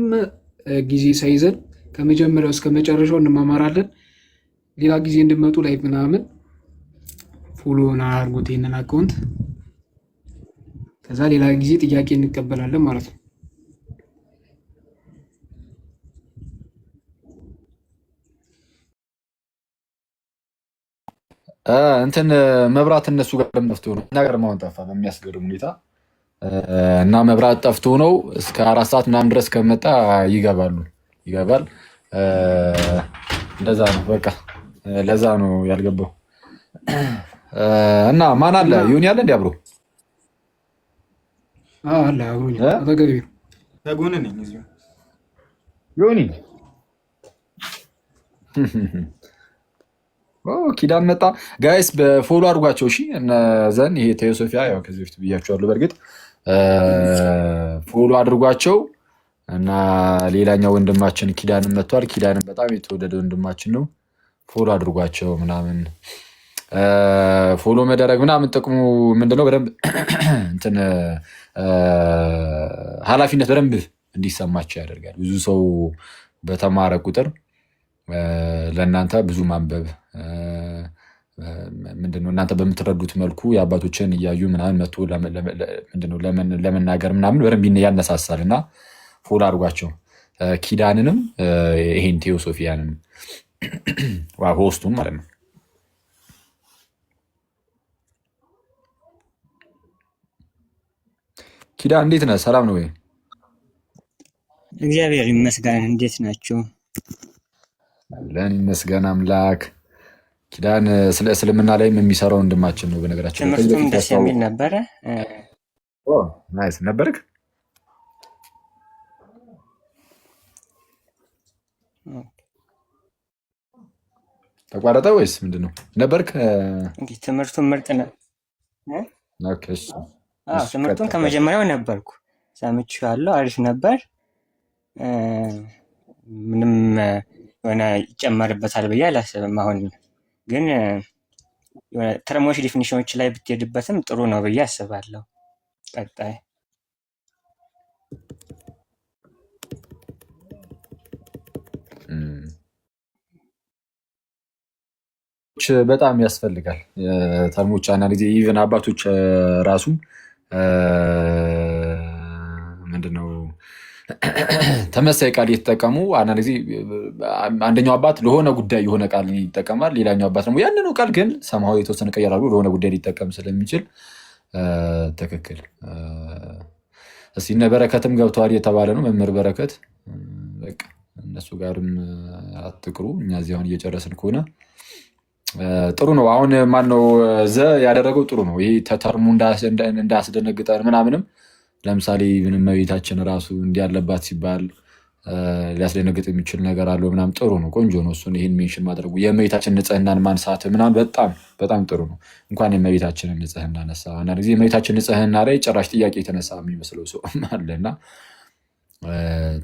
ጊዜ ሳይዘን ከመጀመሪያው እስከ መጨረሻው እንማማራለን። ሌላ ጊዜ እንድመጡ ላይ ምናምን ፎሎ አድርጉት ይሄንን አካውንት። ከዛ ሌላ ጊዜ ጥያቄ እንቀበላለን ማለት ነው። እንትን መብራት እነሱ ጋር ጠፍቶ ነው እና ገርማውን ጠፋ በሚያስገርም ሁኔታ እና መብራት ጠፍቶ ነው እስከ 4 ሰዓት ምናምን ድረስ ከመጣ ይገባል። እንደዛ ነው በቃ። ለዛ ነው ያልገባው። እና ማን አለ? ዮኒ አለ እንዲ አብሮ አለ አብሮ አጠገቤ ተጎን ነኝ እዚሁ ዮኒ ኪዳን መጣ። ጋይስ በፎሎ አድርጓቸው እሺ። እነዘን ይሄ ቴዎሶፊያ ያው ከዚህ በፊት ብያቸዋለሁ። በእርግጥ ፎሎ አድርጓቸው እና ሌላኛው ወንድማችን ኪዳንን መጥቷል። ኪዳንን በጣም የተወደደ ወንድማችን ነው። ፎሎ አድርጓቸው ምናምን። ፎሎ መደረግ ምናምን ጥቅሙ ምንድነው? በደንብ እንትን ኃላፊነት በደንብ እንዲሰማቸው ያደርጋል። ብዙ ሰው በተማረ ቁጥር ለእናንተ ብዙ ማንበብ ምንድነው እናንተ በምትረዱት መልኩ የአባቶችን እያዩ ምናምን መቶ ምንድነው ለመናገር ምናምን በደንብ ያነሳሳል እና ፎሎ አድርጓቸው። ኪዳንንም ይሄን ቴዎሶፊያንም ሆስቱም ማለት ነው። ኪዳን እንዴት ነህ? ሰላም ነው ወይ? እግዚአብሔር ይመስገን። እንዴት ናችሁ? አለን ይመስገን አምላክ። ኪዳን ስለ እስልምና ላይም የሚሰራው ወንድማችን ነው። በነገራችን ትምህርቱም ደስ የሚል ነበረ። ናይስ ነበርክ? ተቋረጠ ወይስ ምንድን ነው? ነበርክ? ትምህርቱን ምርጥ ነው። ትምህርቱን ከመጀመሪያው ነበርኩ፣ ሰምቼዋለሁ። አሪፍ ነበር። ምንም የሆነ ይጨመርበታል ብዬ አላስብም። አሁን ግን የሆነ ተርሞች ዲፊኒሽኖች ላይ ብትሄድበትም ጥሩ ነው ብዬ አስባለሁ። ቀጣይ በጣም ያስፈልጋል ተርሞች። አንዳንድ ጊዜ ኢቨን አባቶች ራሱ ምንድነው ተመሳይ ቃል እየተጠቀሙ አንዳንድ ጊዜ አንደኛው አባት ለሆነ ጉዳይ የሆነ ቃል ይጠቀማል፣ ሌላኛው አባት ደግሞ ያንኑ ቃል ግን ሰማሁ የተወሰነ ቀየር አድርጎ ለሆነ ጉዳይ ሊጠቀም ስለሚችል ትክክል። እስኪ እነ በረከትም ገብተዋል እየተባለ ነው። መምህር በረከት በቃ እነሱ ጋርም አትቅሩ። እኛ እዚህ አሁን እየጨረስን ከሆነ ጥሩ ነው። አሁን ማነው ያደረገው ጥሩ ነው። ይሄ ተተርሙ እንዳያስደነግጠን ምናምንም ለምሳሌ ምንም እመቤታችን ራሱ እንዲያለባት ሲባል ሊያስደነግጥ የሚችል ነገር አለው ምናምን ጥሩ ነው፣ ቆንጆ ነው። እሱን ይህን ሜንሽን ማድረጉ የእመቤታችን ንጽህናን ማንሳት ምናምን በጣም በጣም ጥሩ ነው። እንኳን የእመቤታችንን ንጽህና ነሳ። አንዳንድ ጊዜ የእመቤታችን ንጽህና ላይ ጭራሽ ጥያቄ የተነሳ የሚመስለው ሰው አለና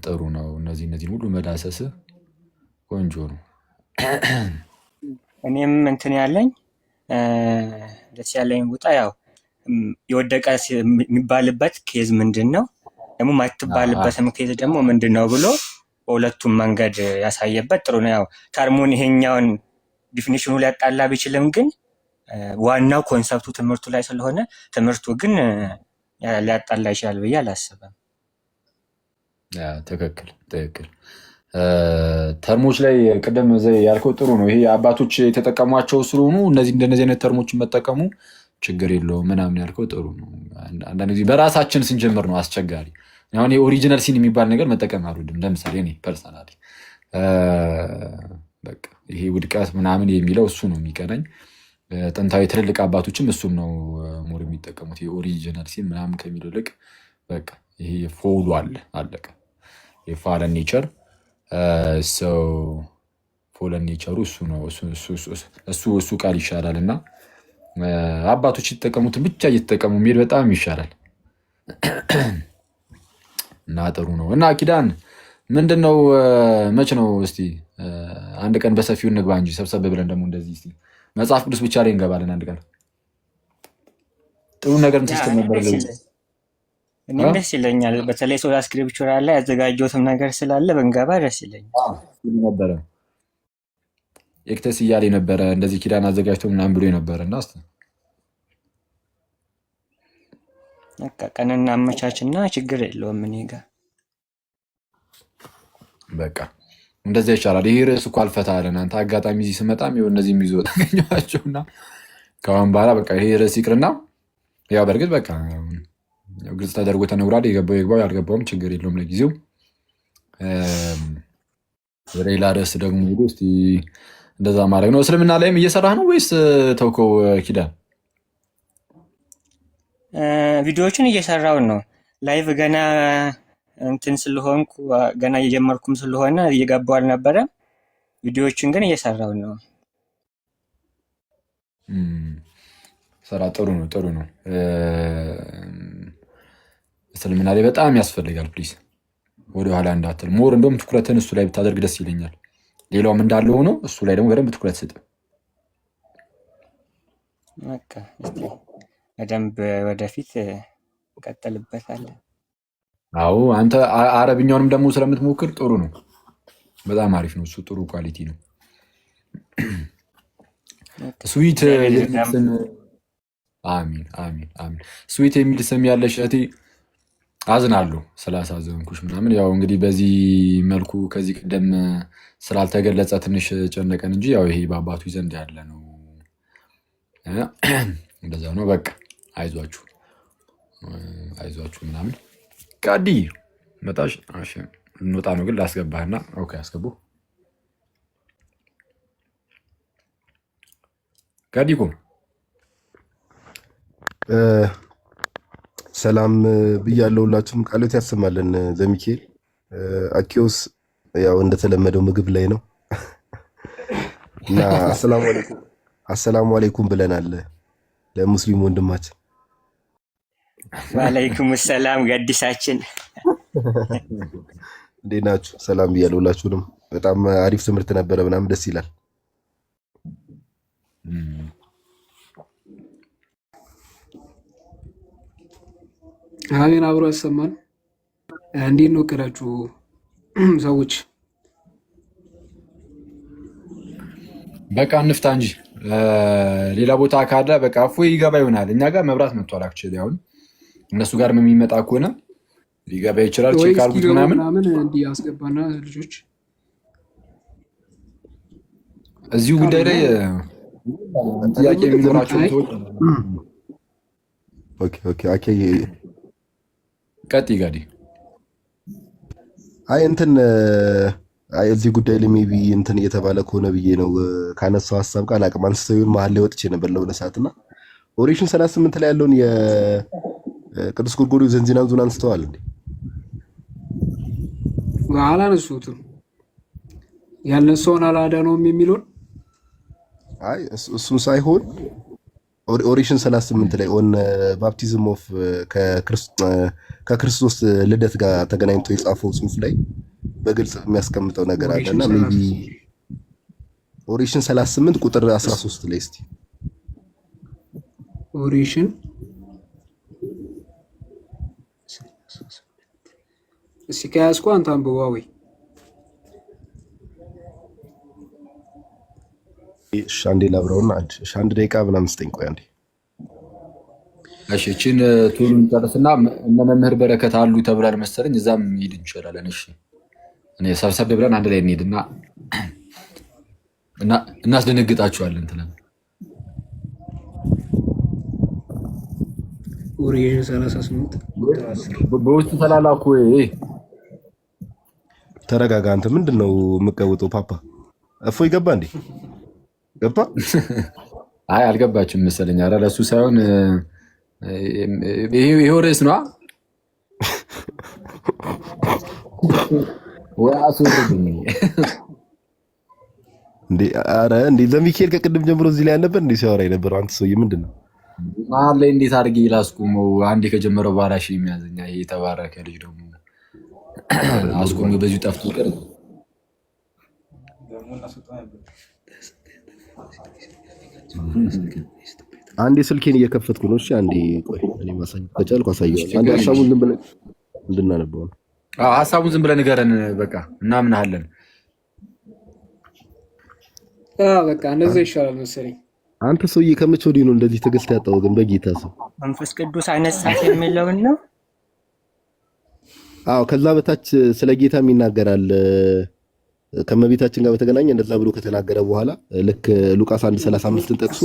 ጥሩ ነው። እነዚህን ሁሉ መዳሰስ ቆንጆ ነው። እኔም እንትን ያለኝ ደስ ያለኝ ቦታ ያው የወደቀ የሚባልበት ኬዝ ምንድን ነው ደግሞ ማትባልበትም ኬዝ ደግሞ ምንድን ነው ብሎ በሁለቱም መንገድ ያሳየበት ጥሩ ነው። ያው ተርሙን ይሄኛውን ዲፊኒሽኑ ሊያጣላ ቢችልም ግን ዋናው ኮንሰፕቱ ትምህርቱ ላይ ስለሆነ ትምህርቱ ግን ሊያጣላ ይችላል ብዬ አላስብም። ትክክል ትክክል። ተርሞች ላይ ቅድም ያልከው ጥሩ ነው። ይሄ አባቶች የተጠቀሟቸው ስለሆኑ እንደነዚህ አይነት ተርሞችን መጠቀሙ ችግር የለውም ምናምን ያልከው ጥሩ ነው። አንዳንድ ጊዜ በራሳችን ስንጀምር ነው አስቸጋሪ። አሁን የኦሪጂናል ሲን የሚባል ነገር መጠቀም አልወድም። ለምሳሌ እኔ ፐርሰናሊ በቃ ይሄ ውድቀት ምናምን የሚለው እሱ ነው የሚቀናኝ። ጥንታዊ ትልልቅ አባቶችም እሱም ነው ሞር የሚጠቀሙት። የኦሪጂናል ሲን ምናምን ከሚለው ይልቅ በቃ ይሄ ፎሉ አለቀ። የፋለን ኔቸር ፎለን ኔቸሩ እሱ ነው። እሱ ቃል ይሻላል እና አባቶች የተጠቀሙትን ብቻ እየተጠቀሙ የሚሄድ በጣም ይሻላል እና ጥሩ ነው። እና ኪዳን ምንድን ነው መች ነው? እስቲ አንድ ቀን በሰፊው እንግባ እንጂ ሰብሰብ ብለን ደግሞ እንደዚህ እስቲ መጽሐፍ ቅዱስ ብቻ ላይ እንገባለን። አንድ ቀን ጥሩ ነገር ትስትል ነበር። እኔም ደስ ይለኛል። በተለይ ሶላ ስክሪፕቹራ ላይ ያዘጋጀሁትም ነገር ስላለ በንገባ ደስ ይለኛል ነበረ። ኤክተስ እያለ ነበረ እንደዚህ ኪዳን አዘጋጅቶ ምናምን ብሎ ነበረ እና በቃ ቀንና አመቻችና ችግር የለውም እኔ ጋር በቃ እንደዚያ ይሻላል። ይሄ ርዕስ እኮ አልፈታ አለን። አንተ አጋጣሚ እዚህ ስመጣም ይኸው እነዚህ የሚይዞ ታገኘኋቸውና ከአሁን በኋላ በቃ ይሄ ርዕስ ይቅርና ያው በእርግጥ በቃ ግልጽ ተደርጎ ተነግሯል። የገባው የግባው ያልገባውም ችግር የለውም ለጊዜው። ወደ ሌላ ርዕስ ደግሞ ሄዶ እስኪ እንደዛ ማድረግ ነው። እስልምና ላይም እየሰራህ ነው ወይስ ተውከው ኪዳን? ቪዲዮዎችን እየሰራውን ነው። ላይቭ ገና እንትን ስለሆንኩ ገና እየጀመርኩም ስለሆነ እየገባው አልነበረም። ቪዲዮዎችን ግን እየሰራውን ነው። ሰራ ጥሩ ነው ጥሩ ነው። እስልምና ላይ በጣም ያስፈልጋል። ፕሊዝ ወደኋላ እንዳትል። ሞር እንደውም ትኩረትን እሱ ላይ ብታደርግ ደስ ይለኛል። ሌላውም እንዳለ ሆኖ እሱ ላይ ደግሞ በደንብ ትኩረት ስጥ። በቃ እስቲ በደንብ ወደፊት እንቀጥልበታለን። አዎ አንተ አረብኛውንም ደግሞ ስለምትሞክር ጥሩ ነው። በጣም አሪፍ ነው። እሱ ጥሩ ኳሊቲ ነው። ስዊት አሚን አሚን አሚን። ስዊት የሚል ስም ያለሽ እህቴ አዝናለሁ ስላሳዘንኩሽ ምናምን። ያው እንግዲህ በዚህ መልኩ ከዚህ ቀደም ስላልተገለጸ ትንሽ ጨነቀን እንጂ ያው ይሄ በአባቱ ዘንድ ያለ ነው። እንደዛ ነው። በቃ አይዟችሁ አይዟችሁ ምናምን። ጋዲ መጣሽ? እንወጣ ነው ግን ላስገባህና። ኦኬ አስገቡ። ጋዲ ቁም። ሰላም ብያለሁ። ሁላችሁም ቃሎት ያሰማልን። ዘሚካኤል አኪዮስ ያው እንደተለመደው ምግብ ላይ ነው እና አሰላሙ አለይኩም ብለናል ለሙስሊም ወንድማችን። ወአለይኩም ሰላም ገዲሳችን፣ እንዴት ናችሁ? ሰላም ብያለሁ ሁላችሁንም። በጣም አሪፍ ትምህርት ነበረ ምናምን ደስ ይላል። አሜን። አብሮ ያሰማን። እንዴት ነው እቅዳችሁ ሰዎች? በቃ እንፍታ እንጂ ሌላ ቦታ ካለ በቃ እፎይ ይገባ ይሆናል። እኛ ጋር መብራት መጥቷል። አክቹዋሊ አሁን እነሱ ጋር የሚመጣ ከሆነ ሊገባ ይችላል። ወይ ቼክ አድርጉት እስኪገቡ ምናምን ምናምን እንዲህ አስገባና ልጆች እዚሁ ጉዳይ ላይ ጥያቄ የሚኖራቸውን ሰዎች ኦኬ ቀጥይ ጋዲ። አይ እንትን እዚህ ጉዳይ ላይ ሜቢ እንትን እየተባለ ከሆነ ብዬ ነው ካነሳው ሀሳብ ቃል አቅም አንስተው ይሁን መሀል ላይ ወጥቼ ነበር ለሆነ ሰዓት እና ኦሬሽን 38 ላይ ያለውን የቅዱስ ጎርጎርዮስ ዘንዚናዙን አንስተዋል እንዴ? አላነሱትም። ያልነሳውን አላዳነውም የሚለውን አይ እሱን ሳይሆን ኦሬሽን 38 ላይ ኦን ባፕቲዝም ኦፍ ከክርስቶስ ልደት ጋር ተገናኝቶ የጻፈው ጽሑፍ ላይ በግልጽ የሚያስቀምጠው ነገር አለና ሜቢ ኦሬሽን 38 ቁጥር 13 ላይ ኦሬሽን እስኪ ከያዝኩ አንተ አንብባ ወይ አንዴ ላብረውና አንድ ደቂቃ ምናምን ስጠኝ። ቆይ አንዴ እሺ፣ እቺን ቶሎ እንጨርስና እነ መምህር በረከት አሉ ተብሏል መሰለኝ። እዛም ሄድ እንችላለን። እሺ፣ እኔ ሰብሰብ ብለን አንድ ላይ እንሄድና እናስደነግጣችኋለን ትለን። ኦሬሽን 38 በውስጥ ተላላኩ። ተረጋጋ። አንተ ምንድን ነው የምትቀውጠው? ፓፓ እፎይ ገባ እንዴ? ገባ? አይ አልገባችም መሰለኝ። ኧረ ለእሱ ሳይሆን ይሄው ርዕስ ነዋ። ወይ አስወርድኝ እንዴ? ኧረ እንዴ ለሚካኤል ከቅድም ጀምሮ እዚህ ላይ አልነበር እንዴ ሲያወራ የነበረው? አንተ ሰውዬ ምንድን ነው መሀል ላይ እንዴት አድርጌ ላስቁመው? አንዴ ከጀመረው በኋላ ሺ የሚያዘኛ ይሄ የተባረከ ልጅ ደግሞ አስቁመው በዚሁ ጠፍቶ ይቀር። አንዴ ስልኬን እየከፈትኩ ነው። እሺ አንዴ ቆይ፣ እኔ ማሳይ ከቻልኩ አሳየዋለሁ። አንዴ ሀሳቡን ዝም ብለን እንድናነበው ነው። ሀሳቡን ዝም ብለን ንገረን። በቃ እናምናለን። በቃ እንደዛ ይሻላል መሰለኝ። አንተ ሰውዬ ከመቼ ወዲህ ነው እንደዚህ ትዕግስት ያጣው? ግን በጌታ ሰው መንፈስ ቅዱስ አነሳት የሚለውን ነው። አዎ ከዛ በታች ስለ ጌታም ይናገራል። ከመቤታችን ጋር በተገናኘ እንደዛ ብሎ ከተናገረ በኋላ ልክ ሉቃስ 1:35ን ጠቅሶ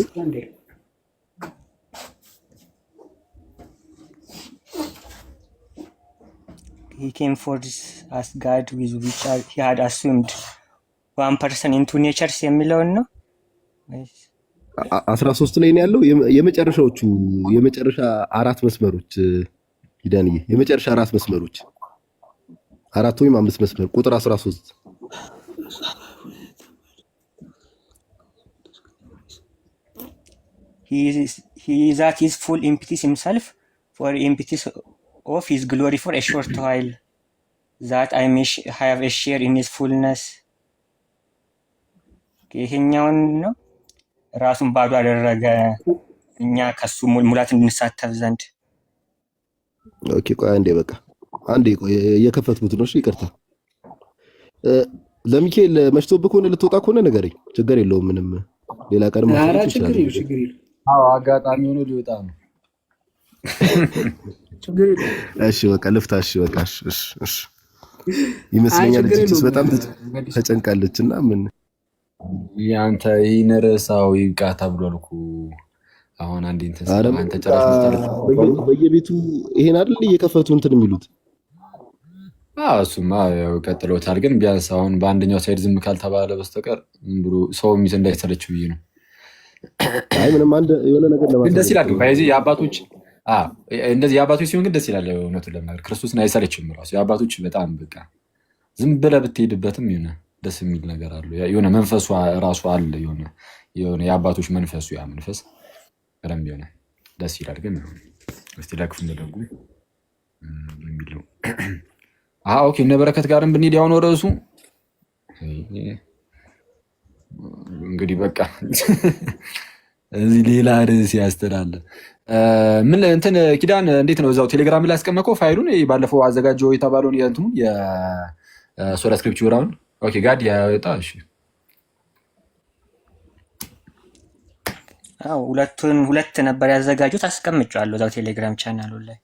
he came forth as God with which he had assumed one person into natures የሚለውን ነው 13 ላይ ነው ያለው። የመጨረሻ አራት መስመሮች ሂዳንዬ፣ የመጨረሻ አራት መስመሮች፣ አራት ወይም አምስት መስመር ቁጥር 13 he that is full empties himself for empties of his glory for a short while that I may have a share in his fullness። ይሄኛውን ነው ራሱን ባዶ አደረገ እኛ ከሱ ሙላት እንድንሳተፍ ዘንድ። ኦኬ ቆይ አንዴ፣ በቃ አንዴ ቆይ፣ እየከፈትኩት ነው። እሺ ይቅርታ። ለሚካኤል መሽቶብህ ከሆነ ልትወጣ ከሆነ ንገረኝ፣ ችግር የለውም ምንም። ሌላ ቀርም ማለት ይችላል። አዎ አጋጣሚ ሆኖ ሊወጣ ነው። እሺ በቃ ልፍታ። እሺ በቃ እሺ ይመስለኛል ልጅስ በጣም ተጨንቃለችና ምን ያንተ ይነረሳው ይብቃ ተብሏል እኮ። አሁን አንዴ አንተ ጨራሽ በየቤቱ ይሄን አይደል እየከፈቱ እንትን የሚሉት? እሱማ ያው ቀጥሎታል። ግን ቢያንስ አሁን በአንደኛው ሳይድ ዝም ካልተባለ በስተቀር ብሎ ሰው ሚስ እንዳይሰለችው ብዬ ነው። አይ ምንም አንድ የሆነ ነገር ለማለት ደስ ይላል። ባይዚ የአባቶች እንደዚህ የአባቶች ሲሆን ግን ደስ ይላል። እውነቱን ለመናገር ክርስቶስን አይሰለችም ራሱ። የአባቶች በጣም በቃ ዝም ብለህ ብትሄድበትም የሆነ ደስ የሚል ነገር አለው። የሆነ መንፈሱ ራሱ አለ። የሆነ የአባቶች መንፈሱ ያ መንፈስ በደንብ የሆነ ደስ ይላል። ግን እስቲ ለክፉ እንደደጉ የሚለው ኦኬ። እነ በረከት ጋርም ብንሄድ ያው ነው ርዕሱ እንግዲህ በቃ እዚህ ሌላ ርዕስ ያስተላል። ምን እንትን ኪዳን እንዴት ነው? እዛው ቴሌግራም ላይ ያስቀመጥከው ፋይሉን ባለፈው አዘጋጀው የተባለውን የእንትኑ የሶላ ስክሪፕቸራውን ኦኬ ጋድ ያወጣ። እሺ ሁለት ነበር ያዘጋጁት፣ አስቀምጫለሁ እዛው ቴሌግራም ቻናሉ ላይ።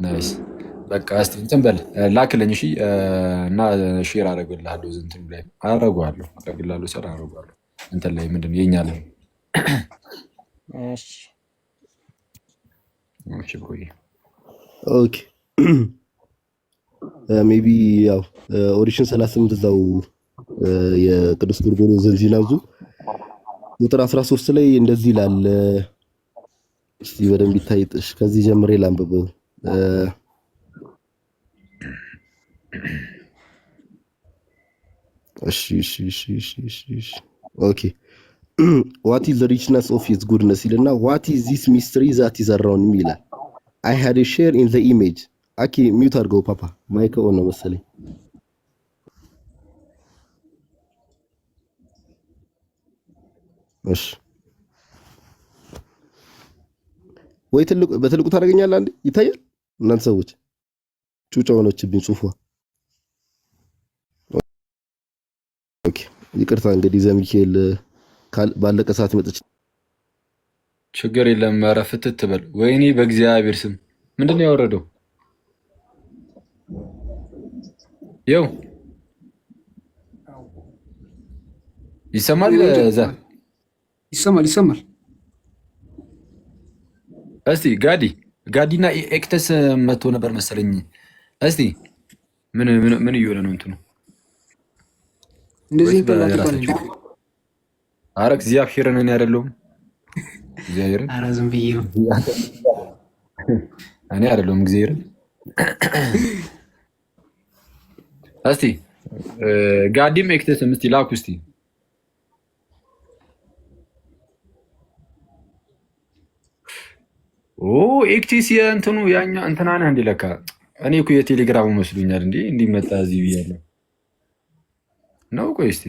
ናይስ። በቃ እስቲ እንትን በል ላክልኝ እሺ። እና ሼር አደርግልሃለሁ እንትን ላይ አደርግልሃለሁ ሰራ አደርገዋለሁ እንትን ላይ ምንድን ነው የኛ ላይ እሺ እሺ ቆይ ኦኬ ሜቢ ያው ኦዲሽን 38 እዛው የቅዱስ ጎርጎርዮስ ዘንዚናዙ ቁጥር 13 ላይ እንደዚህ ይላል። እስቲ በደንብ ይታይጥሽ ከዚህ ጀምሬ ላንብበው። እሺ እሺ እሺ እሺ እሺ ኦኬ what is the richness of his goodness ይልና what is this mystery that is around me ይላል። I had a share in the image አኪ ሚውት አድርገው ፓፓ ማይክ ኦን ነው መሰለኝ። እሺ ወይ በትልቁ ታደርገኛለህ አንዴ ይታያል። እናንተ ሰዎች ጩጫ ሆነችብኝ ጽሁፏ። ኦኬ ይቅርታ እንግዲህ ዘሚካኤል ባለቀ ሰዓት መጥቼ ችግር የለም። ኧረ ፍትት በል። ወይኔ በእግዚአብሔር ስም ምንድን ነው ያወረደው? ይኸው ይሰማል። ይሰማል። እስቲ ጋዲና ኤክተስ መጥቶ ነበር መሰለኝ። እስቲ ምን እየሆነ ነው እንትኑ? እንደዚህ ኧረ እግዚአብሔርን እኔ አይደለሁም እግዚአብሔርን ኧረ ዝም ብዬ ነው እኔ አይደለሁም እግዚአብሔርን። እስቲ ጋዲም ኤክተስም እስቲ ላኩ እስቲ። ኦ ኤክቲስ የእንትኑ ያኛ እንትና ነህ እንዴ? ለካ እኔ እኮ የቴሌግራሙ መስሉኛል እንዴ እንዲመጣ እዚህ ብያለሁ ነው። ቆይ እስቲ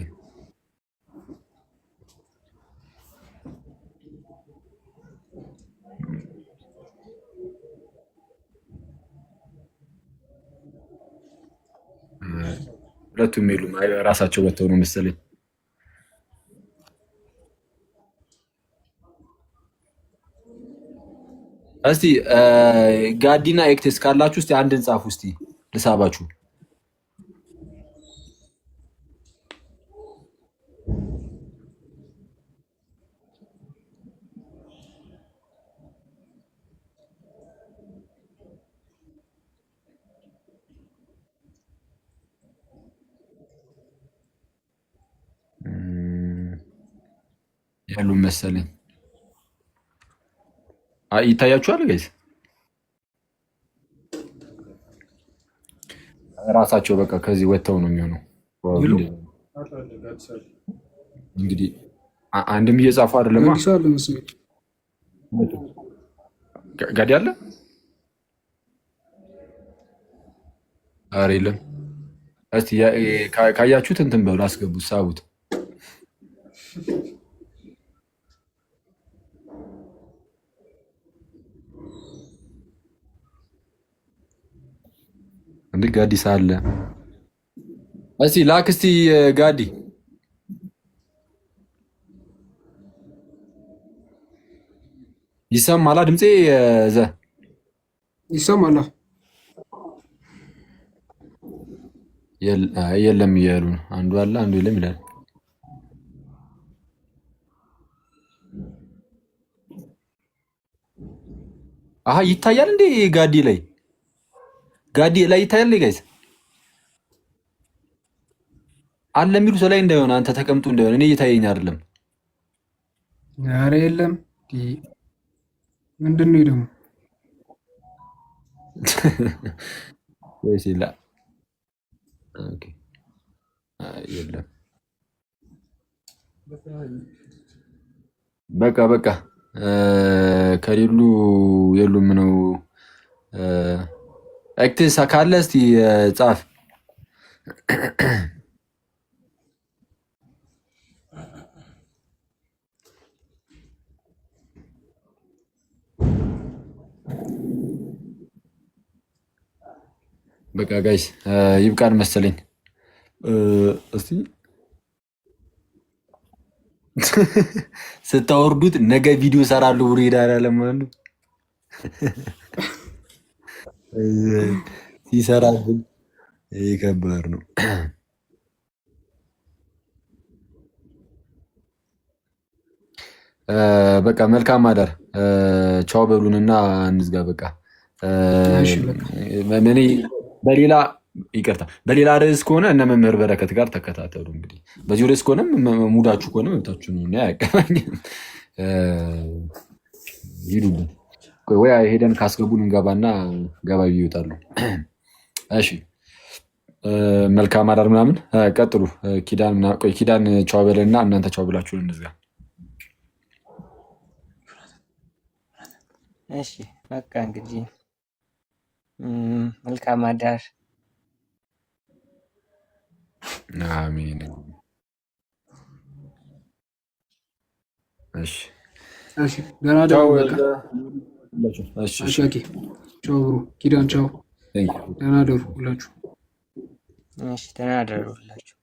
ሁለቱም የሉም። ራሳቸው ወጥተው ነው መሰለኝ። እስቲ ጋዲና ኤክቴስ ካላችሁ እስቲ አንድን ጻፉ እስቲ ልሳባችሁ። ያሉም መሰለኝ። ይታያችኋል ጋይስ? ራሳቸው በቃ ከዚህ ወጥተው ነው የሚሆነው። እንግዲህ አንድም እየጻፉ አይደለማ። ጋዲ አለ? ኧረ የለም። እስቲ ካያችሁት እንትን በሉ አስገቡት፣ ሳቡት። እንዴ ጋዲ ሳለ እስቲ ላክ እስቲ ጋዲ ይሰማላ? ድምጼ ይሰማላ? የለም እያሉ አንዱ አለ አንዱ የለም ይላል። አሀ ይታያል እንዴ ጋዲ ላይ ይታያል ጋይስ? አለ የሚሉ ሰው ላይ እንዳይሆን አንተ ተቀምጡ እንዳይሆን እኔ እየታየኝ አይደለም። ኧረ የለም። ምንድን ነው ደግሞ ወይስ ይላ? ኦኬ የለም። በቃ ከሌሉ የሉም ነው። ኤክቴስ ካለ እስቲ ጻፍ። በቃ ጋይስ ይብቃን መሰለኝ። እስቲ ስታወርዱት ነገ ቪዲዮ ሰራለሁ ብሎ ሄዳል አለ ማለት ነው። ሲሰራብን ይህ ከባድ ነው። በቃ መልካም አዳር። ቻው በሉንና እንዝጋ። በቃ እኔ በሌላ ይቅርታ፣ በሌላ ርዕስ ከሆነ እነ መምህር በረከት ጋር ተከታተሉ። እንግዲህ በዚህ ርዕስ ከሆነም ሙዳችሁ ከሆነ መብታችሁ ነው። ያቀባኝም ሂዱብን። ወይ ሄደን ካስገቡን እንገባና ገባቢ ይወጣሉ። እሺ መልካም አዳር ምናምን ቀጥሉ። ኪዳን ቻው በለና እናንተ ቻው ብላችሁን እንዝጋ። እሺ በቃ እንግዲህ መልካም አዳር። አሜን። እሺ እሺ ደህና ደሩ። በቃ እሺ ቻው ብሩ። ኪዳን ቻው። ደህና ደሩ ሁላችሁ። እሺ ደህና ደሩ ሁላችሁ።